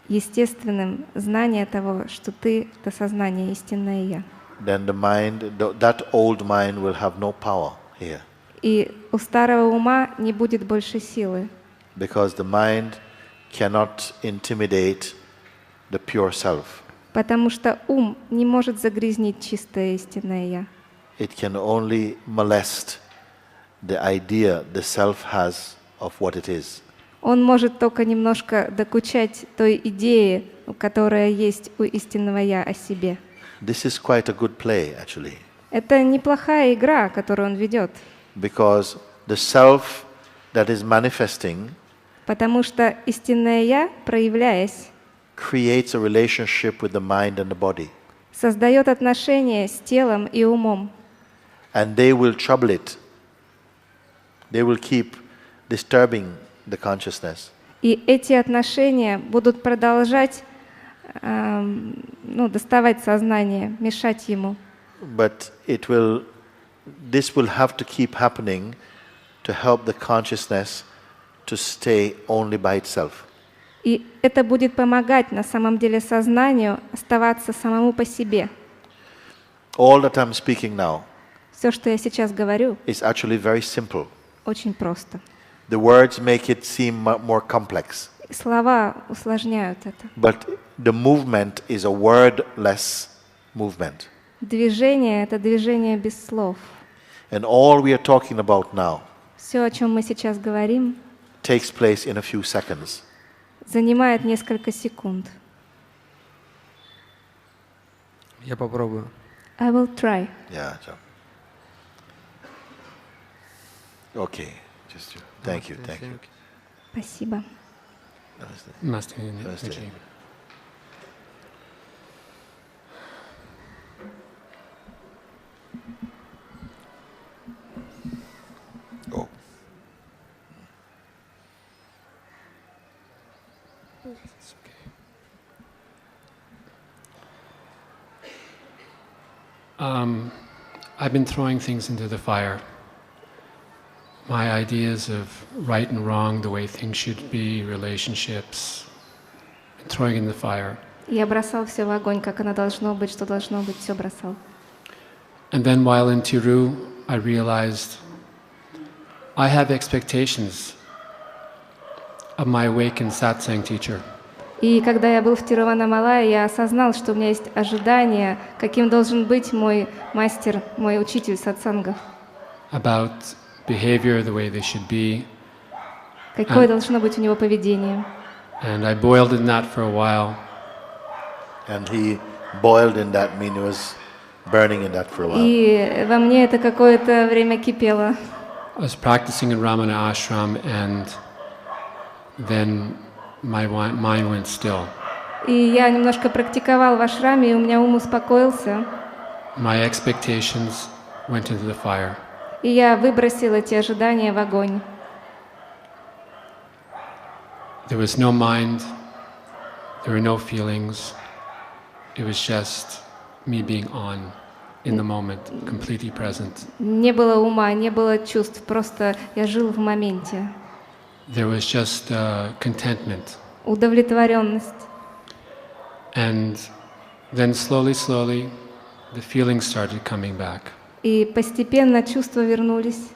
Естественным знание того, что ты — это сознание, истинное я. Then the mind, that old mind will have no power here. И у старого ума не будет больше силы, Because the mind cannot intimidate the pure self. потому что ум не может загрязнить чистое истинное я. It can only molest the idea the self has of what it is. Он может только немножко докучать той идее, которая есть у истинного я о себе. This is quite a good play, actually. Это неплохая игра, которую он ведет, Because the self that is manifesting потому что истинное я, проявляясь, creates a relationship with the mind and the body. создает отношения с телом и умом. And they will trouble it. They will keep disturbing the consciousness. И эти отношения будут продолжать доставать сознание, мешать ему. But this will have to keep happening to help the consciousness to stay only by itself. И это будет помогать на самом деле сознанию оставаться самому по себе. All that I'm speaking now Все, что я сейчас говорю, is actually very simple. очень просто. The words make it seem more complex. Слова усложняют это. But the movement is a wordless movement. Движение — это движение без слов. And all we are talking about now Все, о чем мы сейчас говорим, takes place in a few seconds. занимает несколько секунд. Я попробую. I will try. Yeah. Okay. Thank you. Спасибо. Namaste. Mooji. Oh. It's okay. I've been throwing things into the fire. My ideas of right and wrong, the way things should be, relationships, throwing in the fire. Я бросал все в огонь, как оно должно быть, что должно быть, все бросал. And then while in Tiru, I realized I have expectations of my awakened Satsang teacher. И когда я был в Тируванамалае, я осознал, что у меня есть ожидание, каким должен быть мой мастер, мой учитель сатсанга. About behavior, the way they should be. Какое должно быть у него поведение. And I boiled in that for a while. And he boiled in that, meaning he was burning in that for a while. И во мне это какое-то время кипело. I was practicing in Ramana ashram, and then my mind went still. И я немножко практиковал в ашраме, и у меня ум успокоился. My expectations went into the fire. И я выбросил эти ожидания в огонь. There was no mind, there were no feelings. It was just me being on in the moment, completely present. Не было ума, не было чувств, просто я жил в моменте. There was just contentment. Удовлетворенность. And then slowly, the feelings started coming back. И постепенно чувства вернулись.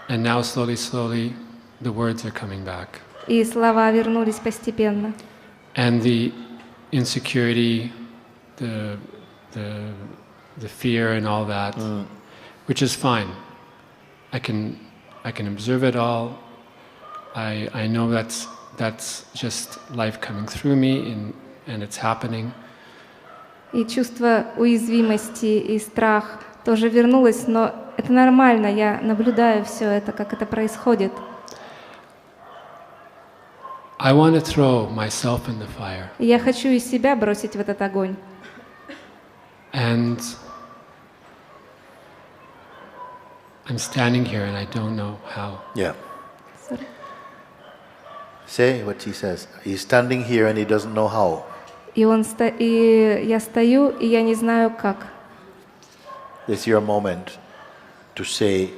And now slowly, the words are coming back. И слова вернулись постепенно. And the insecurity, the fear and all that, which is fine. I can observe it all. I know that's just life coming through me, and it's happening. И чувство уязвимости и страх тоже вернулось, но это нормально. Я наблюдаю все это, как это происходит. I want to throw myself in the fire. И я хочу и себя бросить в этот огонь. And I'm standing here and I don't know how. Yeah. Say what he says. He's standing here and he doesn't know how. И я стою, и я не знаю как. This is your moment to say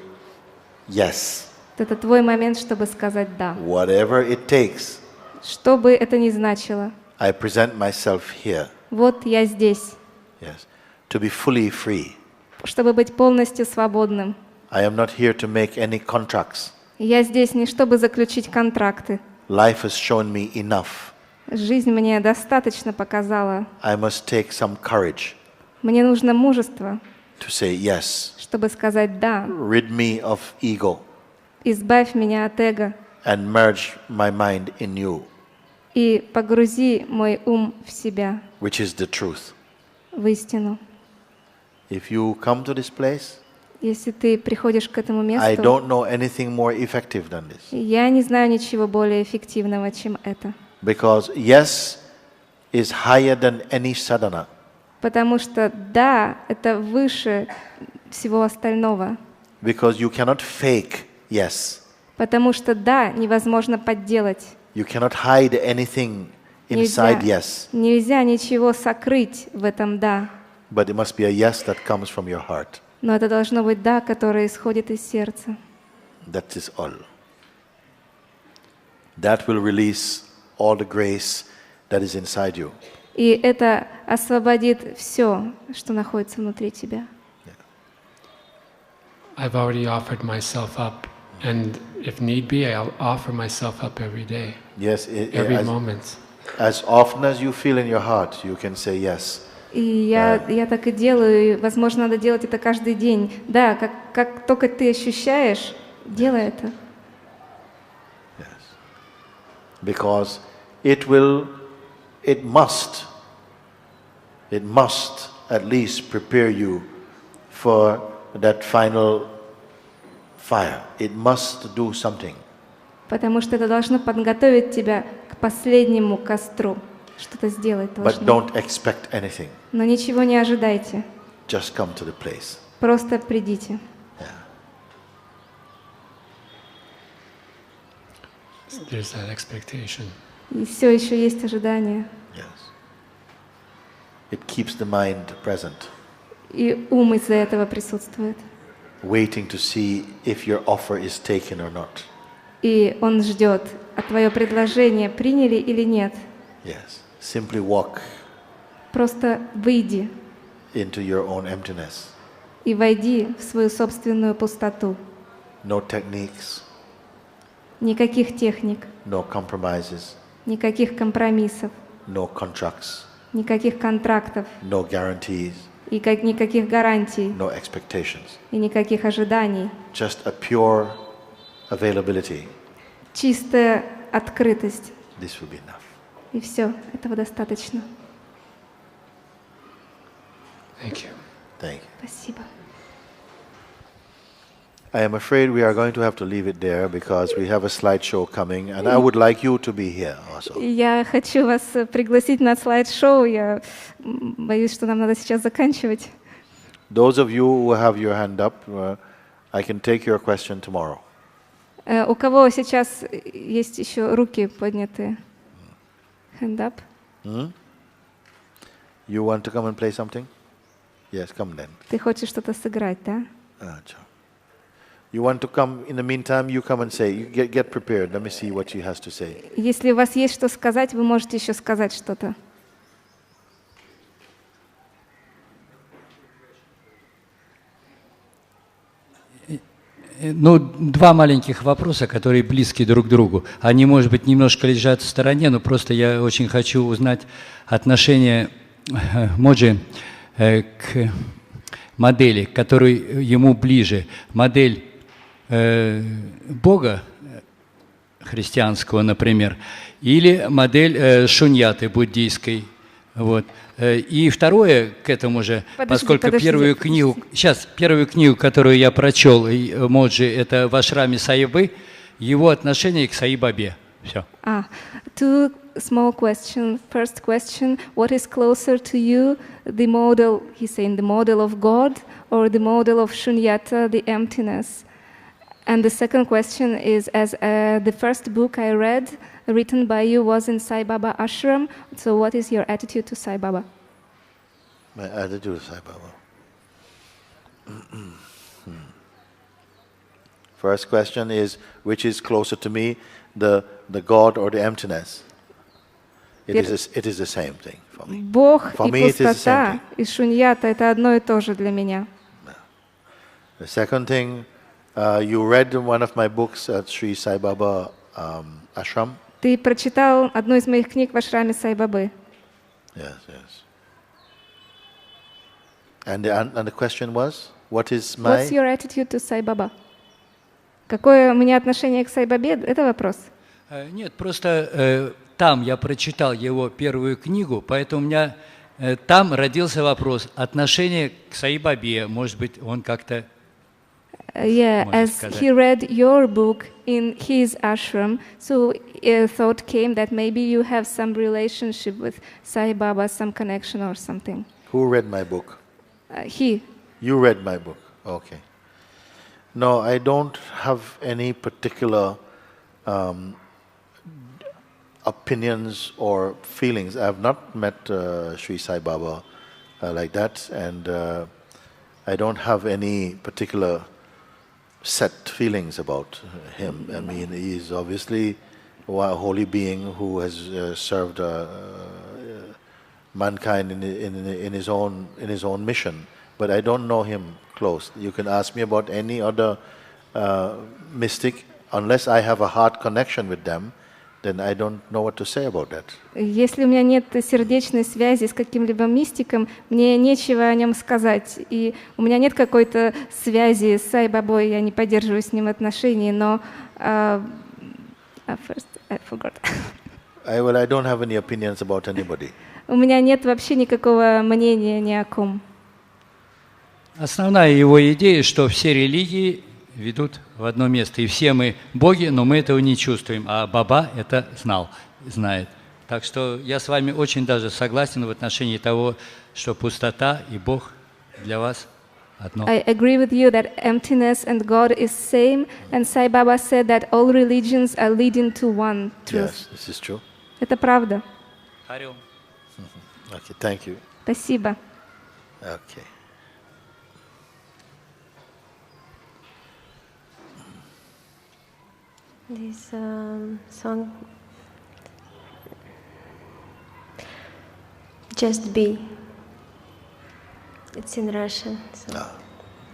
yes. Это твой момент, чтобы сказать да. Whatever it takes. Что бы это ни значило. I present myself here. Вот я здесь. Yes. To be fully free. Чтобы быть полностью свободным. I am not here to make any contracts. Я здесь не чтобы заключить контракты. Life has shown me enough. Жизнь мне достаточно показала. I must take some courage. Мне нужно мужество. To say yes. Чтобы сказать да. Rid me of ego. Избавь меня от эго. And merge my mind in you. И погрузи мой ум в себя. Which is the truth. В истину. If you come to this place, если ты приходишь к этому месту, I don't know anything more effective than this. Я не знаю ничего более эффективного, чем это. Because yes is higher than any sadhana. Потому что да, это выше всего остального. Because you cannot fake yes. Потому что да, невозможно подделать. You cannot hide anything inside yes. Нельзя ничего сокрыть в этом «да». But it must be a yes that comes from your heart. Но это должно быть «да», которое исходит из сердца. That is all. That will release all the grace that is inside you. И это освободит все, что находится внутри тебя. I've already offered myself up, and if need be, I'll offer myself up every day. Yes, every moment. As often as you feel in your heart, you can say yes. И я так и делаю, и, возможно, надо делать это каждый день. Да, как только ты ощущаешь, делай это. Yes. Because it must at least prepare you for that final fire. It must do something. Потому что это должно подготовить тебя к последнему костру. Что-то сделать должно. But don't expect anything. Но ничего не ожидайте. Just come to the place. Просто придите. There's that expectation. И все еще есть ожидание. Yes. It keeps the mind present. И ум из-за этого присутствует. Waiting to see if your offer is taken or not. И он ждет, а твое предложение приняли или нет. Yes. Simply walk. Просто выйди. Into your own emptiness. И войди в свою собственную пустоту. No techniques. Никаких техник. No compromises. Никаких компромиссов. No contracts. Никаких контрактов. No guarantees. И никаких гарантий. No expectations. И никаких ожиданий. Just a pure availability. Чистая открытость. This will be enough. И все, этого достаточно. Thank you. Thank you. Спасибо. I am afraid we are going to have to leave it there because we have a slideshow coming, and I would like you to be here also. Я хочу вас пригласить на слайд-шоу. Я боюсь, что нам надо сейчас заканчивать. Those of you who have your hand up, I can take your question tomorrow. У кого сейчас есть еще руки поднятые? Hand up. You want to come and play something? Yes, come then. Ты хочешь что-то сыграть, да? You want to come, in the meantime, you come and say, you get prepared. Let me see what she has to say. Если у вас есть что сказать, вы можете еще сказать что-то. Ну, два маленьких вопроса, которые близки друг к другу. Они, может быть, немножко лежат в стороне, но просто я очень хочу узнать отношение Mooji к модели, которая ему ближе. Модель Бога христианского, например, или модель шуньяты буддийской. Вот. И второе к этому же, поскольку первую книгу, которую я прочел, Mooji, это в ашраме Саибы, его отношение к Саи-Бабе. Все. Two small questions. First question, what is closer to you, the model, he's saying, the model of God or the model of Shunyata, the emptiness? And the second question is, as the first book I read, written by you, was in Sai Baba ashram, so what is your attitude to Sai Baba? My attitude to Sai Baba. First question is, which is closer to me, the God or the emptiness? It is the same thing for me. Бог For и me, it is the same пустота thing. и шуньята — это одно и то же для меня. The second thing, you read one of my books at Sri Sai Baba ashram. Ты прочитал одну из моих книг в ашраме Сай-Бабы. Yes, yes. And the question was, what is my... What's your attitude to Sai Baba? Какое у меня отношение к Сай-Бабе? Это вопрос? Нет, просто там я прочитал его первую книгу, поэтому у меня там родился вопрос отношение к Саи-Бабе. Может быть, он как-то... Yeah, as he read your book in his ashram, so a thought came that maybe you have some relationship with Sai Baba, some connection or something. Who read my book? He. You read my book, okay. No, I don't have any particular opinions or feelings. I have not met Sri Sai Baba like that, and I don't have any particular set feelings about him. I mean, he is obviously a holy being who has served mankind in his own mission. But I don't know him close. You can ask me about any other mystic, unless I have a heart connection with them, then I don't know what to say about that. Если у меня нет сердечной связи с каким-либо мистиком, мне нечего о нем сказать. И у меня нет какой-то связи с Сай-Бабой, я не поддерживаю с ним отношений, но... First, I forgot. I don't have any opinions about anybody. У меня нет вообще никакого мнения ни о ком. Основная его идея, что все религии ведут в одно место. И все мы боги, но мы этого не чувствуем. А Баба это знает. Так что я с вами очень даже согласен в отношении того, что пустота и Бог для вас одно. I agree with you that emptiness and God is same. And Sai Baba said that all religions are leading to one truth. Yes, this is true. Это правда. Okay, thank you. Спасибо. Okay. This song, Just Be. It's in Russian. So.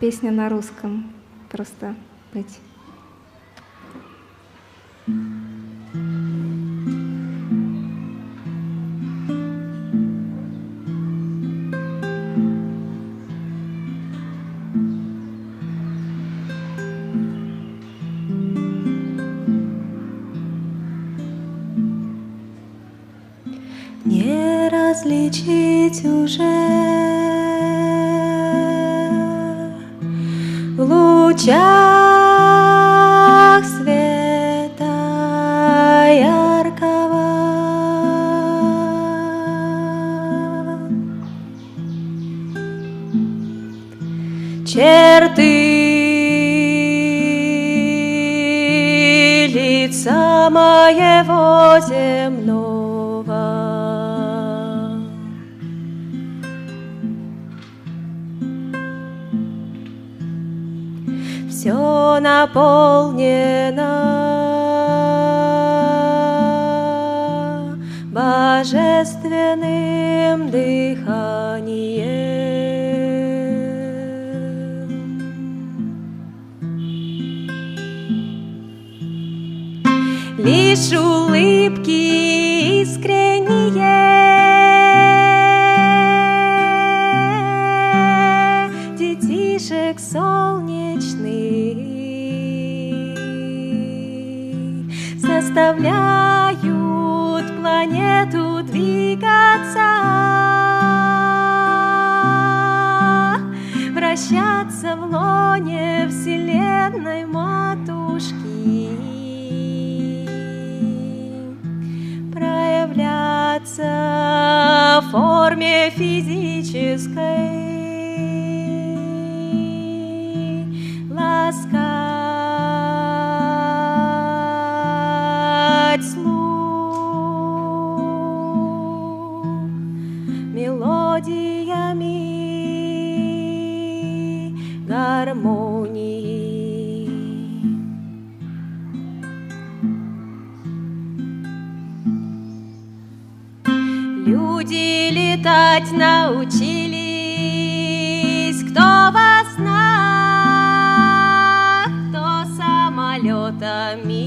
Песня на русском. Просто быть. Не различить уже в лучах света яркого черты лица моего земного. Все наполнено божественным дыханием. Лишь улыбки искренние детишек солнечных заставляют планету двигаться, вращаться в лоне Вселенной Матушки, проявляться в форме физической, ласкать слух мелодиями гармонии. Люди летать научились, кто во снах, кто самолетами.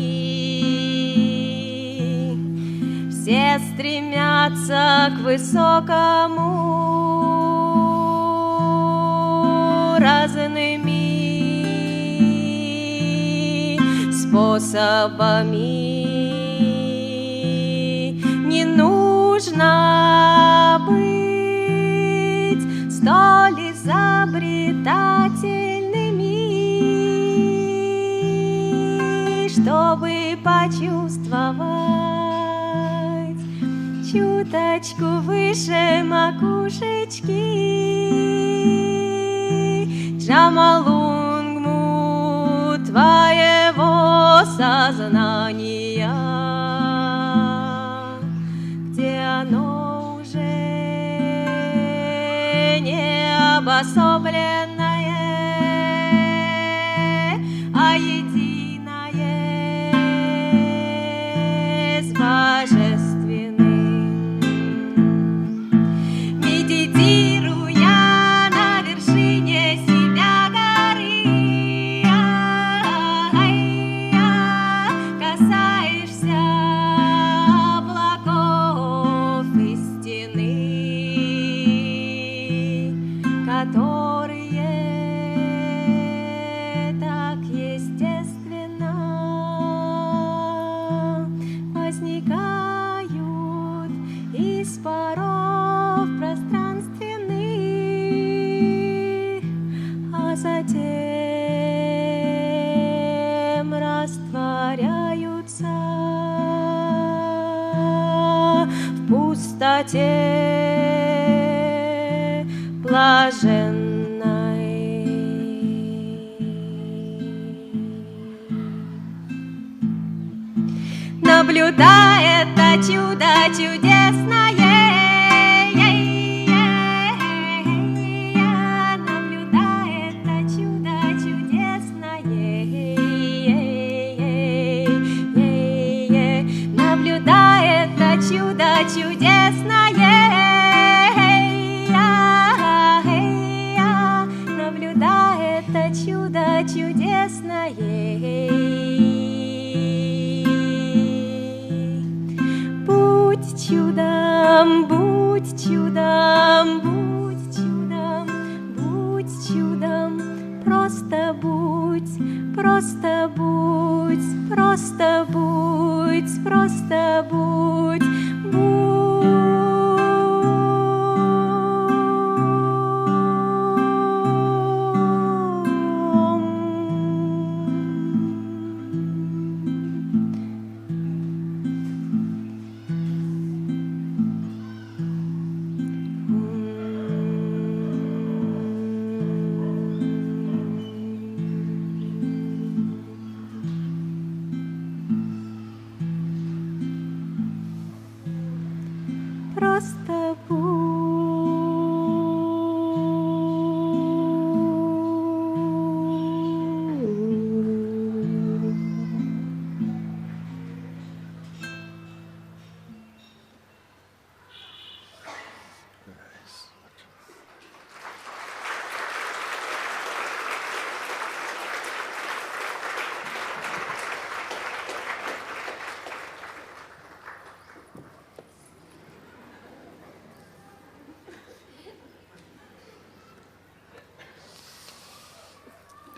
Все стремятся к высокому разными способами. Не нужно быть столь изобретательными, чтобы почувствовать чуточку выше макушечки Джамалунгму твоего сознания. единое с божественным. Медитируя на вершине себя горы, касаешься облаков истины, которые так естественно возникают из паров пространственных, а затем растворяются в пустоте блаженной. Наблюдая это чудо чудесное, наблюдая это чудо чудесное, наблюдая это чудо чудесное, наблюдая это чудо чудесное. Будь чудом, будь чудом, будь чудом, будь чудом, просто будь, просто будь, просто будь, просто будь, просто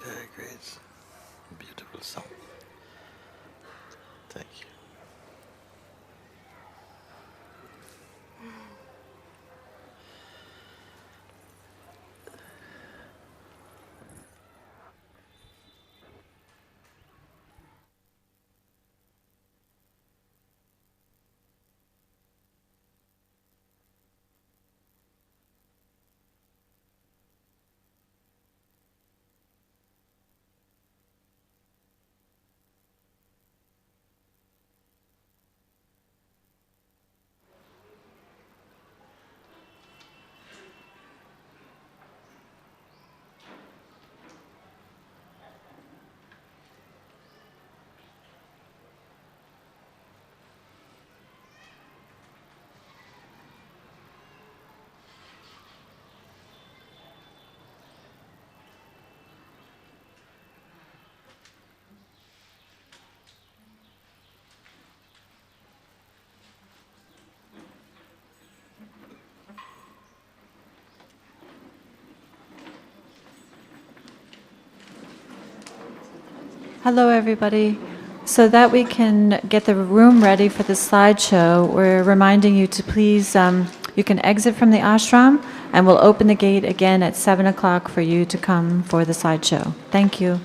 Very great. Beautiful song. Thank you. Hello, everybody. So that we can get the room ready for the slideshow, we're reminding you to please, you can exit from the ashram, and we'll open the gate again at 7 o'clock for you to come for the slideshow. Thank you.